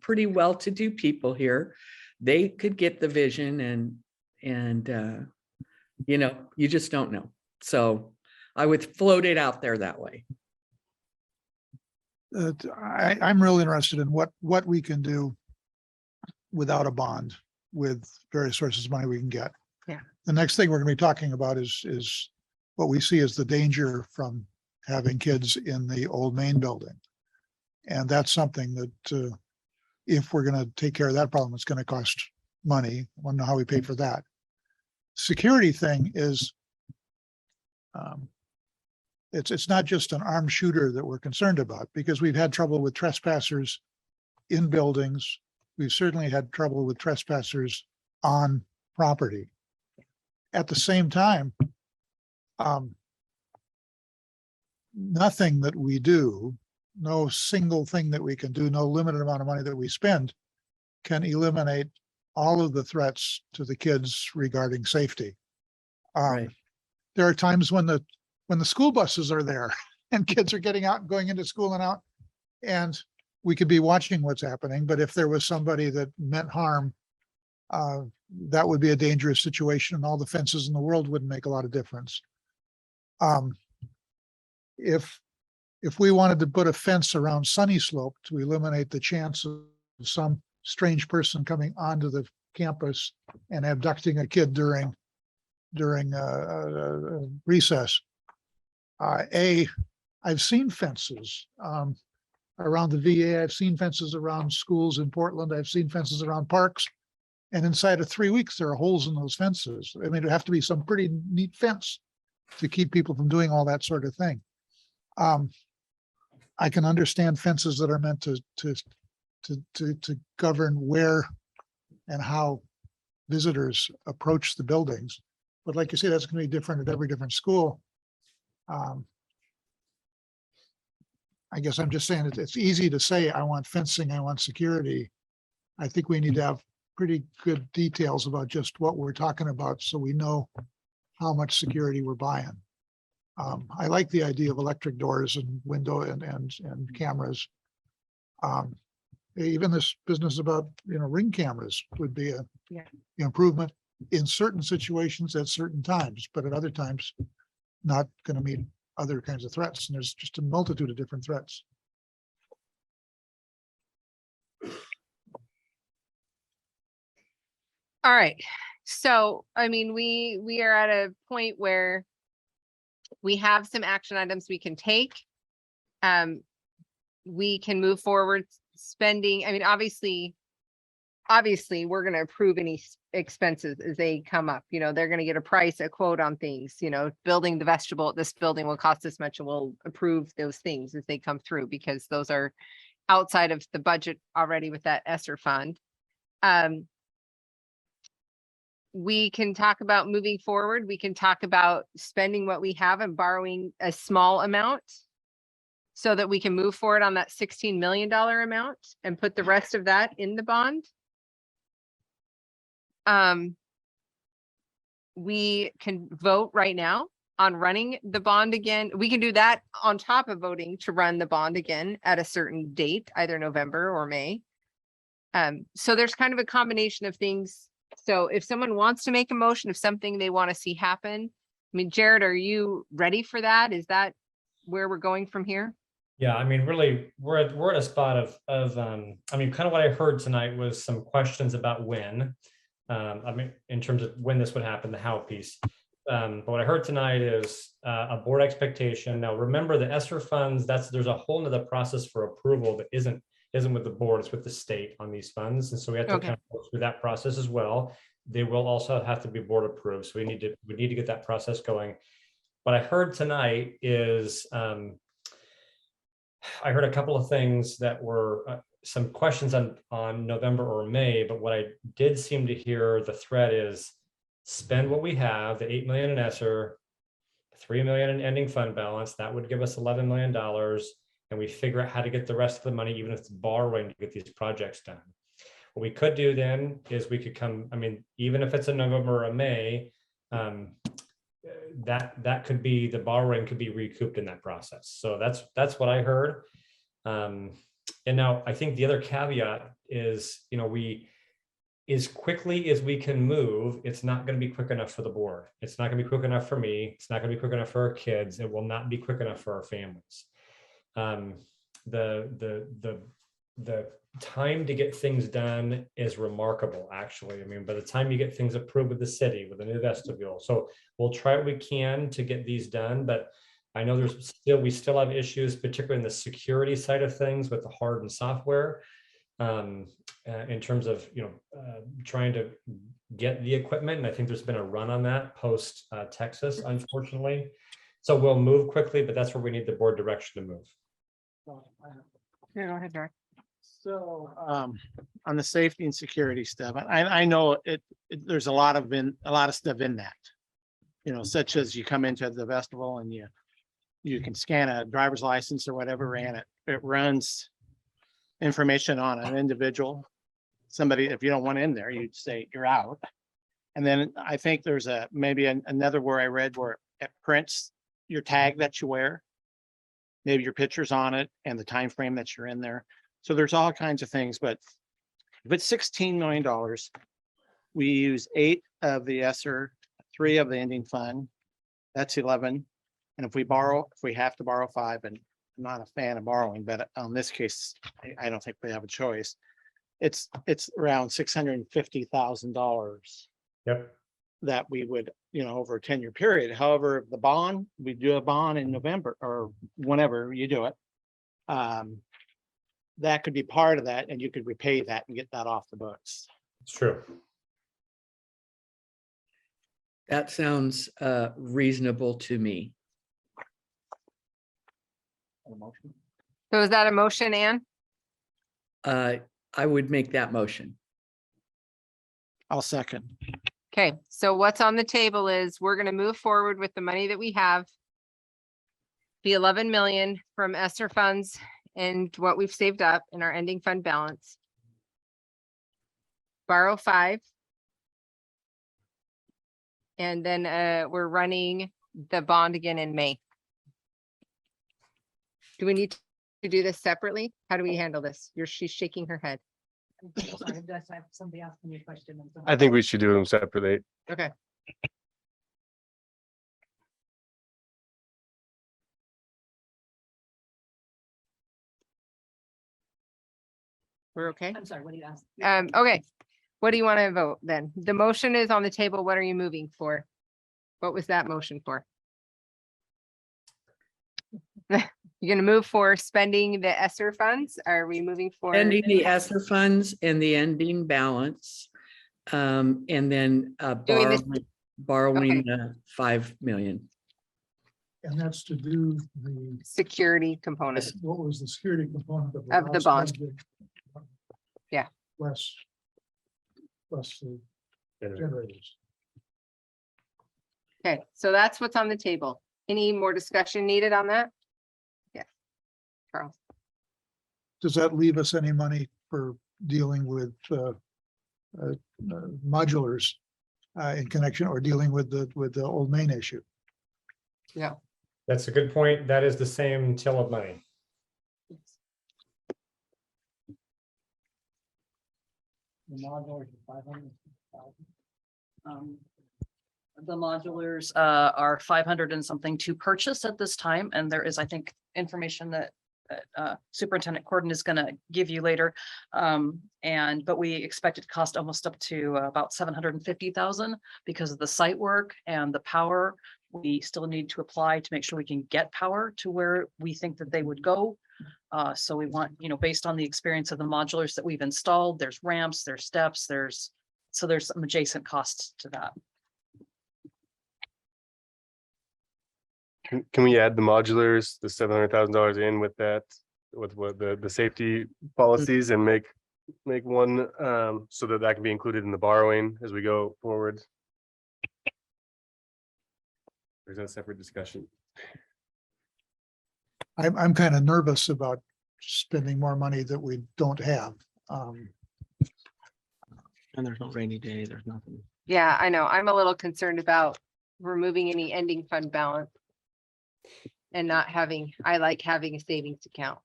pretty well-to-do people here. They could get the vision and you just don't know. So I would float it out there that way. I'm really interested in what we can do without a bond with various sources of money we can get. Yeah. The next thing we're going to be talking about is what we see as the danger from having kids in the old main building. And that's something that if we're going to take care of that problem, it's going to cost money. I want to know how we pay for that. Security thing is, it's not just an armed shooter that we're concerned about, because we've had trouble with trespassers in buildings. We've certainly had trouble with trespassers on property. At the same time, nothing that we do, no single thing that we can do, no limited amount of money that we spend can eliminate all of the threats to the kids regarding safety. Right. There are times when the school buses are there and kids are getting out and going into school and out, and we could be watching what's happening. But if there was somebody that meant harm, that would be a dangerous situation, and all the fences in the world wouldn't make a lot of difference. If we wanted to put a fence around Sunny Slope to eliminate the chance of some strange person coming onto the campus and abducting a kid during recess, I've seen fences around the VA. I've seen fences around schools in Portland. I've seen fences around parks. And inside of 3 weeks, there are holes in those fences. I mean, it'd have to be some pretty neat fence to keep people from doing all that sort of thing. I can understand fences that are meant to govern where and how visitors approach the buildings. But like you say, that's going to be different at every different school. I guess I'm just saying it's easy to say, I want fencing, I want security. I think we need to have pretty good details about just what we're talking about so we know how much security we're buying. I like the idea of electric doors and window and cameras. Even this business about, ring cameras would be a improvement in certain situations at certain times, but at other times, not going to meet other kinds of threats. And there's just a multitude of different threats. All right. So, I mean, we are at a point where we have some action items we can take. We can move forward spending. I mean, obviously, we're going to approve any expenses as they come up. They're going to get a quote on things, building the vestibule at this building will cost this much, and we'll approve those things as they come through, because those are outside of the budget already with that ESSER fund. We can talk about moving forward. We can talk about spending what we have and borrowing a small amount so that we can move forward on that $16 million amount and put the rest of that in the bond. We can vote right now on running the bond again. We can do that on top of voting to run the bond again at a certain date, either November or May. So there's kind of a combination of things. So if someone wants to make a motion of something they want to see happen, I mean, Jared, are you ready for that? Is that where we're going from here? Yeah, I mean, really, we're at a spot of I mean, kind of what I heard tonight was some questions about when. I mean, in terms of when this would happen, the how piece. But what I heard tonight is a board expectation. Now, remember the ESSER funds, there's a whole nother process for approval that isn't with the board, it's with the state on these funds. And so we have to kind of go through that process as well. They will also have to be board approved. So we need to get that process going. What I heard tonight is I heard a couple of things that were some questions on November or May, but what I did seem to hear the thread is spend what we have, the 8 million in ESSER, 3 million in ending fund balance, that would give us $11 million. And we figure out how to get the rest of the money, even if it's borrowing to get these projects done. What we could do then is we could come, I mean, even if it's a November or a May, that could be, the borrowing could be recouped in that process. So that's what I heard. And now I think the other caveat is, you know, as quickly as we can move, it's not going to be quick enough for the board. It's not going to be quick enough for me. It's not going to be quick enough for our kids. It will not be quick enough for our families. The time to get things done is remarkable, actually. I mean, by the time you get things approved with the city, with a new vestibule. So we'll try what we can to get these done, but I know we still have issues, particularly in the security side of things with the hardened software, in terms of, you know, trying to get the equipment. And I think there's been a run on that post Texas, unfortunately. So we'll move quickly, but that's where we need the board direction to move. Yeah, go ahead, Derek. So on the safety and security stuff, I know there's a lot of stuff in that, you know, such as you come into the festival and you can scan a driver's license or whatever, and it runs information on an individual. Somebody, if you don't want in there, you'd say you're out. And then I think there's maybe another where I read where it prints your tag that you wear, maybe your pictures on it and the time frame that you're in there. So there's all kinds of things, but if it's $16 million, we use 8 of the ESSER, 3 of the ending fund, that's 11. And if we have to borrow 5, and I'm not a fan of borrowing, but on this case, I don't think we have a choice. It's around $650,000. Yep. That we would, you know, over a 10-year period. However, the bond, we do a bond in November or whenever you do it. That could be part of that, and you could repay that and get that off the books. It's true. That sounds reasonable to me. So is that a motion, Ann? I would make that motion. I'll second. Okay, so what's on the table is we're going to move forward with the money that we have. The 11 million from ESSER funds and what we've saved up in our ending fund balance. Borrow 5. And then we're running the bond again in May. Do we need to do this separately? How do we handle this? She's shaking her head. Sorry, I have somebody asking me a question. I think we should do them separately. Okay. We're okay? I'm sorry, what do you ask? Okay. What do you want to vote then? The motion is on the table. What are you moving for? What was that motion for? You're going to move for spending the ESSER funds? Are we moving for? Ending the ESSER funds and the ending balance. And then borrowing 5 million. And that's to do the, security component. what was the security component Of the last bond. budget? Yeah. Less the generators. Okay, so that's what's on the table. Any more discussion needed on that? Yes. Charles, Does that leave us any money for dealing with modulars in connection or dealing with the old main issue? no. That's a good point. That is the same till of money. The modulars are 500,000. The modulars are 500 and something to purchase at this time, and there is, I think, information that Superintendent Corden is going to give you later. But we expect it to cost almost up to about 750,000 because of the site work and the power. We still need to apply to make sure we can get power to where we think that they would go. So we want, based on the experience of the modulars that we've installed, there's ramps, there's steps, there's some adjacent costs to that. Can we add the modulars, the $700,000 in with that, with what the safety policies and make one so that can be included in the borrowing as we go forward? There's a separate discussion. I'm kind of nervous about spending more money that we don't have. And there's no rainy day, there's nothing. Yeah, I know. I'm a little concerned about removing any ending fund balance. And not having, I like having a savings account.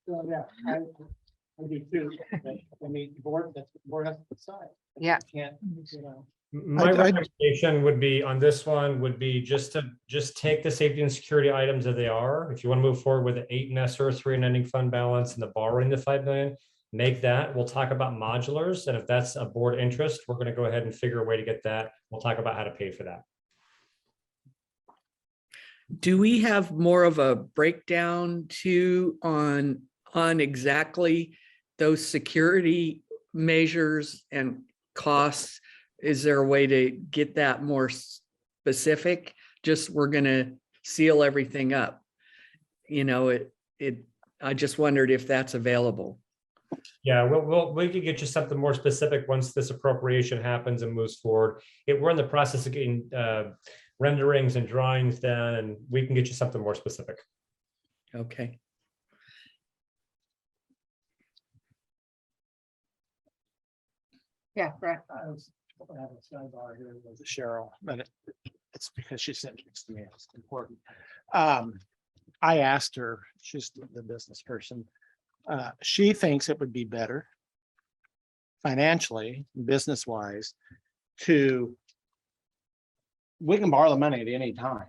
Well, yeah, I do too. But, I mean, board, that's what the board has to decide. Yeah. Can't, My recommendation would be on this one would be just take the safety and security items that they are. If you want to move forward with the 8 NESR, 3 and ending fund balance and the borrowing the 5 million, make that. We'll talk about modulars. And if that's a board interest, we're going to go ahead and figure a way to get that. We'll talk about how to pay for that. Do we have more of a breakdown too on exactly those security measures and costs? Is there a way to get that more specific? Just we're gonna seal everything up. I just wondered if that's available. Yeah, we could get you something more specific once this appropriation happens and moves forward. We're in the process of getting renderings and drawings done, and we can get you something more specific. Okay. Yeah, right. I have a sidebar here with Cheryl, but it's because she said next to me, it's important. I asked her, she's the business person. She thinks it would be better financially, business wise, we can borrow the money at any time.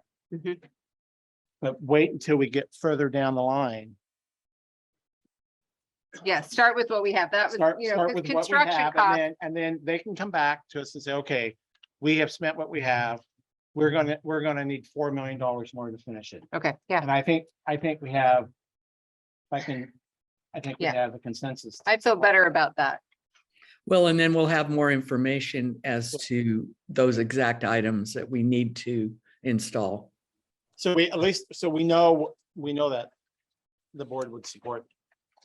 But wait until we get further down the line. Yeah, start with what we have. That was, Start 'cause with what we construction have, costs. and then they can come back to us and say, okay, we have spent what we have. We're gonna need $4 million more to finish it. Okay, yeah, And I think we have, I think we Yeah. have a consensus. I feel better about that. Well, and then we'll have more information as to those exact items that we need to install. So we know that the board would support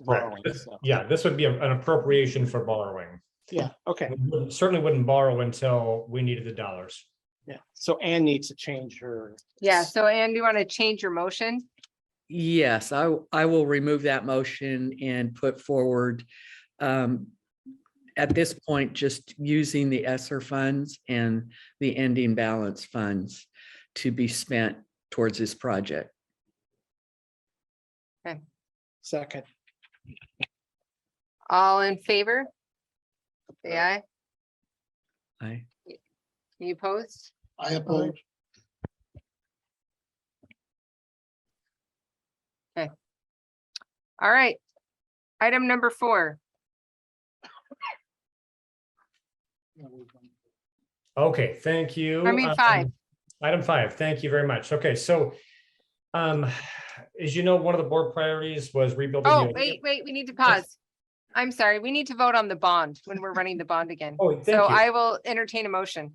borrowing. So, Yeah, this would be an appropriation for borrowing. yeah, okay, Certainly wouldn't borrow until we needed the dollars. yeah. So Ann needs to change her. Yeah, so Ann, do you want to change your motion? Yes, I will remove that motion and put forward at this point, just using the ESSER funds and the ending balance funds to be spent towards this project. Second. All in favor? Say aye. Aye. Any opposed? I oppose. All right. Item number 4. Okay, thank you. I mean, 5. Item 5, thank you very much. Okay, so as you know, one of the board priorities was rebuilding. Oh, wait, we need to pause. I'm sorry, we need to vote on the bond when we're running the bond again. Oh, thank So you. I will entertain a motion.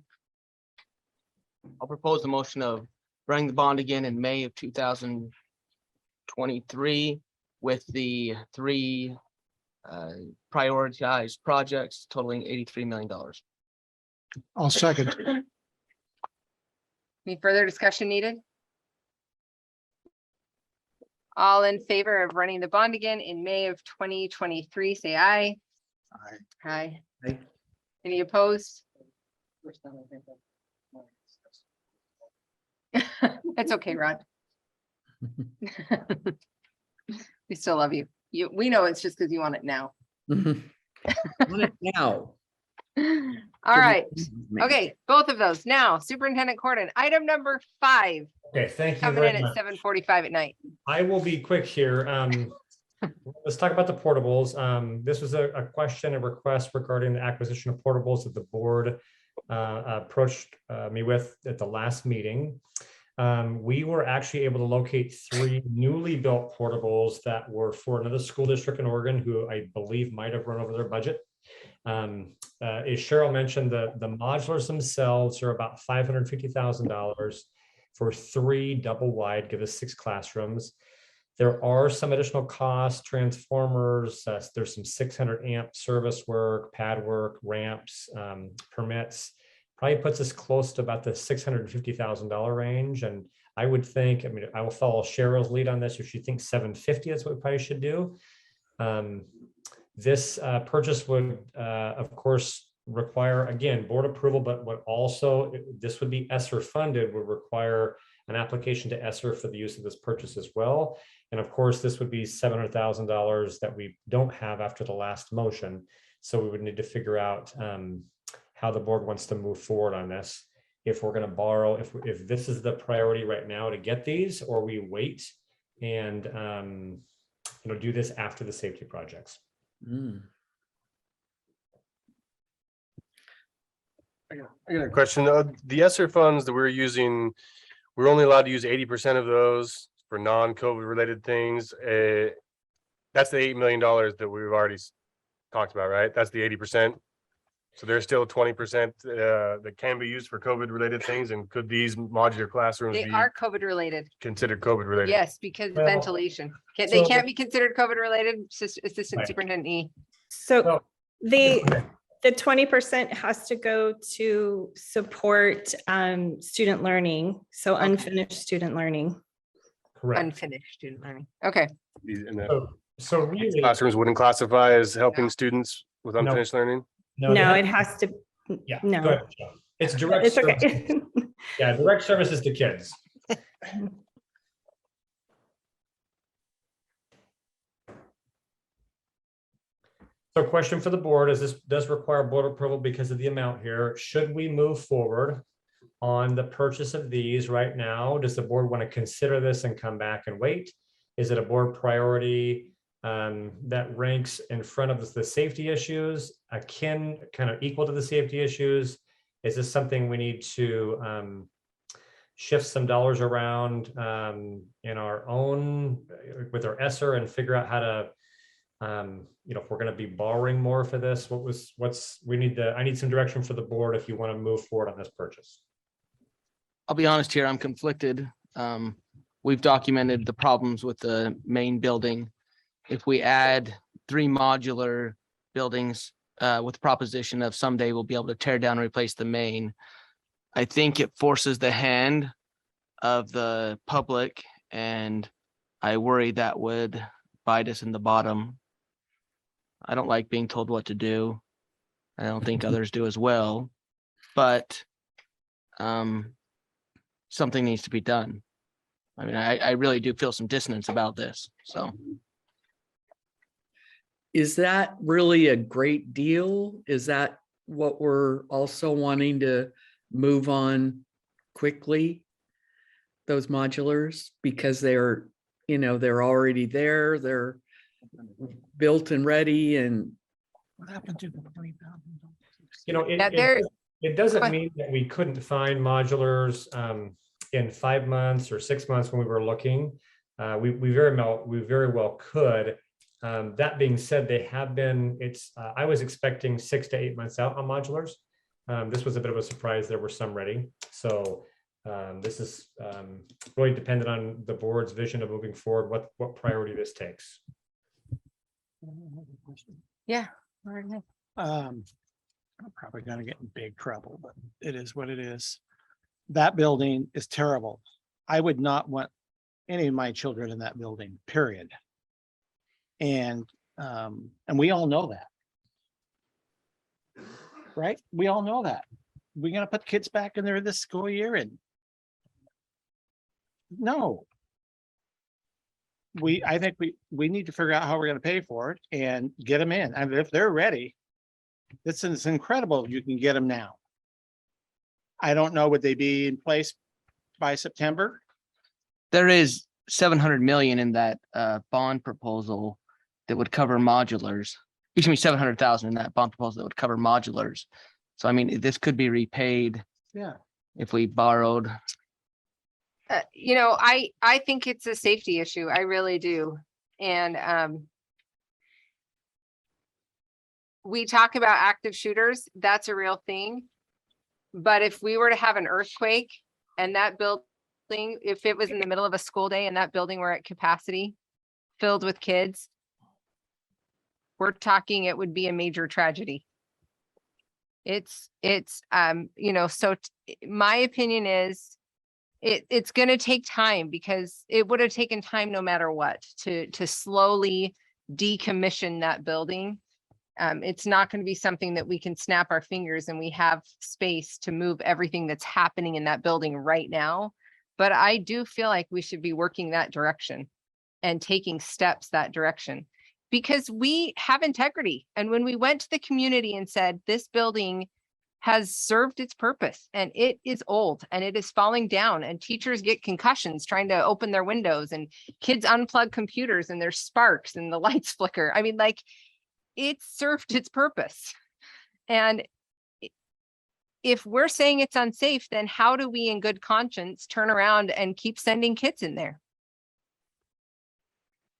I'll propose the motion of running the bond again in May of 2023 with the 3 prioritized projects totaling $83 million. I'll second. Any further discussion needed? All in favor of running the bond again in May of 2023, say aye. Aye. Aye. Aye. Any opposed? First time I think that- It's okay, Rod. We still love you. We know it's just because you want it now. Want it now. All right. Okay, both of those. Now, Superintendent Cordon, item number 5, Okay, thank you coming very in much. at 7:45 at night. I will be quick here. Let's talk about the portables. This was a question, a request regarding the acquisition of portables that the board approached me with at the last meeting. We were actually able to locate 3 newly built portables that were for another school district in Oregon who I believe might have run over their budget. As Cheryl mentioned, the modulars themselves are about $550,000 for 3 double wide, give us 6 classrooms. There are some additional costs, transformers, there's some 600 amp service work, pad work, ramps, permits. Probably puts us close to about the $650,000 range. And I would think, I mean, I will follow Cheryl's lead on this. If she thinks 750, that's what we probably should do. This purchase would, of course, require, again, board approval, but what also, this would be ESSER funded, would require an application to ESSER for the use of this purchase as well. And of course, this would be $700,000 that we don't have after the last motion. So we would need to figure out how the board wants to move forward on this. If we're going to borrow, if this is the priority right now to get these, or we wait and do this after the safety projects. I got a question. The ESSER funds that we're using, we're only allowed to use 80% of those for non-COVID related things. That's the $8 million that we've already talked about, right? That's the 80%. So there's still 20% that can be used for COVID related things. And could these modular classrooms They be are COVID related. considered COVID related? Yes, because of Well, ventilation. They so- can't be considered COVID related, Assistant Right. Superintendent E. So Well, the 20% has to go to support student learning, so unfinished student learning. Correct. Unfinished student learning. Okay. And that So really, classrooms wouldn't classify as helping No. students with No. unfinished learning? No, they it have- has to, yeah. no. Go ahead, Michelle. It's direct. it's okay. services. Yeah, direct services to kids. So question for the board is, this does require board approval because of the amount here. Should we move forward on the purchase of these right now? Does the board want to consider this and come back and wait? Is it a board priority that ranks in front of the safety issues, kind of equal to the safety issues? Is this something we need to shift some dollars around in our own, with our ESSER, and figure out how to, if we're going to be borrowing more for this? I need some direction for the board if you want to move forward on this purchase. I'll be honest here, I'm conflicted. We've documented the problems with the main building. If we add 3 modular buildings with the proposition of someday we'll be able to tear down and replace the main, I think it forces the hand of the public, and I worry that would bite us in the bottom. I don't like being told what to do. I don't think others do as well, but something needs to be done. I mean, I really do feel some dissonance about this, so. Is that really a great deal? Is that what we're also wanting to move on quickly? Those modulars, because they're already there, they're built and ready, and What happened to the 20,000? It doesn't mean that we couldn't find modulars in 5 months or 6 months when we were looking. We very well could. That being said, they have been, I was expecting 6 to 8 months out on modulars. This was a bit of a surprise. There were some ready. So This is really dependent on the board's vision of moving forward, what priority this takes. Yeah. I'm probably gonna get in big trouble, but it is what it is. That building is terrible. I would not want any of my children in that building, period. And we all know that. Right? We all know that. We're gonna put kids back in there this school year and no. I think we need to figure out how we're gonna pay for it and get them in. I mean, if they're ready, it's incredible you can get them now. I don't know, would they be in place by September? There is 700 million in that bond proposal that would cover modulars. Excuse me, 700,000 in that bond proposal that would cover modulars. So I mean, this could be repaid Yeah. if we borrowed. You know, I think it's a safety issue. I really do. And we talk about active shooters. That's a real thing. But if we were to have an earthquake and that building, if it was in the middle of a school day and that building were at capacity filled with kids, we're talking it would be a major tragedy. It's you know, so my opinion is it's going to take time, because it would have taken time no matter what to slowly decommission that building. It's not going to be something that we can snap our fingers and we have space to move everything that's happening in that building right now. But I do feel like we should be working that direction and taking steps that direction, because we have integrity. And when we went to the community and said, this building has served its purpose and it is old and it is falling down and teachers get concussions trying to open their windows and kids unplug computers and there's sparks and the lights flicker. I mean, like, it served its purpose. And if we're saying it's unsafe, then how do we in good conscience turn around and keep sending kids in there?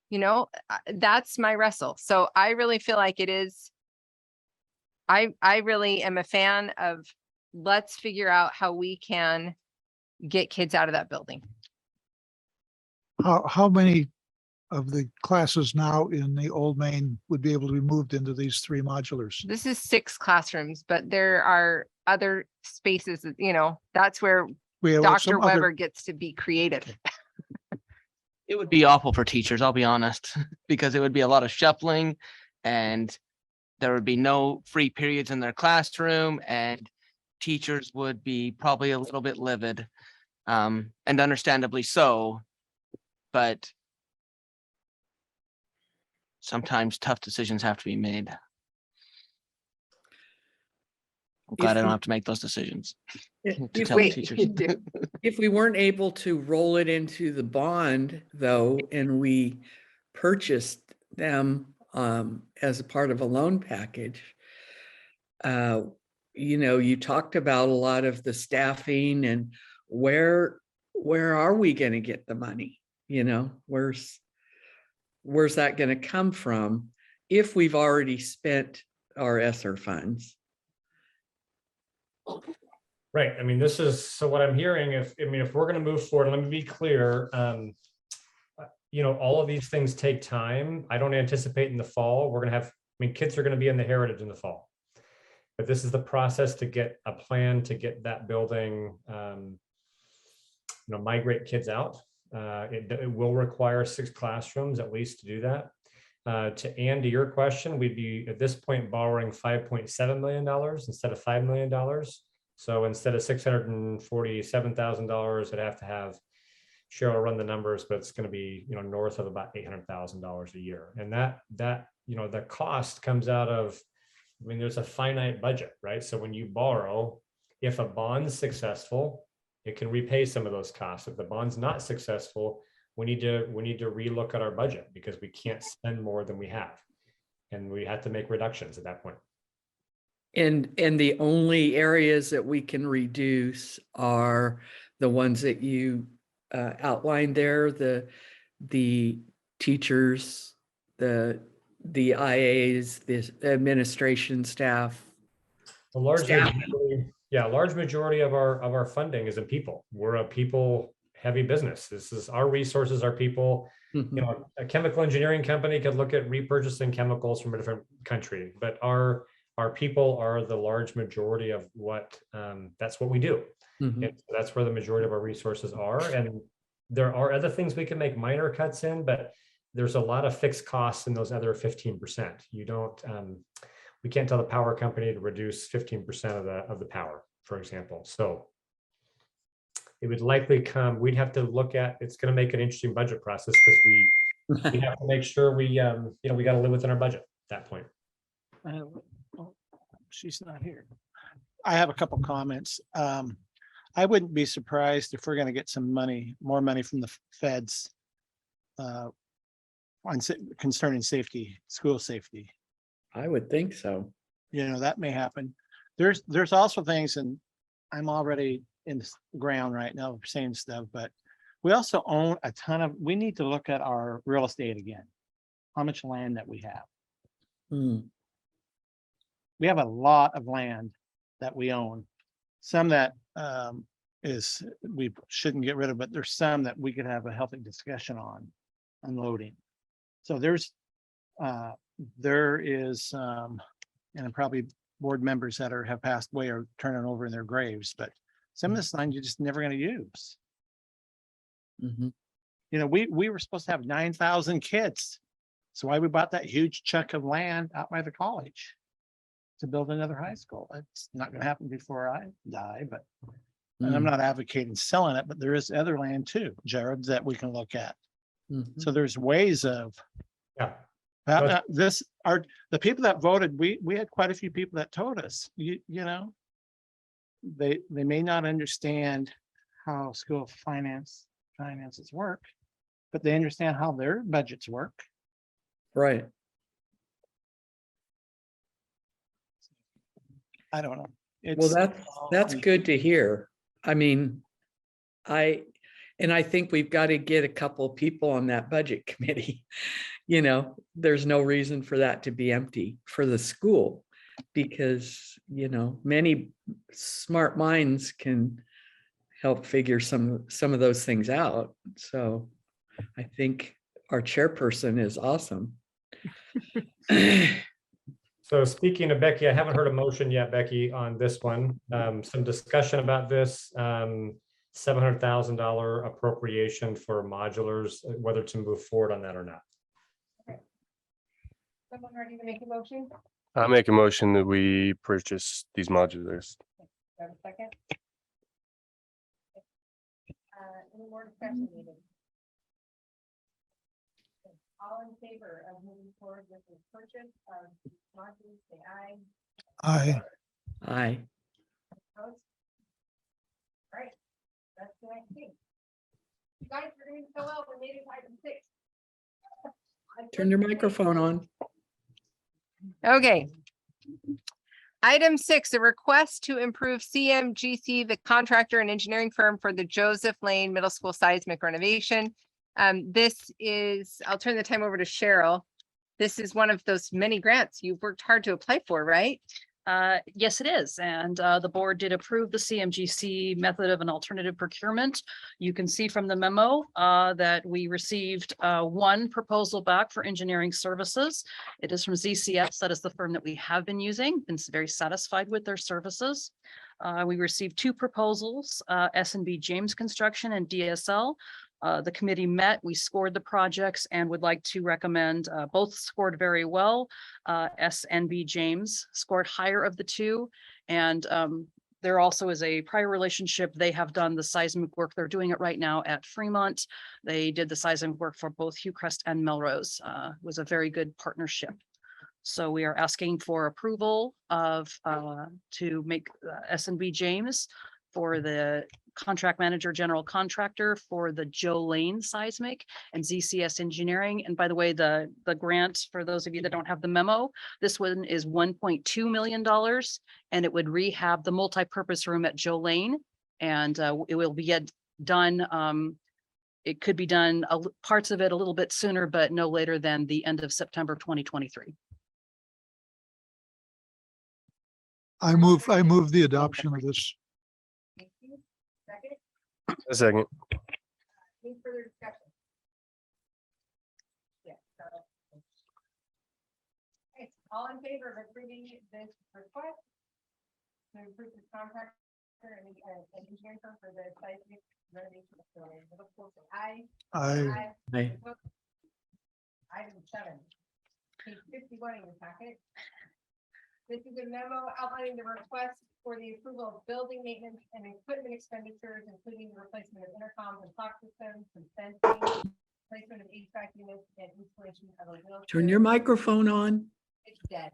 You know, that's my wrestle. So I really feel like it is. I really am a fan of, let's figure out how we can get kids out of that building. How many of the classes now in the old main would be able to be moved into these 3 modulars? This is 6 classrooms, but there are other spaces, you know, that's where Dr. Weber gets to be creative. It would be awful for teachers, I'll be honest, because it would be a lot of shuffling and there would be no free periods in their classroom and teachers would be probably a little bit livid, and understandably so. But sometimes tough decisions have to be made. I'm glad I don't have to make those decisions. To tell the teachers. If we weren't able to roll it into the bond though, and we purchased them as a part of a loan package, you know, you talked about a lot of the staffing and where are we going to get the money? You know, where's that going to come from if we've already spent our ESSER funds? Right. I mean, this is, so what I'm hearing, if we're going to move forward, let me be clear. You know, all of these things take time. I don't anticipate in the fall, we're going to have, I mean, kids are going to be in the Heritage in the fall. But this is the process to get a plan to get that building, you know, migrate kids out. It will require 6 classrooms at least to do that. To your question, we'd be at this point borrowing $5.7 million instead of $5 million. So instead of $647,000, I'd have to have Cheryl run the numbers, but it's going to be, you know, north of about $800,000 a year. And that, you know, the cost comes out of, I mean, there's a finite budget, right? So when you borrow, if a bond's successful, it can repay some of those costs. If the bond's not successful, we need to relook at our budget because we can't spend more than we have. And we have to make reductions at that point. And the only areas that we can reduce are the ones that you outlined there, the teachers, the IAs, the administration staff. Largely, Yeah, a large majority of our funding is in people. We're a people heavy business. This is our resources, our people. You know, a chemical engineering company could look at repurchasing chemicals from a different country, but our people are the large majority of what that's what we do. And so that's where the majority of our resources are. And there are other things we can make minor cuts in, but there's a lot of fixed costs in those other 15%. You don't we can't tell the power company to reduce 15% of the power, for example. So it would likely come, we'd have to look at, it's going to make an interesting budget process because we have to make sure we, you know, we got to live within our budget at that point. She's not here. I have a couple comments. I wouldn't be surprised if we're going to get some money, more money from the feds concerning safety, school safety. I would think so. You know, that may happen. There's also things, and I'm already in the ground right now saying stuff, but we also own a ton of, we need to look at our real estate again. How much land that we have. We have a lot of land that we own. Some that we shouldn't get rid of, but there's some that we could have a healthy discussion on unloading. So there is, and probably board members that have passed away or turning over in their graves, but some of this land you're just never going to use. You know, we were supposed to have 9,000 kids. So why we bought that huge chunk of land out by the college to build another high school. It's not going to happen before I die, but and I'm not advocating selling it, but there is other land too, Jared, that we can look at. So there's ways of the people that voted. We had quite a few people that told us, you know, they may not understand how school finances work, but they understand how their budgets work. Right. I don't know. Well, that's good to hear. I mean, I think we've got to get a couple of people on that budget committee. You know, there's no reason for that to be empty for the school because, you know, many smart minds can help figure some of those things out. So I think our chairperson is awesome. So speaking of Becky, I haven't heard a motion yet, Becky, on this one. Some discussion about this $700,000 appropriation for modulars, whether to move forward on that or not. Someone ready to make a motion? I make a motion that we purchase these modulars. Have a second? Any more discussion needed? All in favor of moving forward with the purchase of modules, say aye. Aye. Opposed? All right, that's the next thing. You guys are doing so well, we made it to item 6. Turn your microphone on. Okay. Item 6, a request to improve CMGC, the contractor and engineering firm for the Joseph Lane Middle School seismic renovation. This is, I'll turn the time over to Cheryl. This is one of those many grants you've worked hard to apply for, right? Yes, it is. And the board did approve the CMGC method of an alternative procurement. You can see from the memo that we received one proposal back for engineering services. It is from ZCS. That is the firm that we have been using. Been very satisfied with their services. We received 2 proposals, S&B James Construction and DSL. The committee met, we scored the projects and would like to recommend, both scored very well. SNB James scored higher of the 2. And there also is a prior relationship. They have done the seismic work. They're doing it right now at Fremont. They did the seismic work for both Hillcrest and Melrose. It was a very good partnership. So we are asking for approval of to make SNB James for the contract manager, general contractor for the Joe Lane seismic and ZCS engineering. And by the way, the grant, for those of you that don't have the memo, this one is $1.2 million and it would rehab the multi-purpose room at Joe Lane. And it will be done. It could be done parts of it a little bit sooner, but no later than the end of September 2023. I move the adoption of this. Thank you. Second, A second. any further discussion? Yeah. Okay, all in favor of approving this request? To approve the contractor and engineering firm for the seismic renovation of the middle school, say aye. I, Aye. Item 7, page 51 in your packet. This is a memo outlining the request for the approval of building maintenance and equipment expenditures, including the replacement of intercoms and clock systems, and fencing, placement of HVAC units, and installation of a wheelchair. Turn your microphone on. It's dead.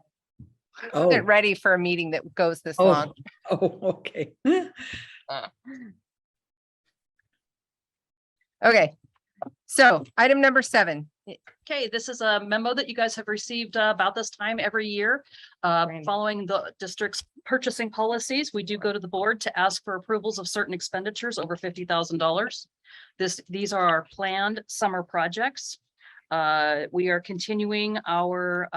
I Oh. wasn't ready for a meeting that goes this Oh, long. oh, okay. Okay, so item number 7. Okay, this is a memo that you guys have received about this time every year. Right. Following the district's purchasing policies, we do go to the board to ask for approvals of certain expenditures over $50,000. These are our planned summer projects. We are continuing our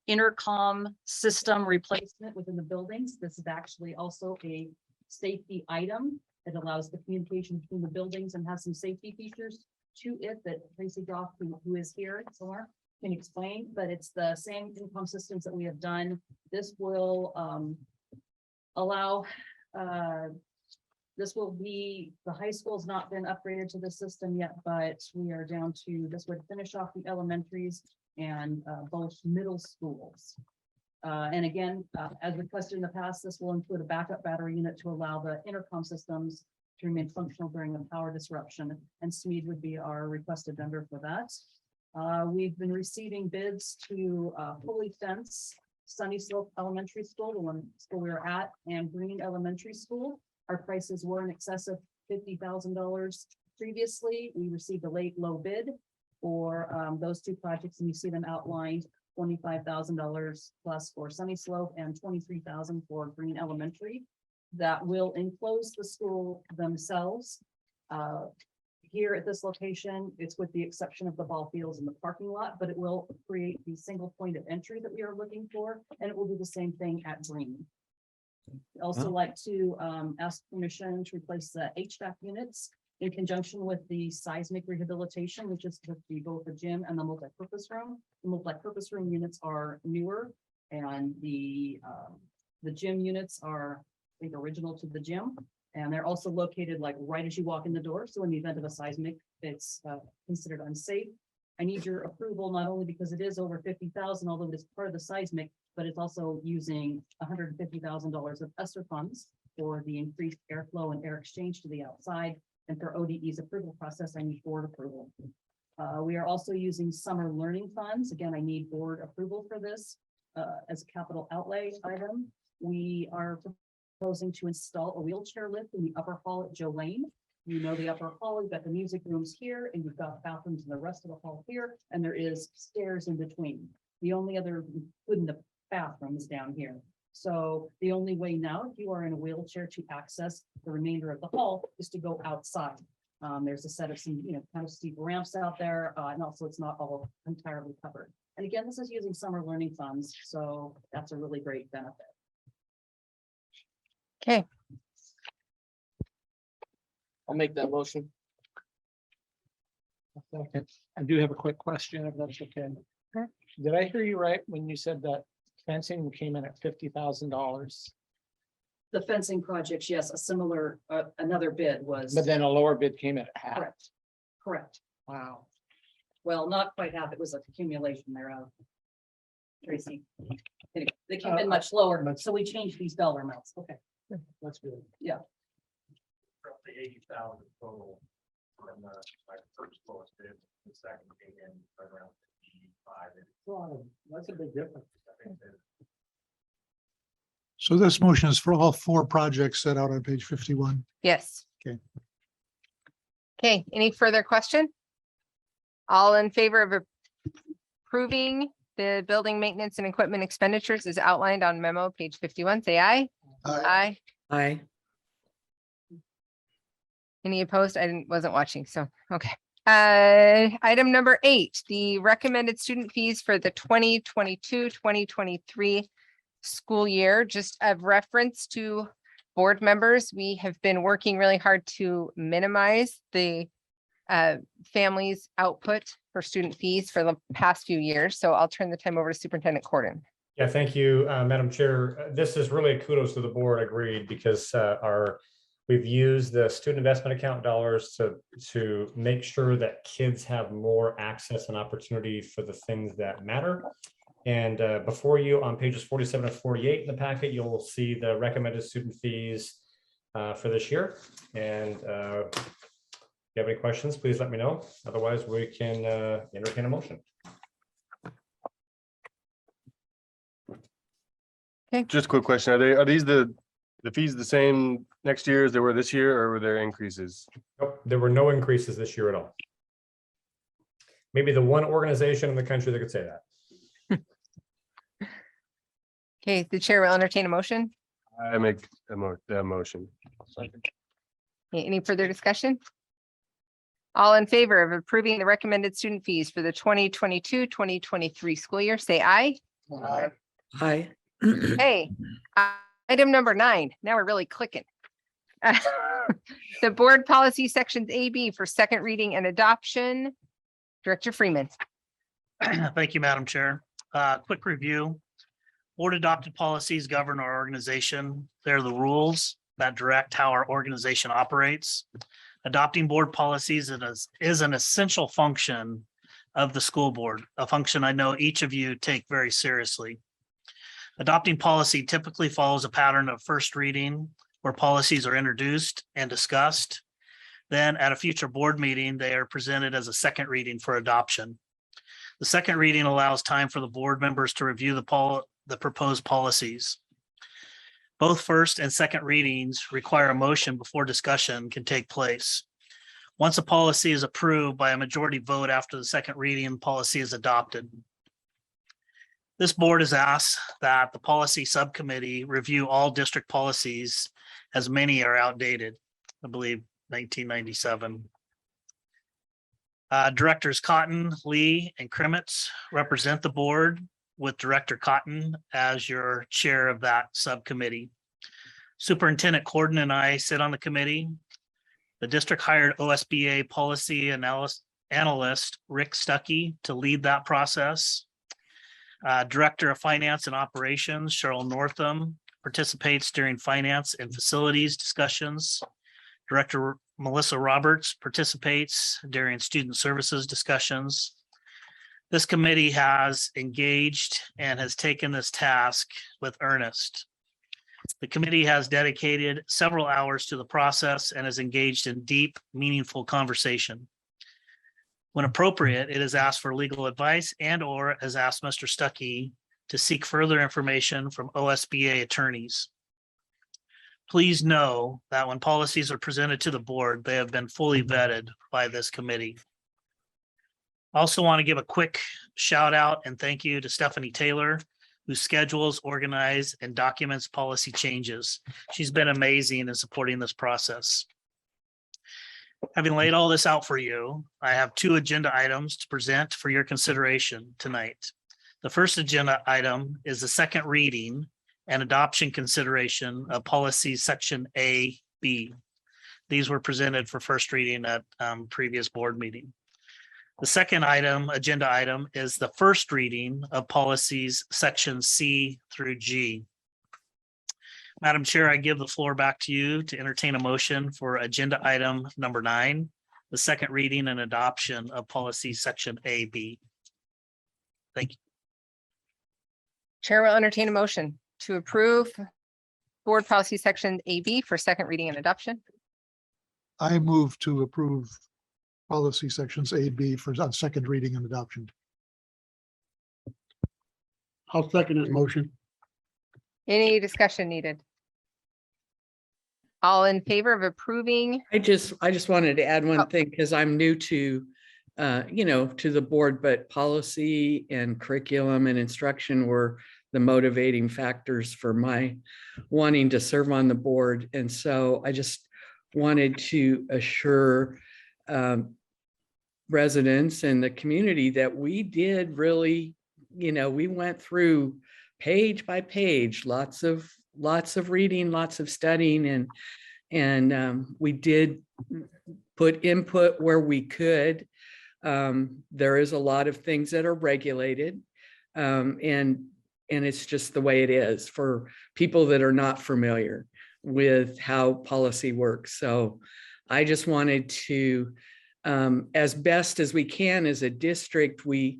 intercom system replacement within the buildings. This is actually also a safety item. It allows the communication between the buildings and has some safety features to it that Tracy Goff, who is here somewhere, can explain, but it's the same intercom systems that we have done. This will allow, this will be, the high school's not been upgraded to the system yet, but we are down to, this would finish off the elementaries and both middle schools. And again, as requested in the past, this will include a backup battery unit to allow the intercom systems to remain functional during a power disruption, and Smead would be our requested vendor for that. We've been receiving bids to fully fence Sunny Slope Elementary School, the one school we were at, and Green Elementary School. Our prices were in excess of $50,000 previously. We received a low bid for those two projects, and you see them outlined. $25,000 plus for Sunny Slope and $23,000 for Green Elementary. That will enclose the school themselves. Here at this location, it's with the exception of the ball fields and the parking lot, but it will create the single point of entry that we are looking for, and it will do the same thing at Green. I'd also like to ask permission to replace the HVAC units in conjunction with the seismic rehabilitation, which is to be both the gym and the multi-purpose room. The multi-purpose room units are newer, and the gym units are, I think, original to the gym. And they're also located like right as you walk in the door. So in the event of a seismic, it's considered unsafe. I need your approval, not only because it is over 50,000, although it is part of the seismic, but it's also using $150,000 of ESSER funds for the increased airflow and air exchange to the outside. And for ODE's approval process, I need board approval. We are also using summer learning funds. Again, I need board approval for this as a capital outlay item. We are proposing to install a wheelchair lift in the upper hall at Joe Lane. You know, the upper hall, you've got the music rooms here, and you've got bathrooms in the rest of the hall here, and there is stairs in between. The only other, including the bathroom, is down here. So the only way now, if you are in a wheelchair to access the remainder of the hall, is to go outside. There's a set of some, kind of steep ramps out there, and also it's not all entirely covered. And again, this is using summer learning funds, so that's a really great benefit. Okay, I'll make that motion. I do have a quick question, if that's okay. Sure. Did I hear you right when you said that fencing came in at $50,000, The fencing projects, yes, a similar, another bid was. but then a lower bid came in at half? Correct, correct. Wow. Well, not quite half, it was a accumulation thereof. Tracy. They came in much lower, so we changed these dollar amounts. Okay. That's good. Yeah. Roughly 80,000 total from the first lowest bid, the second came in around 55. Wow, that's a big difference. so this motion is for all 4 projects set out on page 51. yes. Okay. Okay, any further question? All in favor of approving the building maintenance and equipment expenditures as outlined on memo, page 51, say aye. Aye. Aye. Any opposed? I wasn't watching, so, okay. Item number 8, the recommended student fees for the 2022-2023 school year. Just of reference to board members, we have been working really hard to minimize the families' output for student fees for the past few years. So I'll turn the time over to Superintendent Corden. Yeah, thank you, Madam Chair. This is really kudos to the board, agreed, because we've used the student investment account dollars to make sure that kids have more access and opportunity for the things that matter. And before you on pages 47 and 48 in the packet, you'll see the recommended student fees for this year. And if you have any questions, please let me know. Otherwise, we can entertain a motion. Just a quick question. Are these the fees the same next year as they were this year, or were there increases? Nope, there were no increases this year at all. Maybe the one organization in the country that could say that. Okay, the chair will entertain a motion. I make that motion. Any further discussion? All in favor of approving the recommended student fees for the 2022-2023 school year, say aye. Hi. Hey, item number 9. Now we're really clicking. The board policy sections A, B for second reading and adoption. Director Freeman. Thank you, Madam Chair. Quick review. Board adopted policies govern our organization. They're the rules that direct how our organization operates. Adopting board policies is an essential function of the school board, a function I know each of you take very seriously. Adopting policy typically follows a pattern of first reading where policies are introduced and discussed. Then at a future board meeting, they are presented as a second reading for adoption. The second reading allows time for the board members to review the proposed policies. Both first and second readings require a motion before discussion can take place. Once a policy is approved by a majority vote after the second reading, policy is adopted. This board has asked that the policy subcommittee review all district policies as many are outdated, I believe 1997. Directors Cotton, Lee, and Krimitz represent the board with Director Cotton as your chair of that subcommittee. Superintendent Corden and I sit on the committee. The district hired OSBA policy analyst Rick Stuckey to lead that process. Director of Finance and Operations, Cheryl Northam, participates during finance and facilities discussions. Director Melissa Roberts participates during student services discussions. This committee has engaged and has taken this task with earnest. The committee has dedicated several hours to the process and is engaged in deep, meaningful conversation. When appropriate, it is asked for legal advice and/or has asked Mr. Stuckey to seek further information from OSBA attorneys. Please know that when policies are presented to the board, they have been fully vetted by this committee. I also want to give a quick shout out and thank you to Stephanie Taylor, who schedules, organizes, and documents policy changes. She's been amazing in supporting this process. Having laid all this out for you, I have 2 agenda items to present for your consideration tonight. The first agenda item is the second reading and adoption consideration of policy section A, B. These were presented for first reading at previous board meeting. The second agenda item is the first reading of policies section C through G. Madam Chair, I give the floor back to you to entertain a motion for agenda item number 9, the second reading and adoption of policy section AB. Thank you. Chair will entertain a motion to approve board policy section AB for second reading and adoption. I move to approve policy sections A, B for on second reading and adoption. I'll second that motion. Any discussion needed? All in favor of approving? I just wanted to add Oh. one thing because I'm new to, to the board, but policy and curriculum and instruction were the motivating factors for my wanting to serve on the board. And so I just wanted to assure residents and the community that we did really, we went through page by page, lots of reading, lots of studying, and we did put input where we could. There is a lot of things that are regulated, and it's just the way it is for people that are not familiar with how policy works. So I just wanted to, as best as we can as a district, we're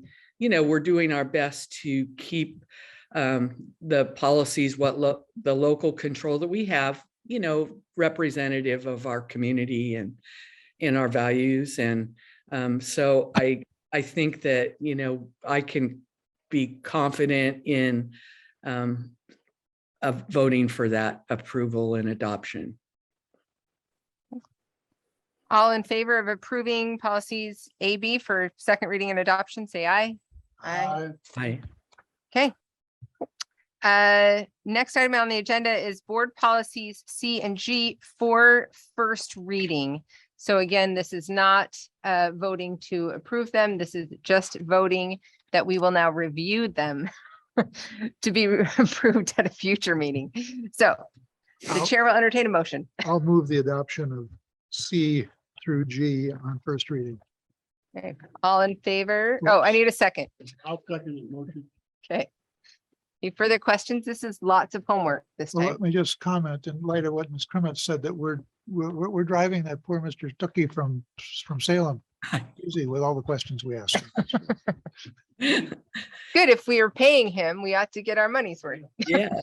doing our best to keep the policies, the local control that we have, representative of our community and in our values. And so I think that, I can be confident in of voting for that approval and adoption. All in favor of approving policies AB for second reading and adoption, say aye. Aye. Aye. Okay. Next item on the agenda is board policies C and G for first reading. So again, this is not voting to approve them. This is just voting that we will now review them to be approved at a future meeting. So the chair will entertain a motion. I'll move the adoption of C through G on first reading. Okay. All in favor? Oh, I need a second. I'll second the motion. Okay. Any further questions? This is lots of homework this Well, time. let me just comment in light of what Ms. Crimmett said, that we're driving that poor Mr. Stuckey from Salem easy with all the questions we asked him. Good. If we are paying him, we ought to get our money's worth. Yeah.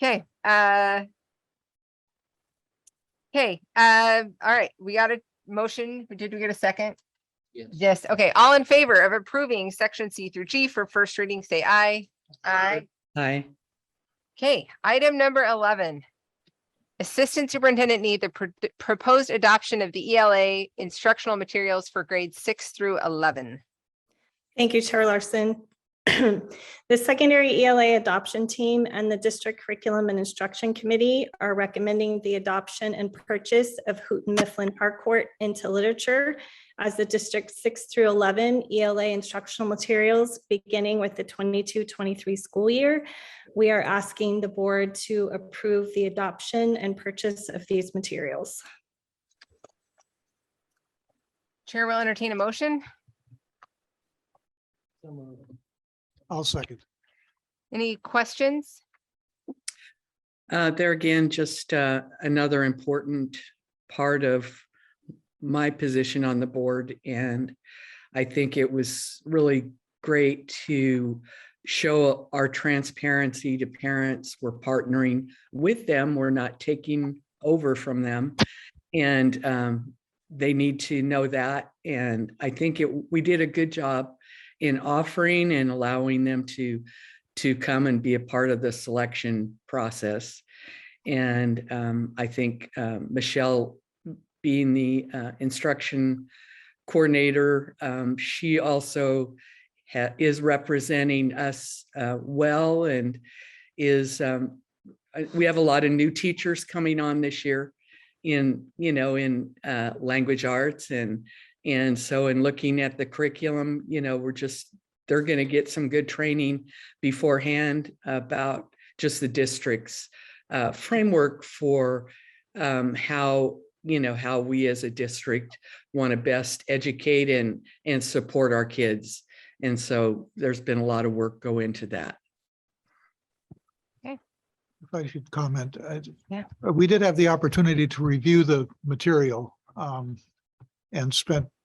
Okay. Okay. All right. We got a motion. Did we get a second? Yes. Okay. All in favor of approving section C through G for first reading, say aye. Aye. Aye. Okay. Item number 11. Assistant Superintendent need the proposed adoption of the ELA instructional materials for grades 6 through 11. Thank you, Chair Larson. The secondary ELA adoption team and the district curriculum and instruction committee are recommending the adoption and purchase of Houghton Mifflin Harcourt into literature as the district 6 through 11 ELA instructional materials beginning with the 22-23 school year. We are asking the board to approve the adoption and purchase of these materials. Chair will entertain a motion. I'll second. Any questions? There again, just another important part of my position on the board. And I think it was really great to show our transparency to parents. We're partnering with them. We're not taking over from them. And they need to know that. And I think we did a good job in offering and allowing them to come and be a part of the selection process. And I think Michelle, being the instruction coordinator, she also is representing us well, and is we have a lot of new teachers coming on this year in language arts, and so in looking at the curriculum, they're going to get some good training beforehand about just the district's framework for how we as a district want to best educate and support our kids. And so there's been a lot of work go into that. Okay. If I should comment, Yeah. We did have the opportunity to review the material and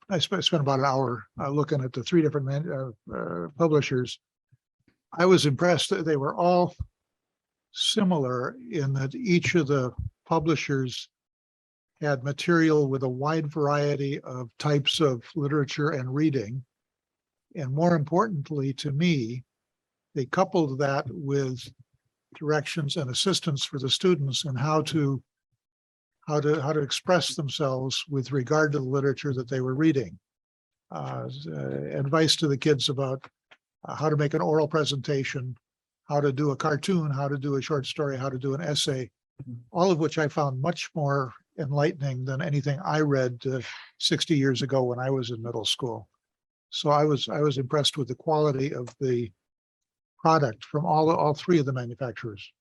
I spent about an hour looking at the three different publishers. I was impressed that they were all similar in that each of the publishers had material with a wide variety of types of literature and reading. And more importantly to me, they coupled that with directions and assistance for the students and how to express themselves with regard to the literature that they were reading. Advice to the kids about how to make an oral presentation, how to do a cartoon, how to do a short story, how to do an essay, all of which I found much more enlightening than anything I read 60 years ago when I was in middle school. So I was impressed with the quality of the product from all three of the manufacturers.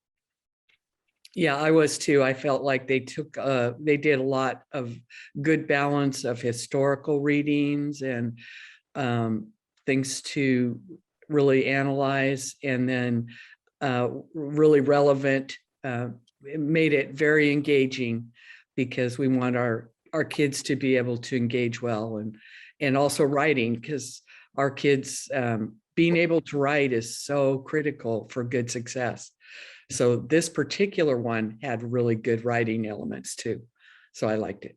Yeah, I was too. I felt like they did a lot of good balance of historical readings and things to really analyze, and then really relevant. It made it very engaging because we want our kids to be able to engage well, and also writing, because our kids being able to write is so critical for good success. So this particular one had really good writing elements too. So I liked it.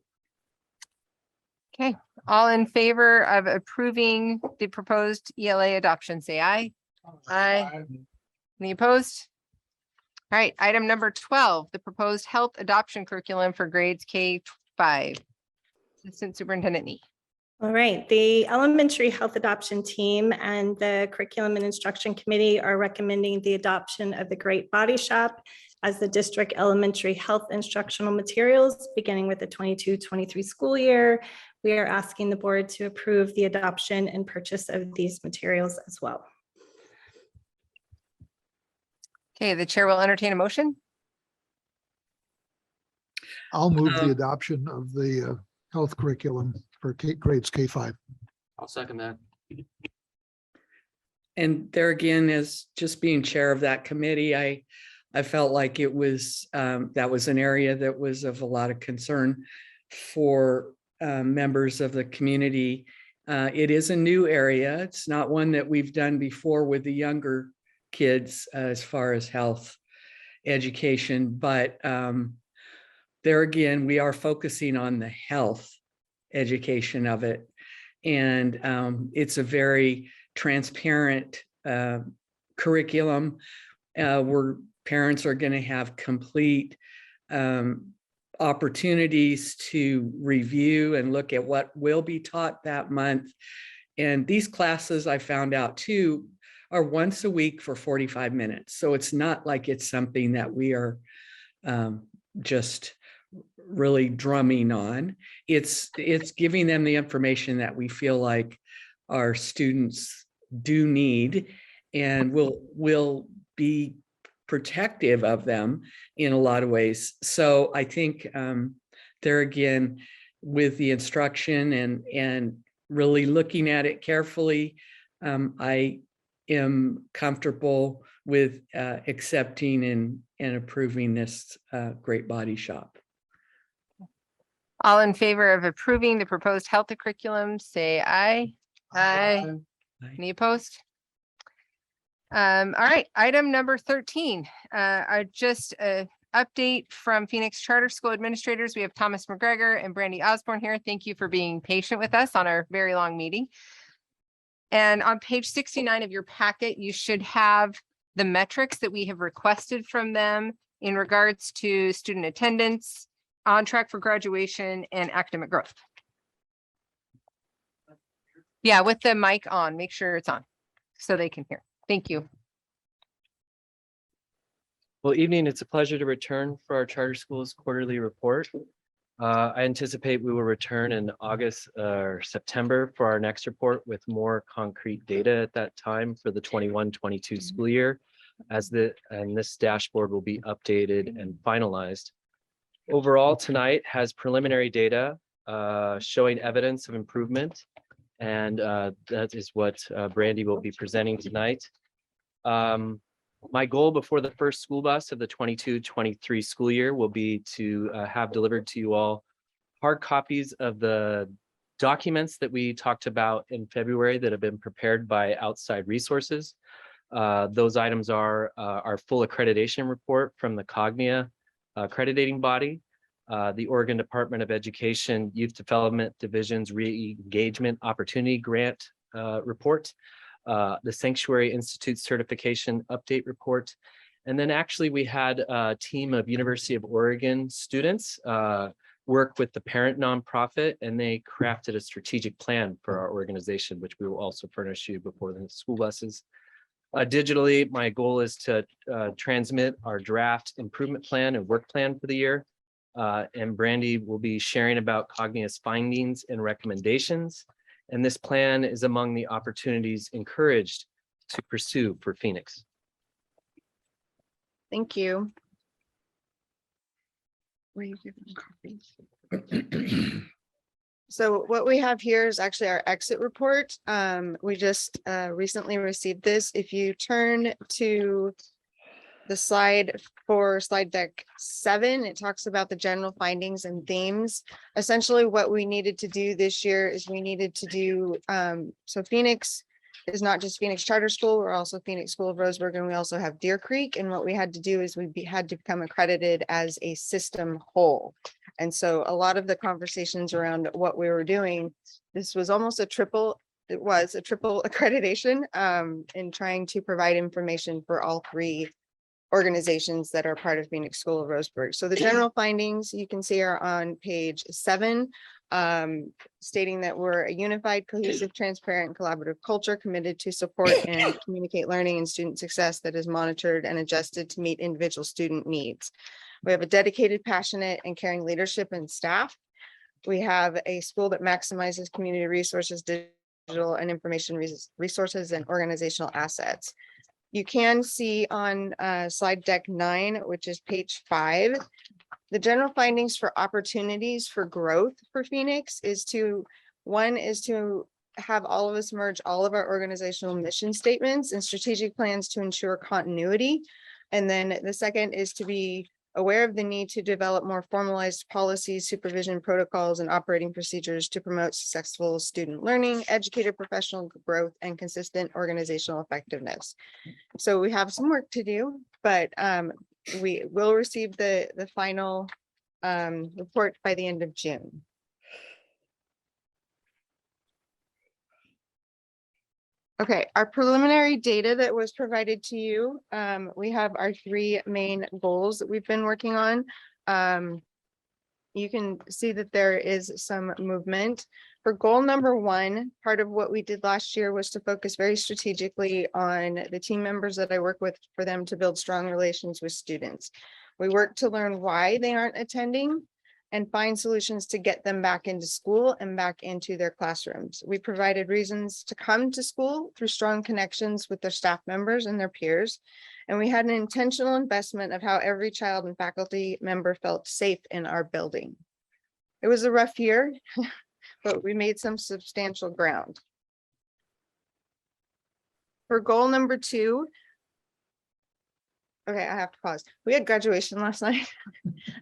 Okay, all in favor of approving the proposed ELA adoption, say aye. Aye. Any opposed? All right, item number 12, the proposed health adoption curriculum for grades K-5. Assistant Superintendent Nee. All right, the elementary health adoption team and the curriculum and instruction committee are recommending the adoption of the Great Body Shop as the district elementary health instructional materials beginning with the 22-23 school year. We are asking the board to approve the adoption and purchase of these materials as well. Okay, the chair will entertain a motion. I'll move the adoption of the health curriculum for grades K-5. I'll second that. And there again, as just being chair of that committee, I felt like it was that was an area that was of a lot of concern for members of the community. It is a new area. It's not one that we've done before with the younger kids as far as health education, but there again, we are focusing on the health education of it. And it's a very transparent curriculum where parents are going to have complete opportunities to review and look at what will be taught that month. And these classes, I found out too, are once a week for 45 minutes. So it's not like it's something that we are just really drumming on. It's giving them the information that we feel like our students do need, and will be protective of them in a lot of ways. So I think there again, with the instruction and really looking at it carefully, I am comfortable with accepting and approving this Great Body Shop. All in favor of approving the proposed health curriculum, say aye. Aye. Any opposed? All right, item number 13, are just a update from Phoenix Charter School administrators. We have Thomas McGregor and Brandy Osborne here. Thank you for being patient with us on our very long meeting. And on page 69 of your packet, you should have the metrics that we have requested from them in regards to student attendance, on track for graduation, and academic growth. Yeah, with the mic on, make sure it's on so they can hear. Thank you. Well, evening, it's a pleasure to return for our charter schools quarterly report. I anticipate we will return in August or September for our next report with more concrete data at that time for the 21-22 school year, and this dashboard will be updated and finalized. Overall, tonight has preliminary data showing evidence of improvement, and that is what Brandy will be presenting tonight. My goal before the first school bus of the 22-23 school year will be to have delivered to you all hard copies of the documents that we talked about in February that have been prepared by outside resources. Those items are our full accreditation report from the Cognia accrediting body, the Oregon Department of Education Youth Development Division's Re-Engagement Opportunity Grant report, the Sanctuary Institute Certification Update Report. And then actually we had a team of University of Oregon students work with the parent nonprofit, and they crafted a strategic plan for our organization, which we will also furnish you before the school buses. Digitally, my goal is to transmit our draft improvement plan and work plan for the year. And Brandy will be sharing about Cognia's findings and recommendations. And this plan is among the opportunities encouraged to pursue for Phoenix. Thank you. Were you giving copies? So what we have here is actually our exit report. We just recently received this. If you turn to the slide for slide deck 7, it talks about the general findings and themes. Essentially, what we needed to do this year is we needed to do, so Phoenix is not just Phoenix Charter School, we're also Phoenix School of Roseburg, and we also have Deer Creek. And what we had to do is had to become accredited as a system whole. And so a lot of the conversations around what we were doing, this was almost a triple, it was a triple accreditation in trying to provide information for all 3 organizations that are part of Phoenix School of Roseburg. So the general findings you can see are on page 7, stating that we're a unified, cohesive, transparent, and collaborative culture committed to support and communicate learning and student success that is monitored and adjusted to meet individual student needs. We have a dedicated, passionate, and caring leadership and staff. We have a school that maximizes community resources, digital and information resources, and organizational assets. You can see on slide deck 9, which is page 5, the general findings for opportunities for growth for Phoenix is to, one is to have all of us merge all of our organizational mission statements and strategic plans to ensure continuity. And then the second is to be aware of the need to develop more formalized policies, supervision protocols, and operating procedures to promote successful student learning, educator professional growth, and consistent organizational effectiveness. So we have some work to do, but we will receive the final report by the end of June. Okay, our preliminary data that was provided to you, we have our 3 main goals that we've been working on. You can see that there is some movement. For goal number 1, part of what we did last year was to focus very strategically on the team members that I work with for them to build strong relations with students. We work to learn why they aren't attending and find solutions to get them back into school and back into their classrooms. We provided reasons to come to school through strong connections with their staff members and their peers. And we had an intentional investment of how every child and faculty member felt safe in our building. It was a rough year, but we made some substantial ground. For goal number 2, okay, I have to pause. We had graduation last night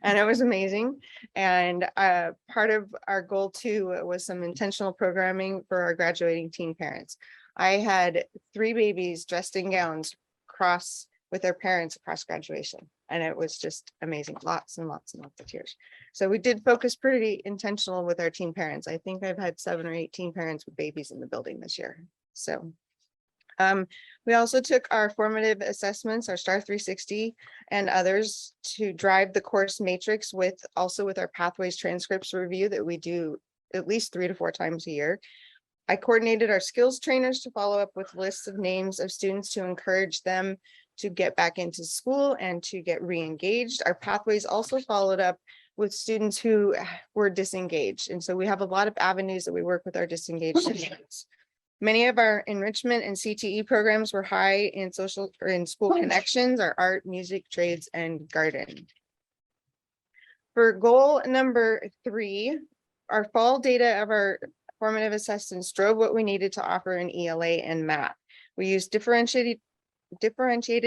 and it was amazing. And part of our goal 2 was some intentional programming for our graduating teen parents. I had 3 babies dressed in gowns cross with their parents across graduation. And it was just amazing. Lots and lots and lots of tears. So we did focus pretty intentional with our teen parents. I think I've had 7 or 8 teen parents with babies in the building this year. So we also took our formative assessments, our STAR 360 and others to drive the course matrix with our pathways transcripts review that we do at least 3 to 4 times a year. I coordinated our skills trainers to follow up with lists of names of students to encourage them to get back into school and to get re-engaged. Our pathways also followed up with students who were disengaged. And so we have a lot of avenues that we work with our disengaged students. Many of our enrichment and CTE programs were high in social or in school connections, our art, music, trades, and garden. For goal number 3, our fall data of our formative assessments drove what we needed to offer in ELA and math. We used differentiated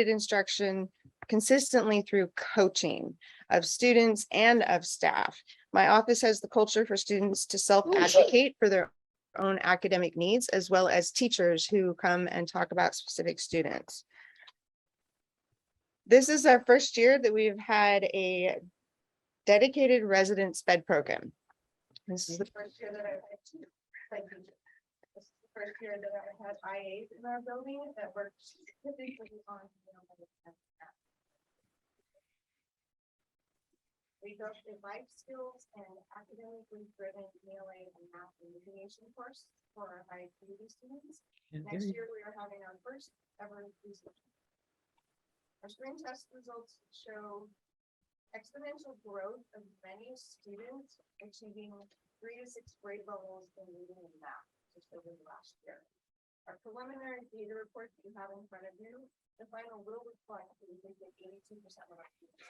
instruction consistently through coaching of students and of staff. My office has the culture for students to self-advocate for their own academic needs, as well as teachers who come and talk about specific students. This is our first year that we've had a dedicated resident SPED program. This is the first year that I've had 2. This is the first year that I've had IAs in our building that work specifically on. We built a life skills and academically driven ELA and math remediation course for our high acuity students. Next year, we are having our first ever research. Our spring test results show exponential growth of many students achieving 3 to 6 grade levels in reading and math just over the last year. Our preliminary data report that you have in front of you, the final will reflect that we think that 82% of our students.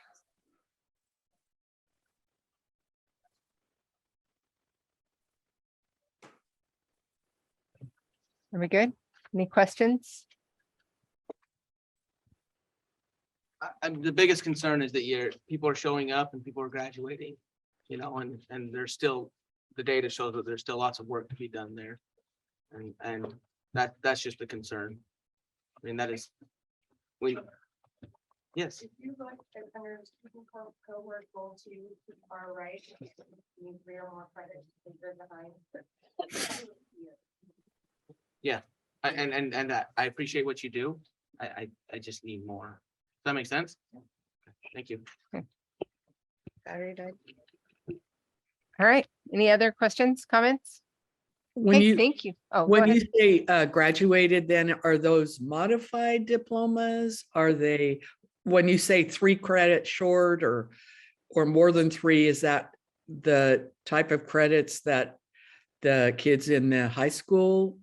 Are we good? Any questions? The biggest concern is that people are showing up and people are graduating, you know, and there's still, the data shows that there's still lots of work to be done there. And that's just a concern. I mean, that is, yes. If you look at under student cohort goal 2 to the far right, you 3 or more credits, they're behind. Yeah, and I appreciate what you do. I just need more. Does that make sense? Thank you. Battery died. All right. Any other questions, comments? When Okay, you, thank you. Oh, go when ahead. you say graduated, then are those modified diplomas? Are they, when you say 3 credits short or more than 3, is that the type of credits that the kids in the high school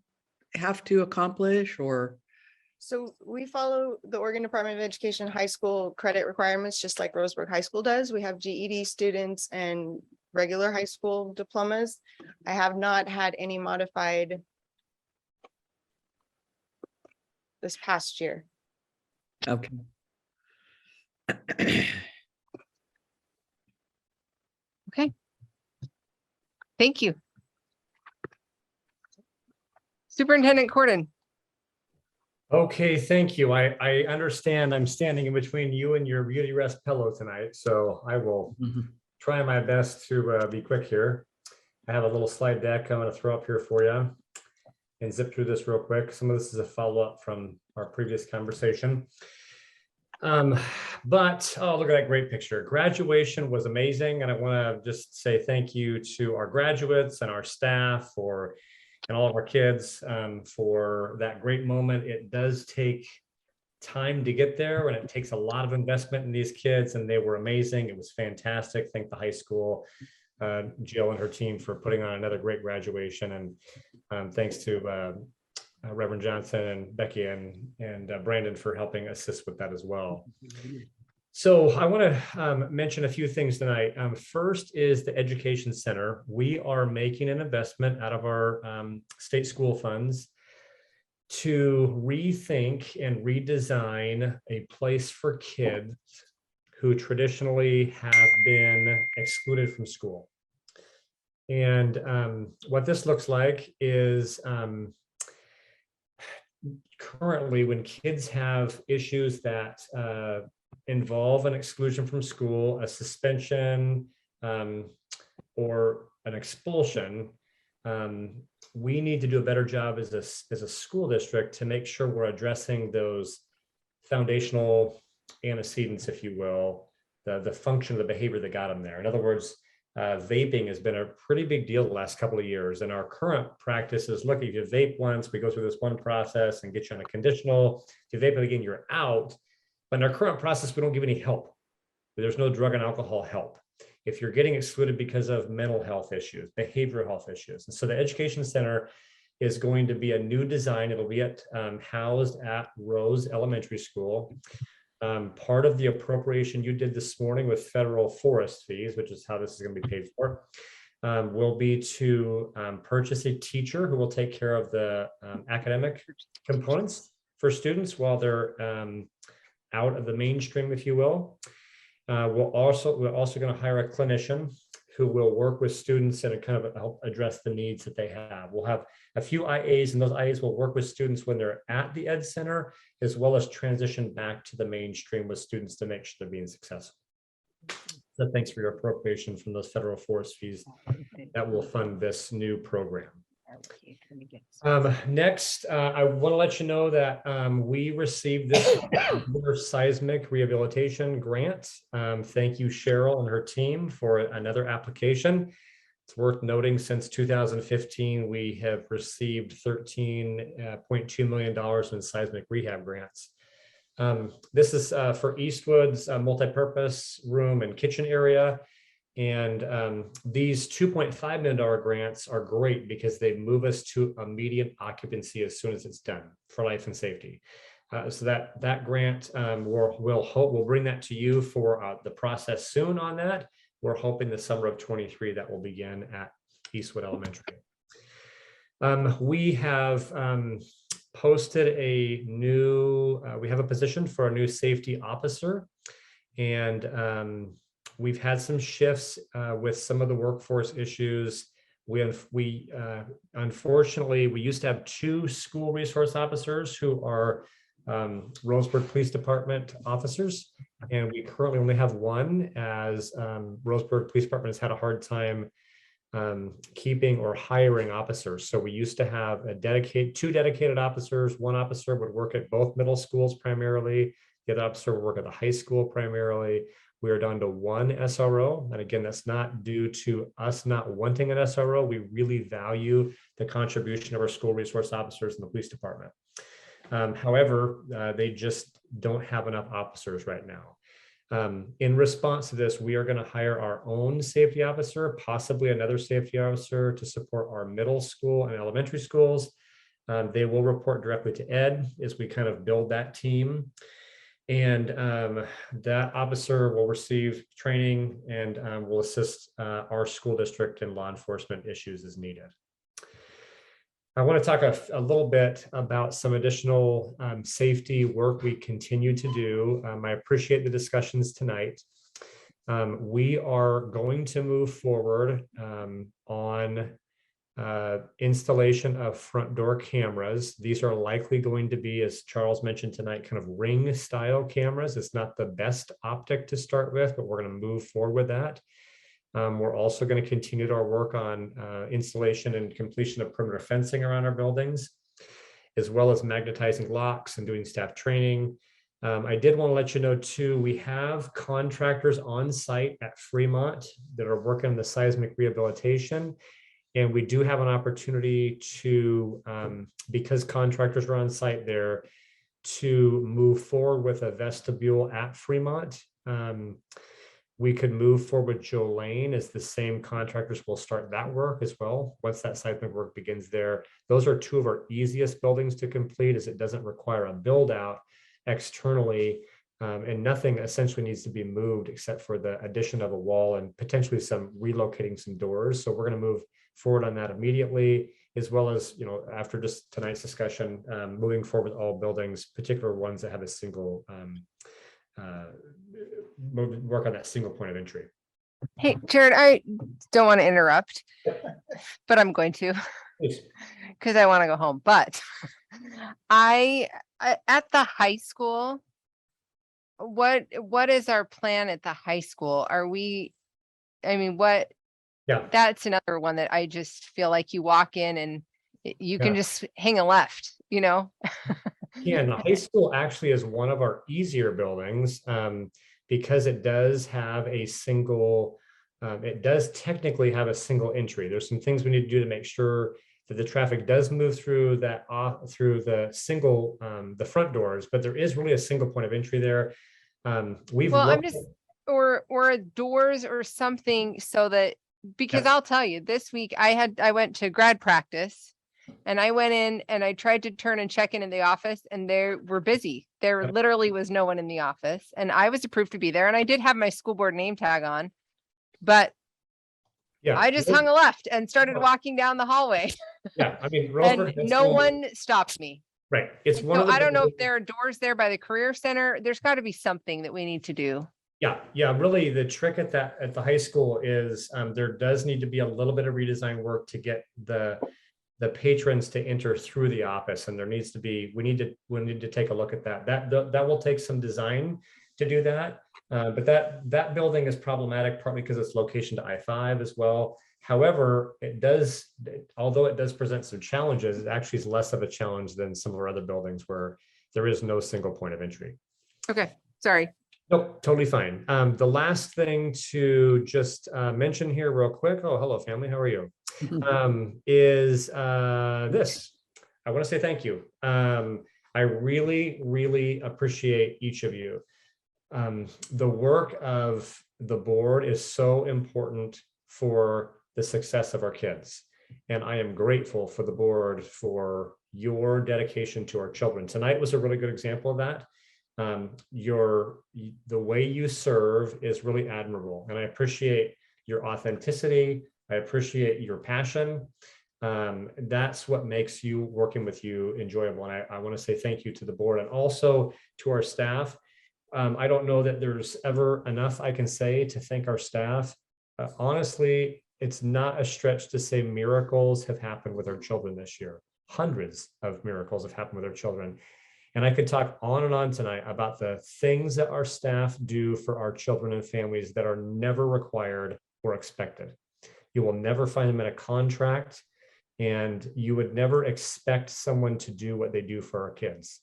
have to accomplish, or? So we follow the Oregon Department of Education high school credit requirements, just like Roseburg High School does. We have GED students and regular high school diplomas. I have not had any modified this past year. Okay. Okay. Thank you. Superintendent Corden. Okay, thank you. I understand I'm standing in between you and your beauty rest pillow tonight, so I will try my best to be quick here. I have a little slide deck I'm going to throw up here for you and zip through this real quick. Some of this is a follow-up from our previous conversation. But oh, look at that great picture. Graduation was amazing, and I want to just say thank you to our graduates and our staff and all of our kids for that great moment. It does take time to get there, and it takes a lot of investment in these kids, and they were amazing. It was fantastic. Thank the high school, Jill and her team for putting on another great graduation, and thanks to Reverend Johnson and Becky and Brandon for helping assist with that as well. So I want to mention a few things tonight. First is the Education Center. We are making an investment out of our state school funds to rethink and redesign a place for kids who traditionally have been excluded from school. And what this looks like is currently when kids have issues that involve an exclusion from school, a suspension, or an expulsion, we need to do a better job as a school district to make sure we're addressing those foundational antecedents, if you will, the function of the behavior that got them there. In other words, vaping has been a pretty big deal the last couple of years. And our current practice is, look, if you vape once, we go through this one process and get you on a conditional. If you vape it again, you're out. But in our current process, we don't give any help. There's no drug and alcohol help. If you're getting excluded because of mental health issues, behavioral health issues. And so the Education Center is going to be a new design. It'll be housed at Rose Elementary School. Part of the appropriation you did this morning with federal forest fees, which is how this is going to be paid for, will be to purchase a teacher who will take care of the academic components for students while they're out of the mainstream, if you will. We're also going to hire a clinician who will work with students and kind of help address the needs that they have. We'll have a few IAs, and those IAs will work with students when they're at the Ed Center, as well as transition back to the mainstream with students to make sure they're being successful. So thanks for your appropriation from those federal forest fees that will fund this new program. Next, I want to let you know that we received this Seismic Rehabilitation grant. Thank you, Cheryl and her team, for another application. It's worth noting since 2015, we have received $13.2 million in seismic rehab grants. This is for Eastwood's multipurpose room and kitchen area. And these $2.5 million grants are great because they move us to immediate occupancy as soon as it's done for life and safety. So that grant, we'll bring that to you for the process soon on that. We're hoping the summer of 23 that will begin at Eastwood Elementary. We have posted a new, we have a position for a new safety officer. And we've had some shifts with some of the workforce issues. Unfortunately, we used to have 2 school resource officers who are Roseburg Police Department officers, and we currently only have 1, as Roseburg Police Department has had a hard time keeping or hiring officers. So we used to have 2 dedicated officers. 1 officer would work at both middle schools primarily. The other officer would work at the high school primarily. We are down to 1 SRO. And again, that's not due to us not wanting an SRO. We really value the contribution of our school resource officers in the police department. However, they just don't have enough officers right now. In response to this, we are going to hire our own safety officer, possibly another safety officer to support our middle school and elementary schools. They will report directly to Ed as we kind of build that team. And that officer will receive training and will assist our school district in law enforcement issues as needed. I want to talk a little bit about some additional safety work we continue to do. I appreciate the discussions tonight. We are going to move forward on installation of front door cameras. These are likely going to be, as Charles mentioned tonight, kind of ring style cameras. It's not the best optic to start with, but we're going to move forward with that. We're also going to continue our work on installation and completion of perimeter fencing around our buildings, as well as magnetizing locks and doing staff training. I did want to let you know too, we have contractors on site at Fremont that are working on the seismic rehabilitation. And we do have an opportunity to, because contractors are on site there, to move forward with a vestibule at Fremont. We could move forward with Joe Lane, as the same contractors will start that work as well. Once that seismic work begins there, those are 2 of our easiest buildings to complete, as it doesn't require a build out externally, and nothing essentially needs to be moved except for the addition of a wall and potentially some relocating some doors. So we're going to move forward on that immediately, as well as, after just tonight's discussion, moving forward with all buildings, particular ones that have a single work on that single point of entry. Hey, Jared, I don't want to interrupt, but I'm going to, because I want to go home. But I at the high school, what is our plan at the high school? Yeah, that's another one that I just feel like you walk in and you can just hang a left, Yeah, and the high school actually is one of our easier buildings because it does have a single, it does technically have a single entry. There's some things we need to do to make sure that the traffic does move through through the single, the front doors, but there is really a single point of entry there. Or doors or something, so that, because I'll tell you, this week I went to grad practice and I went in and I tried to turn and check in the office, and they were busy. There literally was no one in the office, and I was approved to be there, and I did have my school board name tag on, but I just hung a left and started walking down the hallway. Yeah, I mean, and no one stopped me. Right. It's one of the, I don't know if there are doors there by the career center. There's got to be something that we need to do. Yeah. Really, the trick at the high school is there does need to be a little bit of redesign work to get the patrons to enter through the office, and there needs to be. We need to take a look at that. That will take some design to do that. But that building is problematic partly because it's location to I-5 as well. However, although it does present some challenges, it actually is less of a challenge than some of our other buildings where there is no single point of entry. Okay, sorry. Nope, totally fine. The last thing to just mention here real quick, oh, hello family, how are you? Is this. I want to say thank you. I really, really appreciate each of you. The work of the board is so important for the success of our kids. And I am grateful for the board for your dedication to our children. Tonight was a really good example of that. The way you serve is really admirable. And I appreciate your authenticity. I appreciate your passion. That's what makes you working with you enjoyable. And I want to say thank you to the board and also to our staff. I don't know that there's ever enough I can say to thank our staff. Honestly, it's not a stretch to say miracles have happened with our children this year. Hundreds of miracles have happened with our children. And I could talk on and on tonight about the things that our staff do for our children and families that are never required or expected. You will never find them in a contract, and you would never expect someone to do what they do for our kids.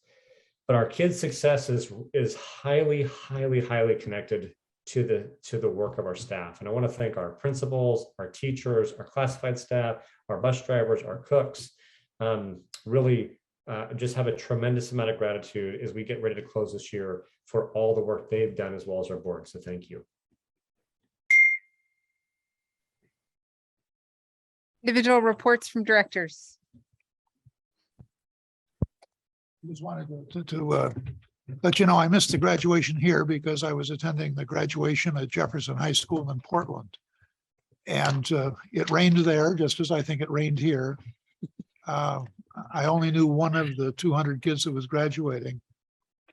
But our kids' success is highly, highly, highly connected to the work of our staff. And I want to thank our principals, our teachers, our classified staff, our bus drivers, our cooks. Really just have a tremendous amount of gratitude as we get ready to close this year for all the work they've done, as well as our board. So thank you. Individual reports from directors. Just wanted to let you know, I missed the graduation here because I was attending the graduation at Jefferson High School in Portland. And it rained there, just as I think it rained here. I only knew one of the 200 kids that was graduating.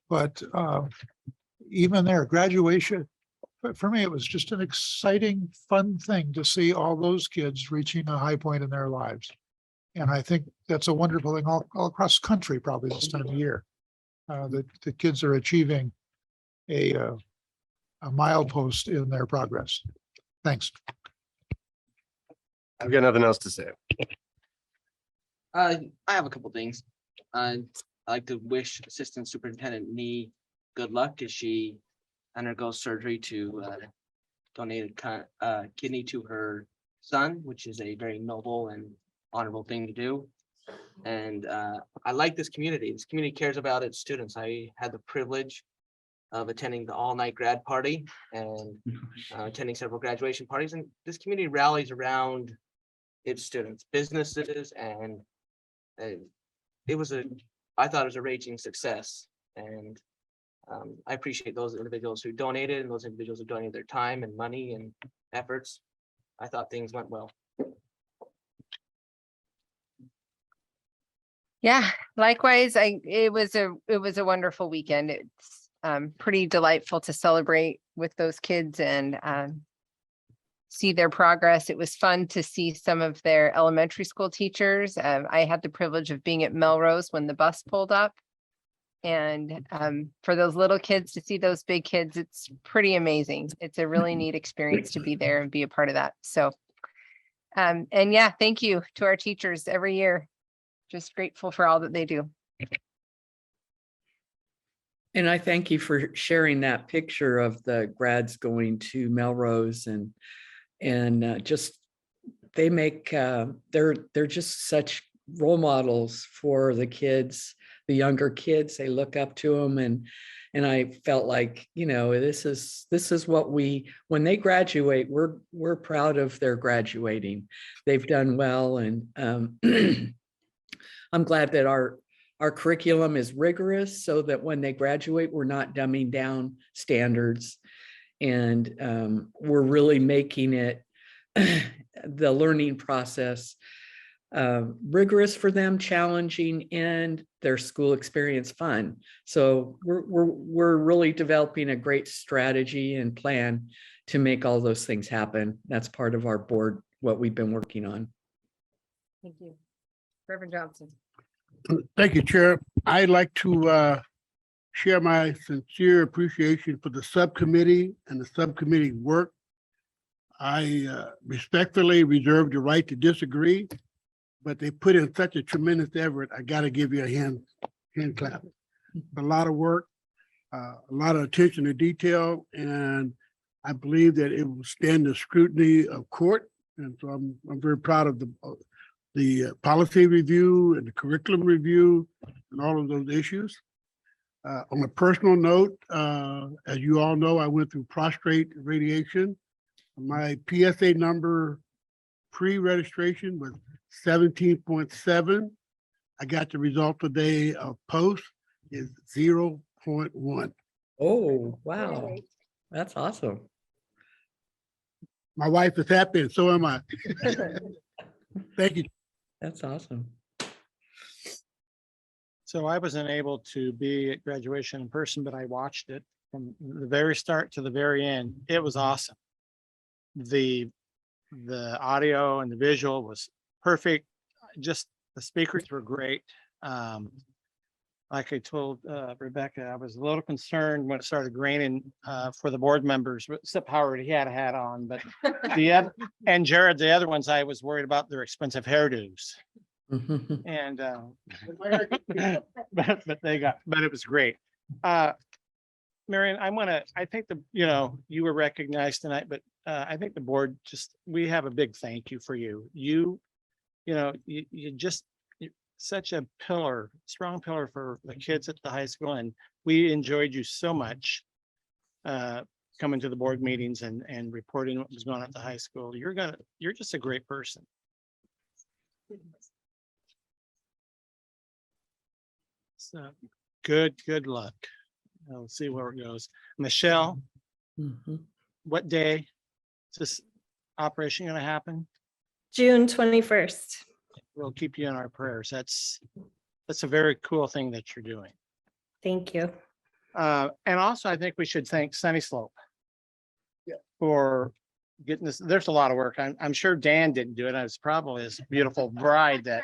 But even there, graduation, for me, it was just an exciting, fun thing to see all those kids reaching a high point in their lives. And I think that's a wonderful thing all across the country, probably this time of year. The kids are achieving a milepost in their progress. Thanks. I've got nothing else to say. I have a couple things. I'd like to wish Assistant Superintendent Nee good luck as she undergoes surgery to donate a kidney to her son, which is a very noble and honorable thing to do. And I like this community. This community cares about its students. I had the privilege of attending the all-night grad party and attending several graduation parties. And this community rallies around its students, businesses, and I thought it was a raging success. And I appreciate those individuals who donated and those individuals who donated their time and money and efforts. I thought things went well. Yeah, likewise, it was a wonderful weekend. It's pretty delightful to celebrate with those kids and see their progress. It was fun to see some of their elementary school teachers. I had the privilege of being at Melrose when the bus pulled up. And for those little kids to see those big kids, it's pretty amazing. It's a really neat experience to be there and be a part of that. So, and yeah, thank you to our teachers every year. Just grateful for all that they do. And I thank you for sharing that picture of the grads going to Melrose and just they make they're just such role models for the kids, the younger kids. They look up to them and I felt like, you know, this is what when they graduate, we're proud of their graduating. They've done well, and I'm glad that our curriculum is rigorous so that when they graduate, we're not dumbing down standards, and we're really making it the learning process rigorous for them, challenging, and their school experience fun. So we're really developing a great strategy and plan to make all those things happen. That's part of our board, what we've been working on. Thank you. Reverend Johnson. Thank you, Chair. I'd like to share my sincere appreciation for the subcommittee and the subcommittee work. I respectfully reserve the right to disagree, but they put in such a tremendous effort. I got to give you a hand clap. A lot of work, a lot of attention to detail, and I believe that it will stand the scrutiny of court. And so I'm very proud of the policy review and the curriculum review and all of those issues. On a personal note, as you all know, I went through prostate radiation. My PSA number pre-registration was 17.7. I got the result today of post is 0.1. Oh, wow. That's awesome. My wife is happy and so am I. Thank you. That's awesome. So I wasn't able to be at graduation in person, but I watched it from the very start to the very end. It was awesome. The audio and the visual was perfect. Just the speakers were great. Like I told Rebecca, I was a little concerned when it started raining for the board members, except Howard, he had a hat on, but and Jared, the other ones, I was worried about their expensive hairdos. And but it was great. Marion, I think you were recognized tonight, but I think the board we have a big thank you for you. You just such a strong pillar for the kids at the high school. And we enjoyed you so much coming to the board meetings and reporting what was going on at the high school. You're just a great person. So good luck. We'll see where it goes. Michelle, what day is this operation going to happen? June 21st. We'll keep you in our prayers. That's a very cool thing that you're doing. Thank you. And also, I think we should thank Sunny Slope for getting this. There's a lot of work. I'm sure Dan didn't do it. It's probably his beautiful bride that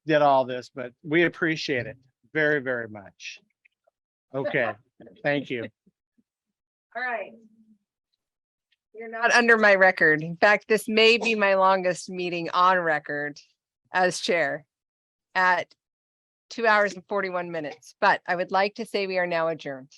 did all this, but we appreciate it very, very much. Okay, thank you. All right. You're not under my record. In fact, this may be my longest meeting on record as chair at 2 hours and 41 minutes, but I would like to say we are now adjourned.